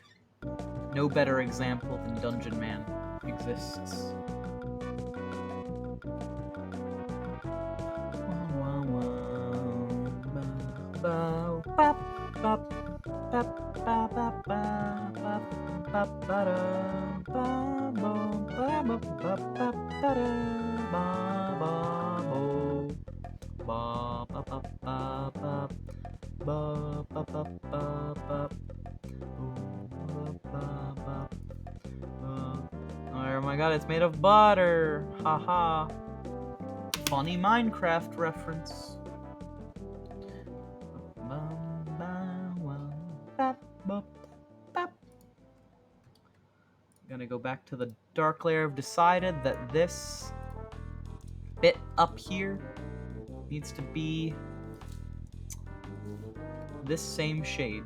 no better example than Dungeon Man exists. Oh my god, it's made of butter! Haha. Funny Minecraft reference. I'm gonna go back to the dark layer. I've decided that this bit up here needs to be this same shade.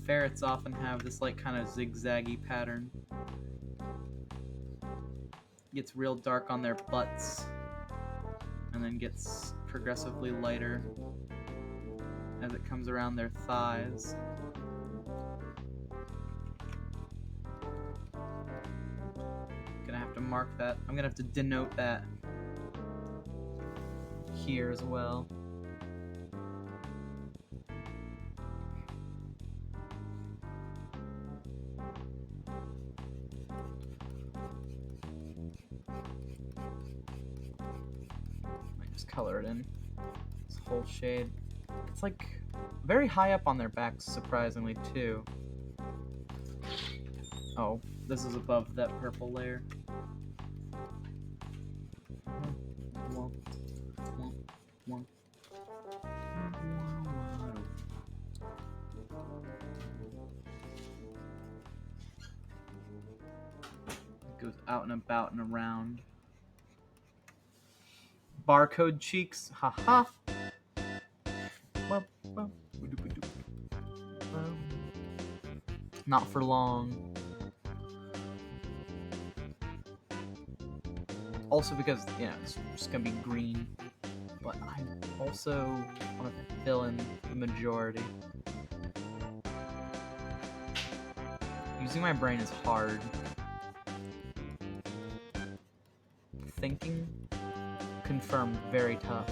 Ferrets often have this like kind of zigzaggy pattern. Gets real dark on their butts and then gets progressively lighter as it comes around their thighs. Gonna have to mark that. I'm gonna have to denote that here as well. Just color it in. This whole shade. It's like very high up on their backs, surprisingly, too. Oh, this is above that purple layer. It goes out and about and around. Barcode cheeks, haha. Not for long. Also because, you know, it's just gonna be green. But I also want to fill in the majority. Using my brain is hard. Thinking, confirmed, very tough.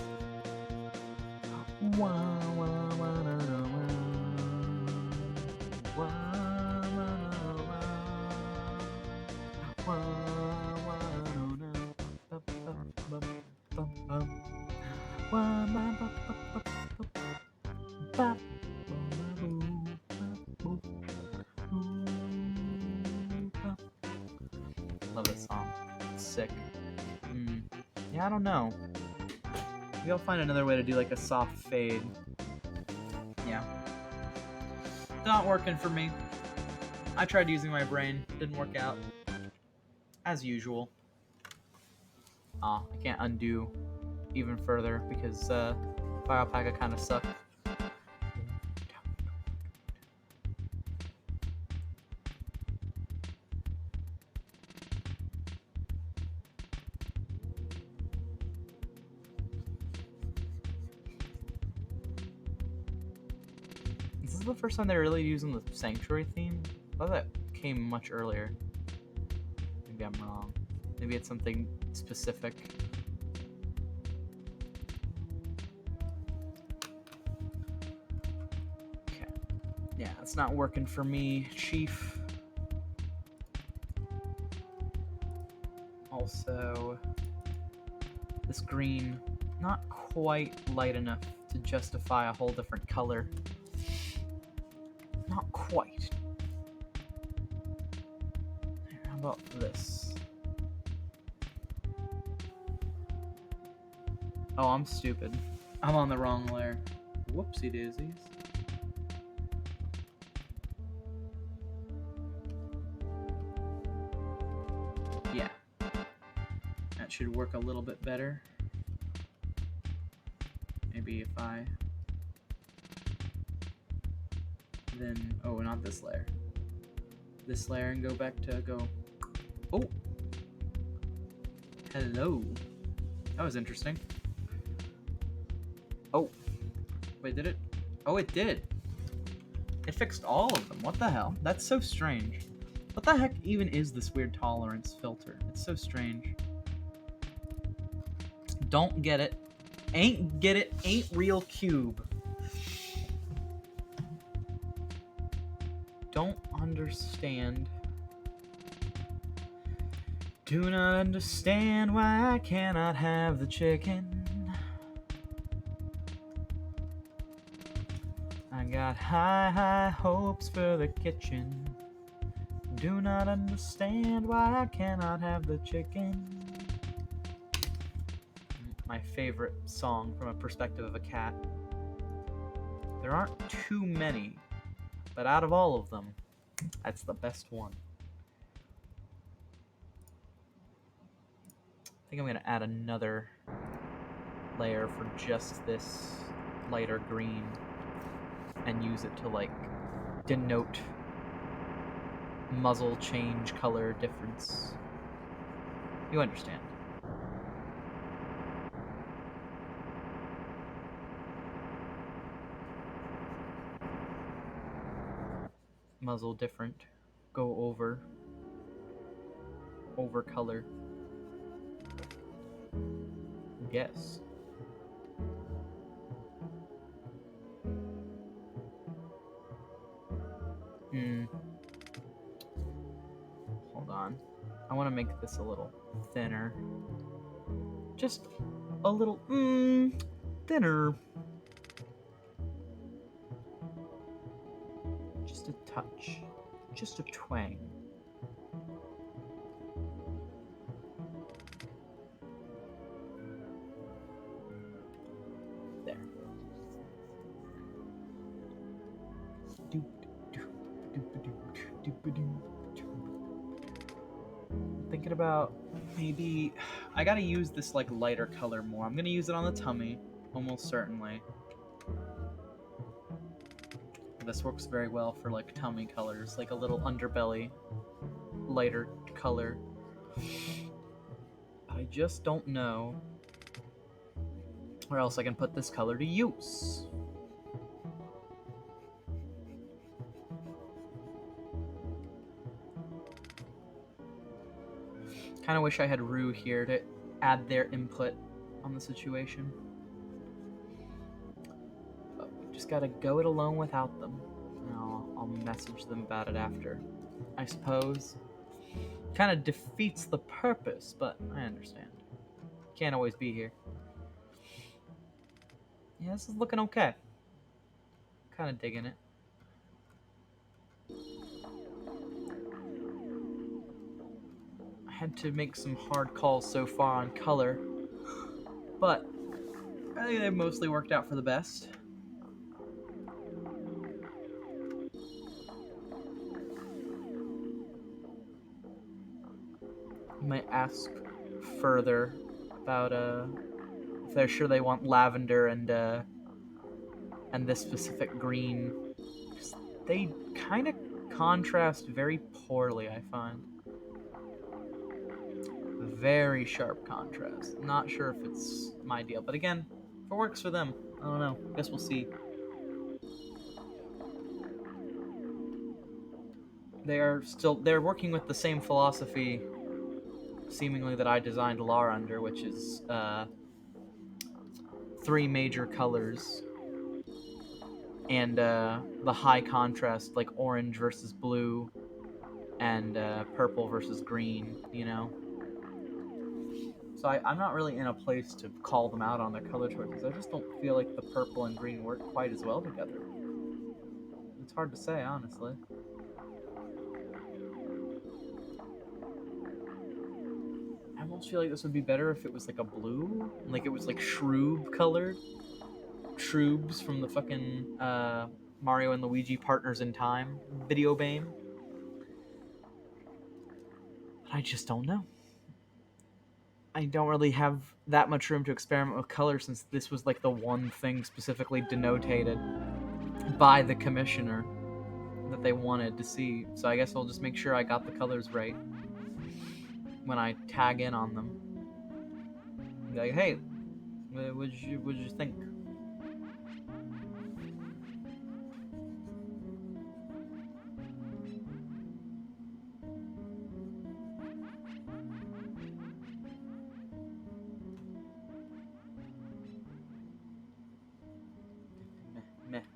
Love this song. It's sick. Yeah, I don't know. Maybe I'll find another way to do like a soft fade. Yeah. Not working for me. I tried using my brain. Didn't work out. As usual. I can't undo even further because Fire Alpaca kind of sucked. This is the first time they're really using the Sanctuary theme. I thought that came much earlier. Maybe I'm wrong. Maybe it's something specific. Okay. Yeah, it's not working for me, Chief. Also, this green, not quite light enough to justify a whole different color. Not quite. How about this? Oh, I'm stupid. I'm on the wrong layer. Whoopsie daisies. Yeah. That should work a little bit better. Maybe if I... Then... Oh, not this layer. This layer and go back to go... Oh! Hello. That was interesting. Oh. Wait, did it? Oh, it did. It fixed all of them. What the hell? That's so strange. What the heck even is this weird tolerance filter? It's so strange. Don't get it. Ain't get it. Ain't real cube. Don't understand. Do not understand why I cannot have the chicken. I got high, high hopes for the kitchen. Do not understand why I cannot have the chicken. My favorite song from a perspective of a cat. There aren't too many, but out of all of them, that's the best one. I think I'm going to add another layer for just this lighter green and use it to like denote muzzle change color difference. You understand. Muzzle different. Go over color. Yes. Hold on. I want to make this a little thinner. Just a little thinner. Just a touch. Just a twang. There. Thinking about maybe I gotta use this like lighter color more. I'm gonna use it on the tummy, almost certainly. This works very well for like tummy colors, like a little underbelly, lighter color. I just don't know where else I can put this color to use. Kind of wish I had Rue here to add their input on the situation. But we just gotta go it alone without them. And I'll message them about it after. I suppose. Kind of defeats the purpose, but I understand. Can't always be here. Yeah, this is looking okay. Kind of digging it. I had to make some hard calls so far on color, but I think they've mostly worked out for the best. You might ask further about if they're sure they want lavender and this specific green. They kind of contrast very poorly, I find. Very sharp contrast. Not sure if it's my deal, but again, if it works for them, I don't know. Guess we'll see. They're working with the same philosophy, seemingly, that I designed Lart under, which is 3 major colors and the high contrast, like orange versus blue and purple versus green, you know? So I'm not really in a place to call them out on their color choices. I just don't feel like the purple and green work quite as well together. It's hard to say, honestly. I almost feel like this would be better if it was like a blue, like it was like shroob colored. Shroobs from the fucking Mario and Luigi Partners in Time video game. But I just don't know. I don't really have that much room to experiment with color since this was like the one thing specifically denotated by the commissioner that they wanted to see. So I guess I'll just make sure I got the colors right when I tag in on them. Be like, hey, what did you think?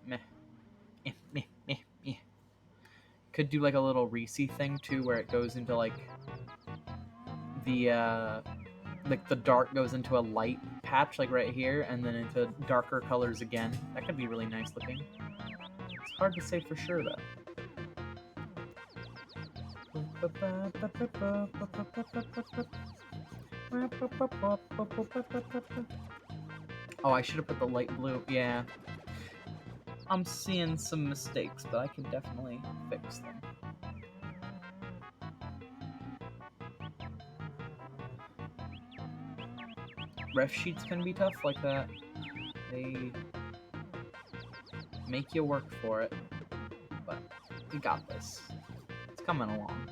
Meh. Could do like a little Reese thing too, where it goes into like the dark goes into a light patch, like right here, and then into darker colors again. That could be really nice looking. It's hard to say for sure though. Oh, I should have put the light blue. Yeah. I'm seeing some mistakes, but I can definitely fix them. Ref sheets can be tough like that. They make you work for it, but we got this. It's coming along.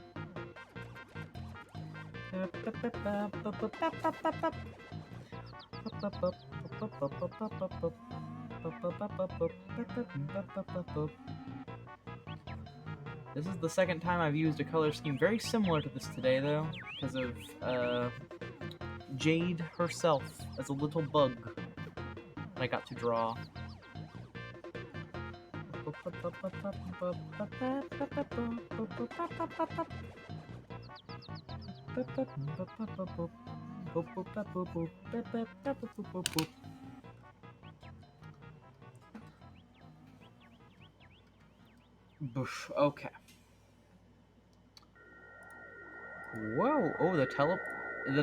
This is the second time I've used a color scheme very similar to this today, though, because of Jade herself as a little bug that I got to draw. Okay. Whoa! Oh, the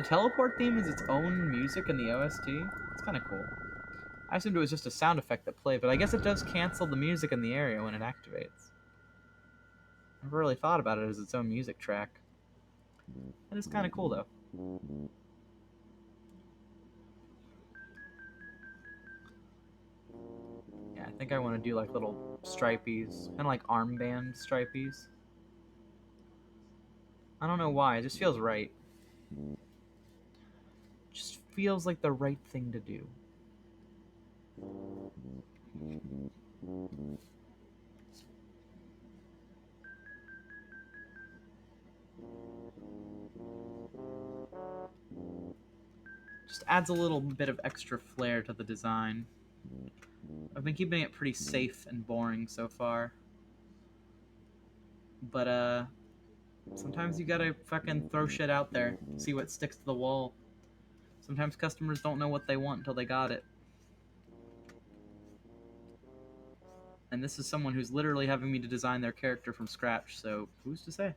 teleport theme is its own music in the OST. It's kind of cool. I assumed it was just a sound effect that played, but I guess it does cancel the music in the area when it activates. I never really thought about it as its own music track. That is kind of cool, though. Yeah, I think I want to do like little stripies, kind of like armband stripies. I don't know why, it just feels right. Just feels like the right thing to do. Just adds a little bit of extra flair to the design. I've been keeping it pretty safe and boring so far. But, sometimes you gotta fucking throw shit out there, see what sticks to the wall. Sometimes customers don't know what they want until they got it. And this is someone who's literally having me to design their character from scratch, so who's to say?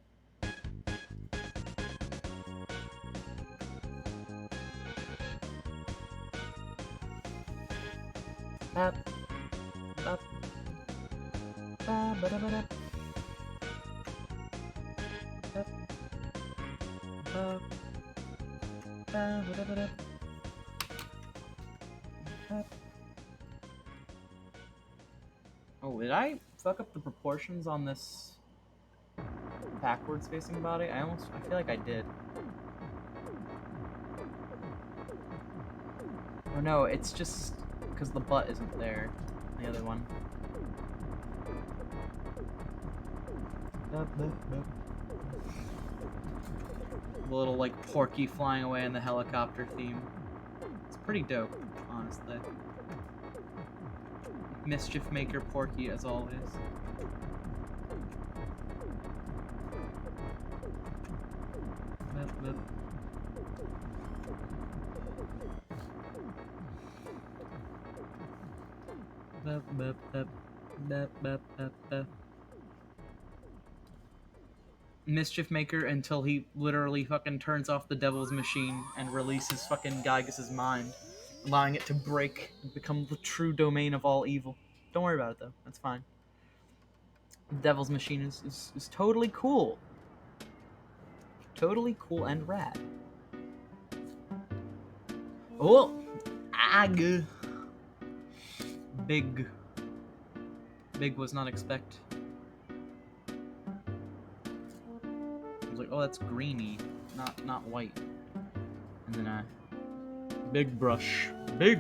Oh, did I fuck up the proportions on this backwards facing body? I feel like I did. Oh no, it's just because the butt isn't there. The other one. The little like Porky flying away in the helicopter theme. It's pretty dope, honestly. Mischief Maker Porky as always. Mischief Maker until he literally fucking turns off the devil's machine and releases fucking Gygas's mind, allowing it to break and become the true domain of all evil. Don't worry about it though, that's fine. The devil's machine is totally cool. Totally cool and rad. Oh! Ag! Big. Big was not expect. I was like, oh, that's greeny, not white. And then big brush. Big!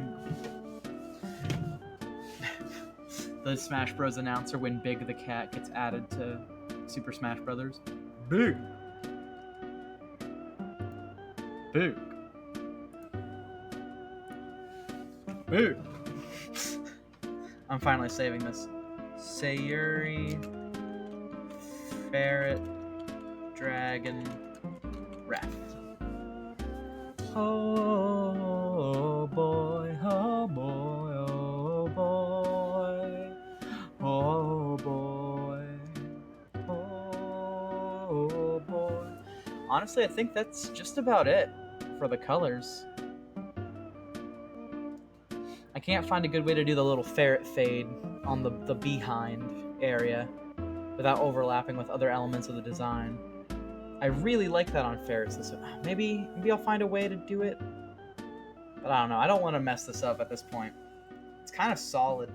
The Smash Bros. Announcer when Big the Cat gets added to Super Smash Brothers. Big! Big! Big! I'm finally saving this. Sayuri, Ferret, Dragon, Wrath. Oh boy, oh boy, oh boy, oh boy, oh boy. Honestly, I think that's just about it for the colors. I can't find a good way to do the little ferret fade on the behind area without overlapping with other elements of the design. I really like that on ferrets. So maybe I'll find a way to do it. But I don't know. I don't want to mess this up at this point. It's kind of solid.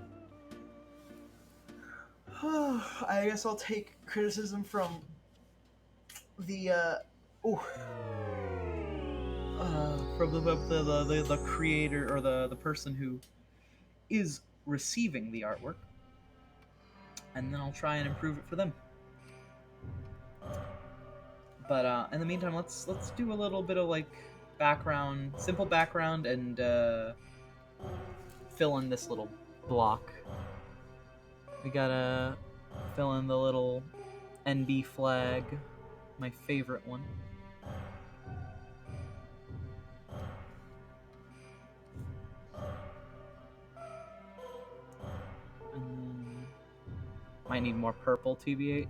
I guess I'll take criticism from the from the creator or the person who is receiving the artwork, and then I'll try and improve it for them. But in the meantime, let's do a little bit of like background, simple background, and fill in this little block. We gotta fill in the little NB flag, my favorite one. Might need more purple, TBH.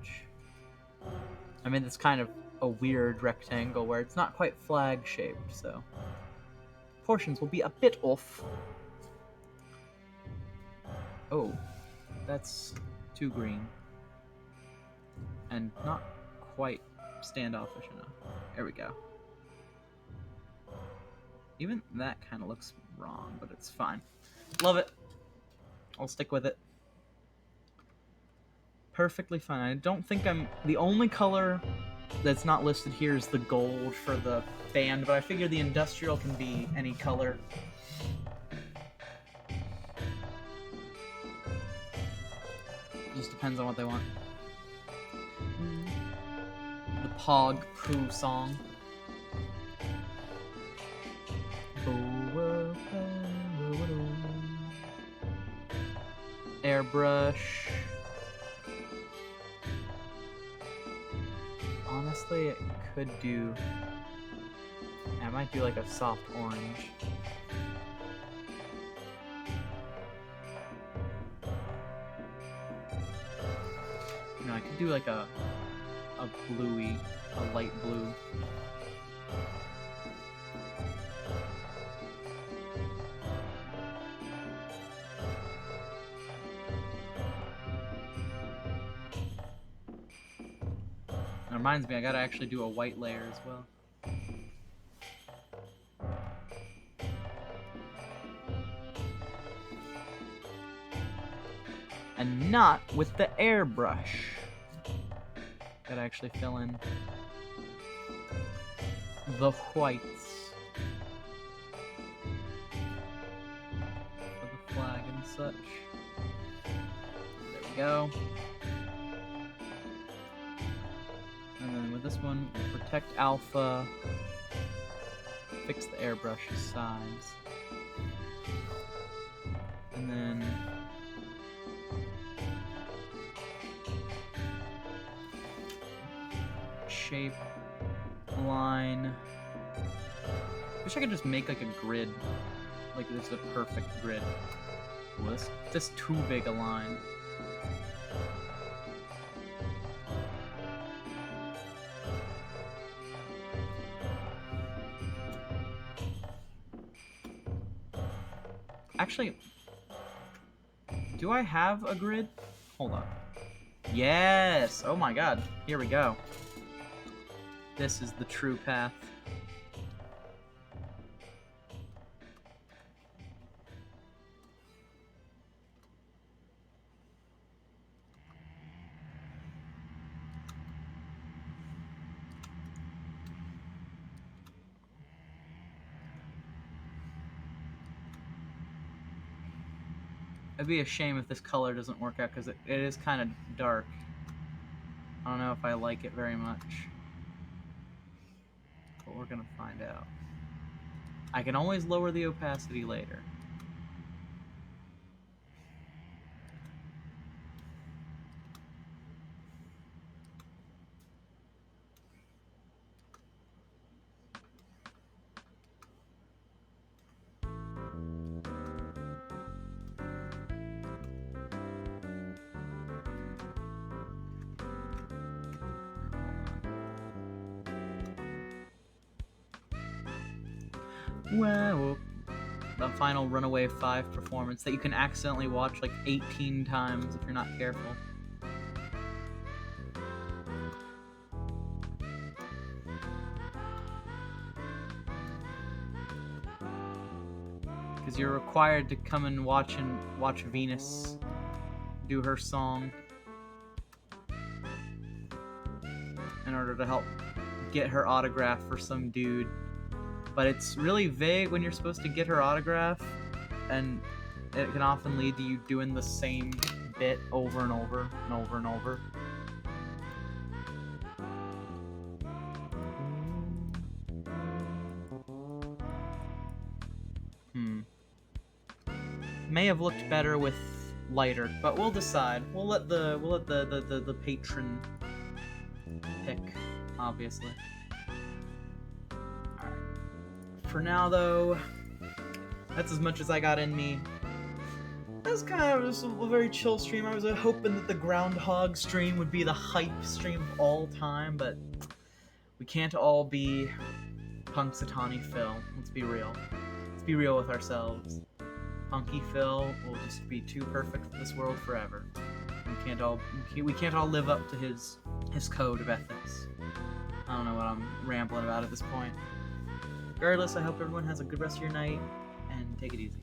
I mean, it's kind of a weird rectangle where it's not quite flag shaped, so portions will be a bit off. Oh, that's too green and not quite standoffish enough. There we go. Even that kind of looks wrong, but it's fine. Love it. I'll stick with it. Perfectly fine. I don't think I'm... The only color that's not listed here is the gold for the band, but I figure the industrial can be any color. Just depends on what they want. The Pog Poo song. Airbrush. Honestly, it could do... I might do like a soft orange. You know, I could do like a bluey, a light blue. It reminds me, I gotta actually do a white layer as well. And not with the airbrush. Gotta actually fill in the whites for the flag and such. There we go. And then with this one, we'll protect alpha, fix the airbrush's size, and then shape, line. Wish I could just make like a grid, like this is a perfect grid. Ooh, this too big a line. Actually, do I have a grid? Hold on. Yes! Oh my god. Here we go. This is the true path. It'd be a shame if this color doesn't work out, because it is kind of dark. I don't know if I like it very much. But we're gonna find out. I can always lower the opacity later. Well, the final Runaway 5 performance that you can accidentally watch like 18 times if you're not careful. Because you're required to come and watch Venus do her song in order to help get her autograph for some dude. But it's really vague when you're supposed to get her autograph, and it can often lead to you doing the same bit over and over and over and over. May have looked better with lighter, but we'll decide. We'll let the patron pick, obviously. Alright. For now, though, that's as much as I got in me. That was kind of just a very chill stream. I was hoping that the Groundhog stream would be the hype stream of all time, but we can't all be Punxsutawney Phil. Let's be real. Let's be real with ourselves. Punky Phil will just be too perfect for this world forever. We can't all live up to his code of ethics. I don't know what I'm rambling about at this point. Regardless, I hope everyone has a good rest of your night, and take it easy.